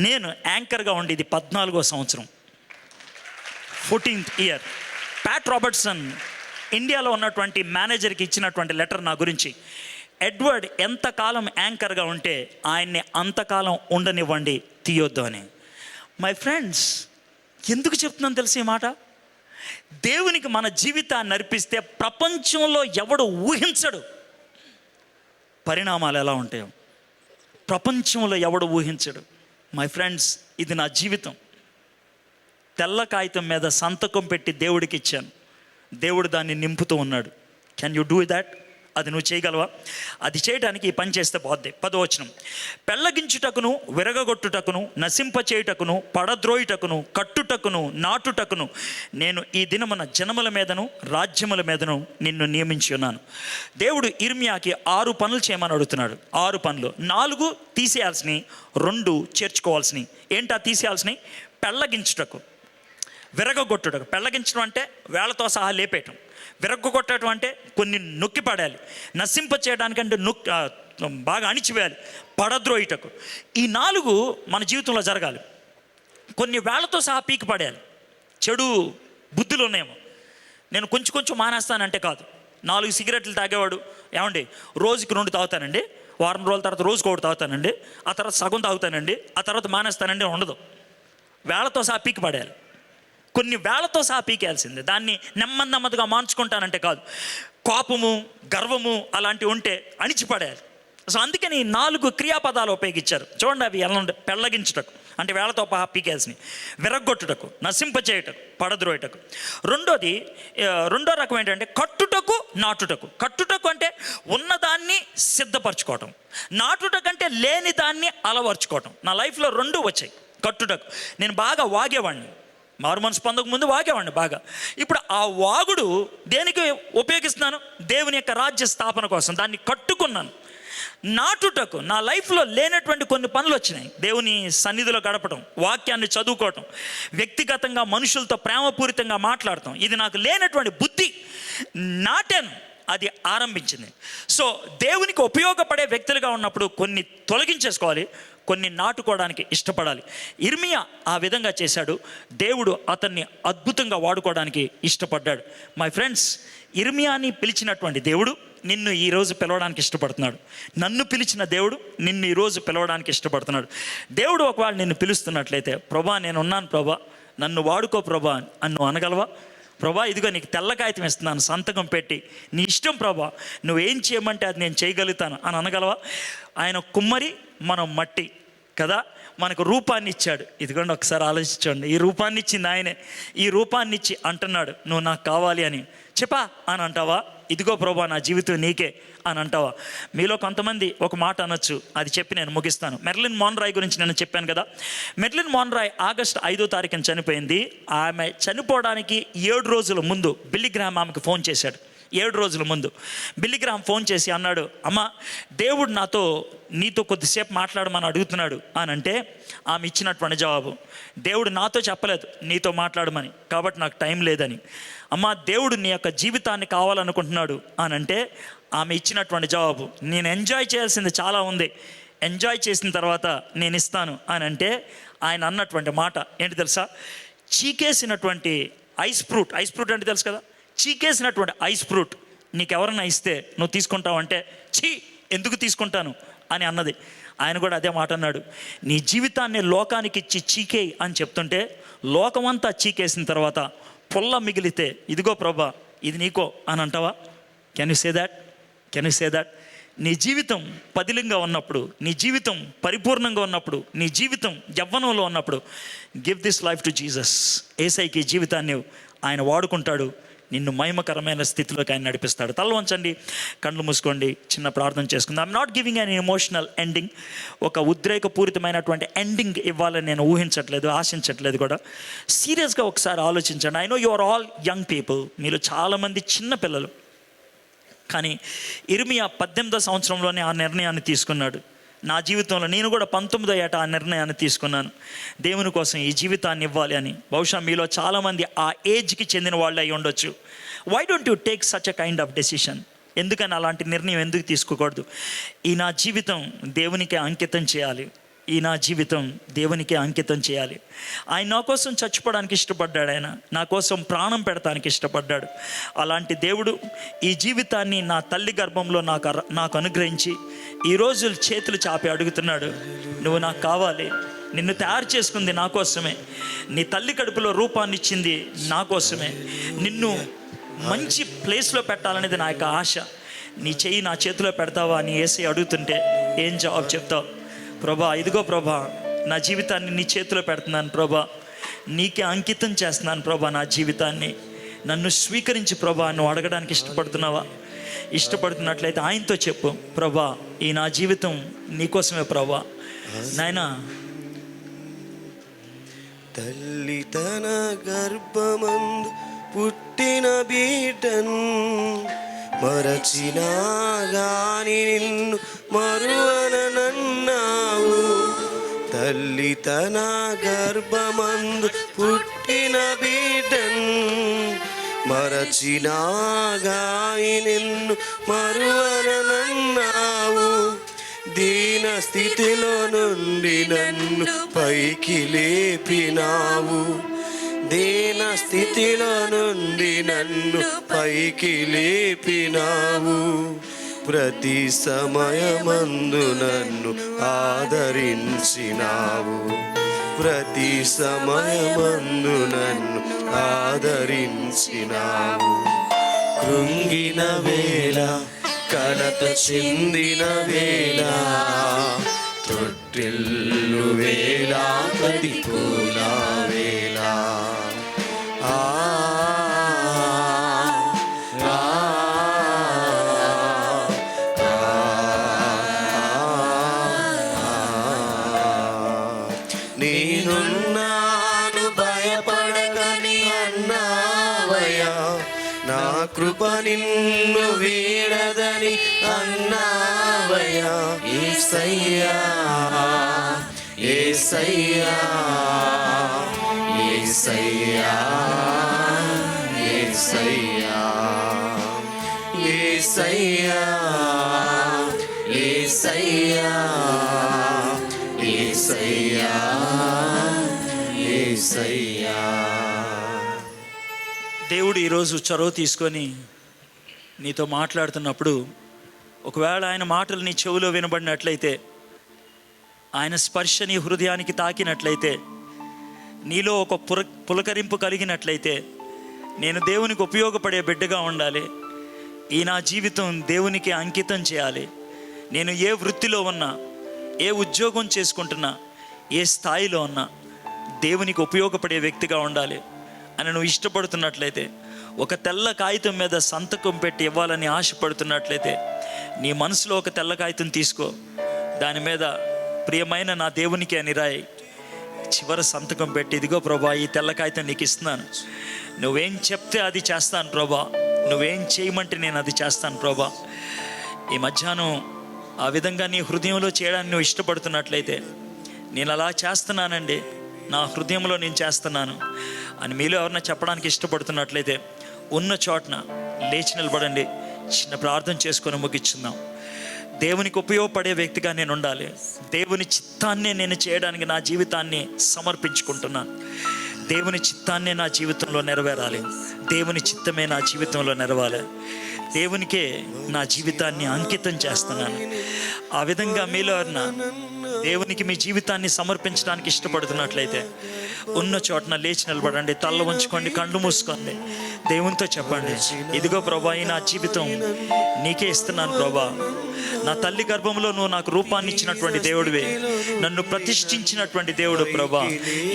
నేను యాంకర్గా ఉండి ఇది 14వ సంవత్సరం, 14th ఇయర్. ప్యాట్ రాబర్ట్సన్ ఇండియాలో ఉన్నటువంటి మేనేజర్కి ఇచ్చినటువంటి లెటర్ నా గురించి, ఎడ్వర్డ్ ఎంతకాలం యాంకర్గా ఉంటే ఆయన్ని అంతకాలం ఉండనివ్వండి, తీయొద్దు అని. మై ఫ్రెండ్స్, ఎందుకు చెప్తున్నాను తెలిసి ఈ మాట? దేవునికి మన జీవితాన్ని అర్పిస్తే ప్రపంచంలో ఎవడు ఊహించడు పరిణామాలు ఎలా ఉంటాయో. ప్రపంచంలో ఎవడు ఊహించడు. మై ఫ్రెండ్స్, ఇది నా జీవితం. తెల్ల కాగితం మీద సంతకం పెట్టి దేవుడికి ఇచ్చాను. దేవుడు దాన్ని నింపుతూ ఉన్నాడు. Can you do that? అది నువ్వు చేయగలవా? అది చేయడానికి ఈ పని చేస్తే పోద్ది. 10వ వచనం, పెళ్ళగించుటకును, విరగగొట్టుటకును, నశింపచేయుటకును, పడద్రోయుటకును, కట్టుటకును, నాటుటకును నేను ఈ దినమున జనముల మీదను రాజ్యముల మీదను నిన్ను నియమించి ఉన్నాను. దేవుడు ఇర్మియాకి 6 పనులు చేయమని అడుగుతున్నాడు. 6 పనులు. 4 తీసేయాల్సినవి, 2 చేర్చుకోవాల్సినవి. ఏంటా తీసేయాల్సినవి? పెళ్ళగించుటకు, విరగొట్టుటకు. పెళ్ళగించడం అంటే వేళతో సహా లేపేయటం. విరగొట్టడం అంటే కొన్ని నొక్కి పడాలి. నశింప చేయడానికంటే బాగా అణిచివేయాలి, పడద్రోయుటకు. ఈ 4 మన జీవితంలో జరగాలి. కొన్ని వేళ్లతో సహా పీకి పడేయాలి. చెడు బుద్ధులు ఉన్నాయేమో, నేను కొంచెం మానేస్తానంటే కాదు. 4 సిగరెట్లు తాగేవాడు, ఏమండి రోజుకి 2 తాగుతానండి, వారం రోజుల తర్వాత రోజుకి 1 తాగుతానండి, ఆ తర్వాత సగం తాగుతానండి, ఆ తర్వాత మానేస్తానండి ఉండదు. వేళ్లతో సహా పీకి పడేయాలి. కొన్ని వేళ్లతో సహా పీకేయాల్సిందే. దాన్ని నెమ్మదిగా మార్చుకుంటానంటే కాదు. కోపము, గర్వము అలాంటివి ఉంటే అణిచిపడేయాలి. సో అందుకని 4 క్రియాపదాలు ఉపయోగించారు చూడండి. అవి ఎలా ఉండే: పెళ్ళగించుటకు అంటే వేళ్లతో పీకేయాల్సినవి, విరగ్గొట్టుటకు, నశింపచేయుటకు, పడద్రోయుటకు. రెండో రకం ఏంటంటే కట్టుటకు, నాటుటకు. కట్టుటకు అంటే ఉన్నదాన్ని సిద్ధపరచుకోవటం, నాటుటకు అంటే లేని దాన్ని అలవర్చుకోవటం. నా లైఫ్లో 2 వచ్చాయి. కట్టుటకు నేను బాగా వాగేవాడిని, మారు మనసు పొందక ముందు వాగేవాడిని బాగా. ఇప్పుడు ఆ వాగుడు దేనికి ఉపయోగిస్తున్నాను? దేవుని యొక్క రాజ్య స్థాపన కోసం దాన్ని కట్టుకున్నాను. నాటుటకు నా లైఫ్లో లేనటువంటి కొన్ని పనులు వచ్చినాయి. దేవుని సన్నిధిలో గడపడం, వాక్యాన్ని చదువుకోవటం, వ్యక్తిగతంగా మనుషులతో ప్రేమపూరితంగా మాట్లాడటం, ఇది నాకు లేనటువంటి బుద్ధి నాటాను, అది ఆరంభించింది. సో దేవునికి ఉపయోగపడే వ్యక్తులుగా ఉన్నప్పుడు కొన్ని తొలగించేసుకోవాలి, కొన్ని నాటుకోవడానికి ఇష్టపడాలి. ఇర్మియా ఆ విధంగా చేశాడు. దేవుడు అతన్ని అద్భుతంగా వాడుకోవడానికి ఇష్టపడ్డాడు. మై ఫ్రెండ్స్, ఇర్మియాని పిలిచినటువంటి దేవుడు నిన్ను ఈరోజు పిలవడానికి ఇష్టపడుతున్నాడు. నన్ను పిలిచిన దేవుడు నిన్ను ఈరోజు పిలవడానికి ఇష్టపడుతున్నాడు. దేవుడు ఒకవేళ నిన్ను పిలుస్తున్నట్లయితే, ప్రభా నేనున్నాను ప్రభా, నన్ను వాడుకో ప్రభా అని నువ్వు అనగలవా? ప్రభా ఇదిగో నీకు తెల్ల కాగితం ఇస్తున్నాను, సంతకం పెట్టి, నీ ఇష్టం ప్రభా, నువ్వేం చేయమంటే అది నేను చేయగలుగుతాను అని అనగలవా? ఆయన కుమ్మరి, మనం మట్టి కదా, మనకు రూపాన్ని ఇచ్చాడు. ఇదిగోండి ఒకసారి ఆలోచించండి, ఈ రూపాన్ని ఇచ్చింది ఆయనే. ఈ రూపాన్ని ఇచ్చి అంటున్నాడు, నువ్వు నాకు కావాలి అని చెప్పా అని అంటావా? ఇదిగో ప్రభా నా జీవితం నీకే అని అంటావా? మీలో కొంతమంది ఒక మాట అనొచ్చు, అది చెప్పి నేను ముగిస్తాను. మెర్లిన్ మోన్రాయ్ గురించి నేను చెప్పాను కదా. మెర్లిన్ మోన్రాయ్ ఆగస్టు 5వ తారీఖున చనిపోయింది. ఆమె చనిపోవడానికి 7 రోజుల ముందు బిల్లీ గ్రాహం ఆమెకు ఫోన్ చేశాడు. 7 రోజుల ముందు బిల్లీ గ్రాహం ఫోన్ చేసి అన్నాడు, అమ్మ దేవుడు నీతో కొద్దిసేపు మాట్లాడమని అడుగుతున్నాడు అని అంటే, ఆమె ఇచ్చినటువంటి జవాబు, దేవుడు నాతో చెప్పలేదు నీతో మాట్లాడమని, కాబట్టి నాకు టైం లేదని. అమ్మ దేవుడు నీ యొక్క జీవితాన్ని కావాలనుకుంటున్నాడు అని అంటే, ఆమె ఇచ్చినటువంటి జవాబు, నేను ఎంజాయ్ చేయాల్సింది చాలా ఉంది, ఎంజాయ్ చేసిన తర్వాత నేను ఇస్తాను అని అంటే, ఆయన అన్నటువంటి మాట ఏంటి తెలుసా? చీకేసినటువంటి ఐస్ ఫ్రూట్ అంటే తెలుసు కదా, చీకేసినటువంటి ఐస్ ఫ్రూట్ నీకెవరన్నా ఇస్తే నువ్వు తీసుకుంటావంటే, చీ ఎందుకు తీసుకుంటాను అని అన్నది. ఆయన కూడా అదే మాట అన్నాడు, నీ జీవితాన్ని లోకానికి ఇచ్చి చీకేయి అని చెప్తుంటే, లోకమంతా చీకేసిన తర్వాత పొల్ల మిగిలితే, ఇదిగో ప్రభా ఇది నీకో అని అంటావా? Can you say that? నీ జీవితం పదిలంగా ఉన్నప్పుడు, నీ జీవితం పరిపూర్ణంగా ఉన్నప్పుడు, నీ జీవితం యవ్వనంలో ఉన్నప్పుడు, give this life to Jesus. యేసయ్యకి జీవితాన్ని ఆయన వాడుకుంటాడు, నిన్ను మహిమకరమైన స్థితిలోకి ఆయన నడిపిస్తాడు. తల వంచండి, కళ్ళు మూసుకోండి, చిన్న ప్రార్థన చేసుకుందాం. I'm not giving an emotional ending, ఒక ఉద్రేకపూరితమైనటువంటి ఎండింగ్ ఇవ్వాలని నేను ఊహించట్లేదు, ఆశించట్లేదు కూడా. సీరియస్గా ఒకసారి ఆలోచించండి. I know you are all young people, మీరు చాలామంది చిన్న పిల్లలు. కానీ ఇర్మియా 18వ సంవత్సరంలోనే ఆ నిర్ణయాన్ని తీసుకున్నాడు. నా జీవితంలో నేను కూడా 19వ ఏట ఆ నిర్ణయాన్ని తీసుకున్నాను, దేవుని కోసం ఈ జీవితాన్ని ఇవ్వాలి అని. బహుశా మీలో చాలామంది ఆ ఏజ్కి చెందిన వాళ్ళు అయి ఉండొచ్చు. Why don't you take such a kind of decision? ఎందుకని అలాంటి నిర్ణయం ఎందుకు తీసుకోకూడదు? ఈ నా జీవితం దేవునికే అంకితం చేయాలి, ఈ నా జీవితం దేవునికే అంకితం చేయాలి. ఆయన నా కోసం చచ్చిపోవడానికి ఇష్టపడ్డాడు, ఆయన నా కోసం ప్రాణం పెడతానికి ఇష్టపడ్డాడు. అలాంటి దేవుడు ఈ జీవితాన్ని నా తల్లి గర్భంలో నాకు అనుగ్రహించి ఈరోజు చేతులు చాపి అడుగుతున్నాడు, నువ్వు నాకు కావాలి, నిన్ను తయారు చేసుకుంది నా కోసమే, నీ తల్లి కడుపులో రూపాన్ని ఇచ్చింది నా కోసమే, నిన్ను మంచి ప్లేస్లో పెట్టాలనేది నా యొక్క ఆశ. నీ చెయ్యి నా చేతిలో పెడతావా అని యేసయ్య అడుగుతుంటే ఏం జవాబు చెప్తావు? ప్రభా ఇదిగో ప్రభా, నా జీవితాన్ని నీ చేతిలో పెడుతున్నాను ప్రభా, నీకే అంకితం చేస్తున్నాను ప్రభా నా జీవితాన్ని, నన్ను స్వీకరించి ప్రభా నువ్వు అడగడానికి ఇష్టపడుతున్నావా? ఇష్టపడుతున్నట్లయితే ఆయనతో చెప్పు, ప్రభా ఈ నా జీవితం నీకోసమే ప్రభా. నాయనా, తల్లి తన గర్భమందు పుట్టిన బిడ్డను మరచినా గాని నిన్ను మరువనన్నావు. తల్లి తన గర్భమందు పుట్టిన బిడ్డను మరచినా గాని నిన్ను మరువనన్నావు. దీన స్థితిలో నుండి నన్ను పైకి లేపినావు. దీన స్థితిలో నుండి నన్ను పైకి లేపినావు. ప్రతి సమయమందు నన్ను ఆదరించినావు. ప్రతి సమయమందు నన్ను ఆదరించినావు. కృంగిన వేళ, కలత చెందిన వేళ, తొట్టిల్లు వేళ, ప్రతికూల వేళ, నేనున్నాను భయపడకని అన్నావయ్యా. నా కృప నిన్ను వీడదని అన్నావయ్యా. యేసయ్యా, యేసయ్యా, యేసయ్యా, యేసయ్యా, యేసయ్యా, యేసయ్యా, యేసయ్యా, యేసయ్యా. దేవుడు ఈరోజు చొరవ తీసుకొని నీతో మాట్లాడుతున్నప్పుడు, ఒకవేళ ఆయన మాటలు నీ చెవిలో వినబడినట్లయితే, ఆయన స్పర్శ నీ హృదయానికి తాకినట్లయితే, నీలో ఒక పులకరింపు కలిగినట్లయితే, నేను దేవునికి ఉపయోగపడే బిడ్డగా ఉండాలి, ఈ నా జీవితం దేవునికి అంకితం చేయాలి, నేను ఏ వృత్తిలో ఉన్నా, ఏ ఉద్యోగం చేసుకుంటున్నా, ఏ స్థాయిలో ఉన్నా దేవునికి ఉపయోగపడే వ్యక్తిగా ఉండాలి అని నువ్వు ఇష్టపడుతున్నట్లయితే, ఒక తెల్ల కాగితం మీద సంతకం పెట్టి ఇవ్వాలని ఆశపడుతున్నట్లయితే, నీ మనసులో ఒక తెల్ల కాగితం తీసుకో, దాని మీద ప్రియమైన నా దేవునికి అని రాయి. చివరి సంతకం పెట్టి, ఇదిగో ప్రభా, ఈ తెల్ల కాగితం నీకు ఇస్తున్నాను, నువ్వేం చెప్తే అది చేస్తాను ప్రభా, నువ్వేం చేయమంటే నేను అది చేస్తాను ప్రభా. ఈ మధ్యాహ్నం ఆ విధంగా నీ హృదయంలో చేయడానికి నువ్వు ఇష్టపడుతున్నట్లయితే, నేను అలా చేస్తున్నానండి, నా హృదయంలో నేను చేస్తున్నాను అని మీలో ఎవరన్నా చెప్పడానికి ఇష్టపడుతున్నట్లయితే, ఉన్న చోటన లేచి నిలబడండి, చిన్న ప్రార్థన చేసుకొని ముగించుందాం. దేవునికి ఉపయోగపడే వ్యక్తిగా నేను ఉండాలి, దేవుని చిత్తాన్నే నేను చేయడానికి నా జీవితాన్ని సమర్పించుకుంటున్నాను, దేవుని చిత్తాన్నే నా జీవితంలో నెరవేరాలి, దేవుని చిత్తమే నా జీవితంలో నెరవేరాలి, దేవునికే నా జీవితాన్ని అంకితం చేస్తున్నాను. ఆ విధంగా మీలో దేవునికి మీ జీవితాన్ని సమర్పించడానికి ఇష్టపడుతున్నట్లయితే, ఉన్న చోటన లేచి నిలబడండి, తల్ల ఉంచుకోండి, కళ్ళు మూసుకోండి, దేవునితో చెప్పండి, ఇదిగో ప్రభా, ఈ నా జీవితం నీకే ఇస్తున్నాను ప్రభా. నా తల్లి గర్భంలో నువ్వు నాకు రూపాన్ని ఇచ్చినటువంటి దేవుడివే, నన్ను ప్రతిష్ఠించినటువంటి దేవుడు ప్రభా.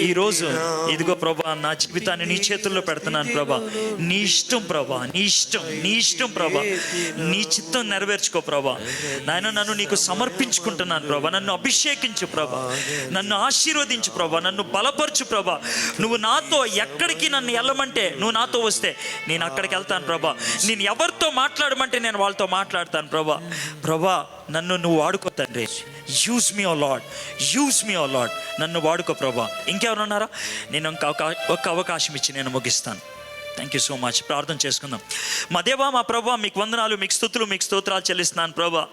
ఈరోజు ఇదిగో ప్రభా, నా జీవితాన్ని నీ చేతుల్లో పెడుతున్నాను ప్రభా. నీ ఇష్టం ప్రభా, నీ ఇష్టం, నీ ఇష్టం ప్రభా, నీ చిత్తం నెరవేర్చుకో ప్రభా. నాయన, నన్ను నీకు సమర్పించుకుంటున్నాను ప్రభా. నన్ను అభిషేకించు ప్రభా, నన్ను ఆశీర్వదించు ప్రభా, నన్ను బలపరచు ప్రభా. నువ్వు నాతో ఎక్కడికి నన్ను వెళ్ళమంటే నువ్వు నాతో వస్తే నేను అక్కడికి వెళ్తాను ప్రభా. నేను ఎవరితో మాట్లాడమంటే నేను వాళ్ళతో మాట్లాడతాను ప్రభా. ప్రభా, నన్ను నువ్వు వాడుకో తండ్రి. యూజ్ మీ ఓ లార్డ్, యూజ్ మీ ఓ లార్డ్, నన్ను వాడుకో ప్రభా. ఇంకెవరు ఉన్నారా? నేను ఒక్క అవకాశం ఇచ్చి నేను ముగిస్తాను. Thank you so much. ప్రార్థన చేసుకుందాం. మా దేవా, మా ప్రభా, మీకు వందనాలు, మీకు స్తుతులు, మీకు స్తోత్రాలు చెల్లిస్తున్నాను ప్రభా.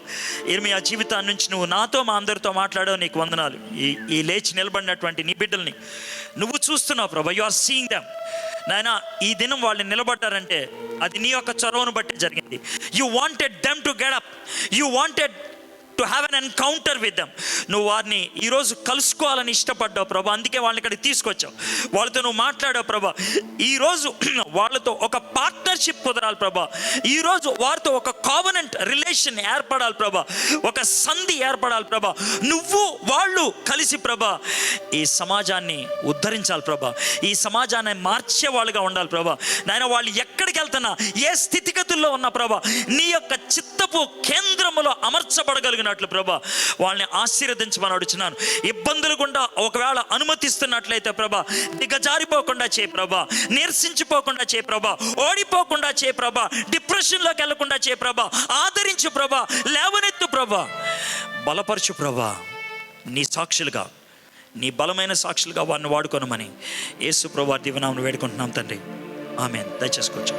ఇర్మియా జీవితాన్ని నుంచి నువ్వు నాతో మా అందరితో మాట్లాడావు, నీకు వందనాలు. ఈ లేచి నిలబడినటువంటి నీ బిడ్డల్ని నువ్వు చూస్తున్నావు ప్రభా. You are seeing them. నాయన, ఈ దినం వాళ్ళు నిలబడ్డారంటే అది నీ యొక్క చొరవను బట్టి జరిగింది. You wanted them to get up, you wanted to have an encounter with them. నువ్వు వారిని ఈరోజు కలుసుకోవాలని ఇష్టపడ్డావు ప్రభా. అందుకే వాళ్ళని ఇక్కడికి తీసుకొచ్చావు, వాళ్ళతో నువ్వు మాట్లాడావు ప్రభా. ఈరోజు వాళ్ళతో ఒక పార్ట్నర్షిప్ కుదరాలి ప్రభా. ఈరోజు వారితో ఒక కావనెంట్ రిలేషన్ ఏర్పడాలి ప్రభా, ఒక సంధి ఏర్పడాలి ప్రభా. నువ్వు వాళ్ళు కలిసి ప్రభా ఈ సమాజాన్ని ఉద్ధరించాలి ప్రభా. ఈ సమాజాన్ని మార్చే వాళ్ళుగా ఉండాలి ప్రభా. నాయన, వాళ్ళు ఎక్కడికి వెళ్తున్నా, ఏ స్థితిగతుల్లో ఉన్నా ప్రభా, నీ యొక్క చిత్తపు కేంద్రములో అమర్చబడగలిగినట్లు ప్రభా వాళ్ళని ఆశీర్వదించమని అడుగుతున్నాను. ఇబ్బందులు గుండా ఒకవేళ అనుమతిస్తున్నట్లయితే ప్రభా, దిగజారిపోకుండా చేయి ప్రభా, నీరసించిపోకుండా చేయి ప్రభా, ఓడిపోకుండా చేయి ప్రభా, డిప్రెషన్లోకి వెళ్లకుండా చేయి ప్రభా, ఆదరించు ప్రభా, లేవనెత్తు ప్రభా, బలపరచు ప్రభా. నీ సాక్షులుగా, నీ బలమైన సాక్షులుగా వారిని వాడుకోనమని యేసు ప్రభు దీవెనామమున వేడుకుంటున్నాం తండ్రి. ఆమేన్. దయచేసుకోవచ్చు.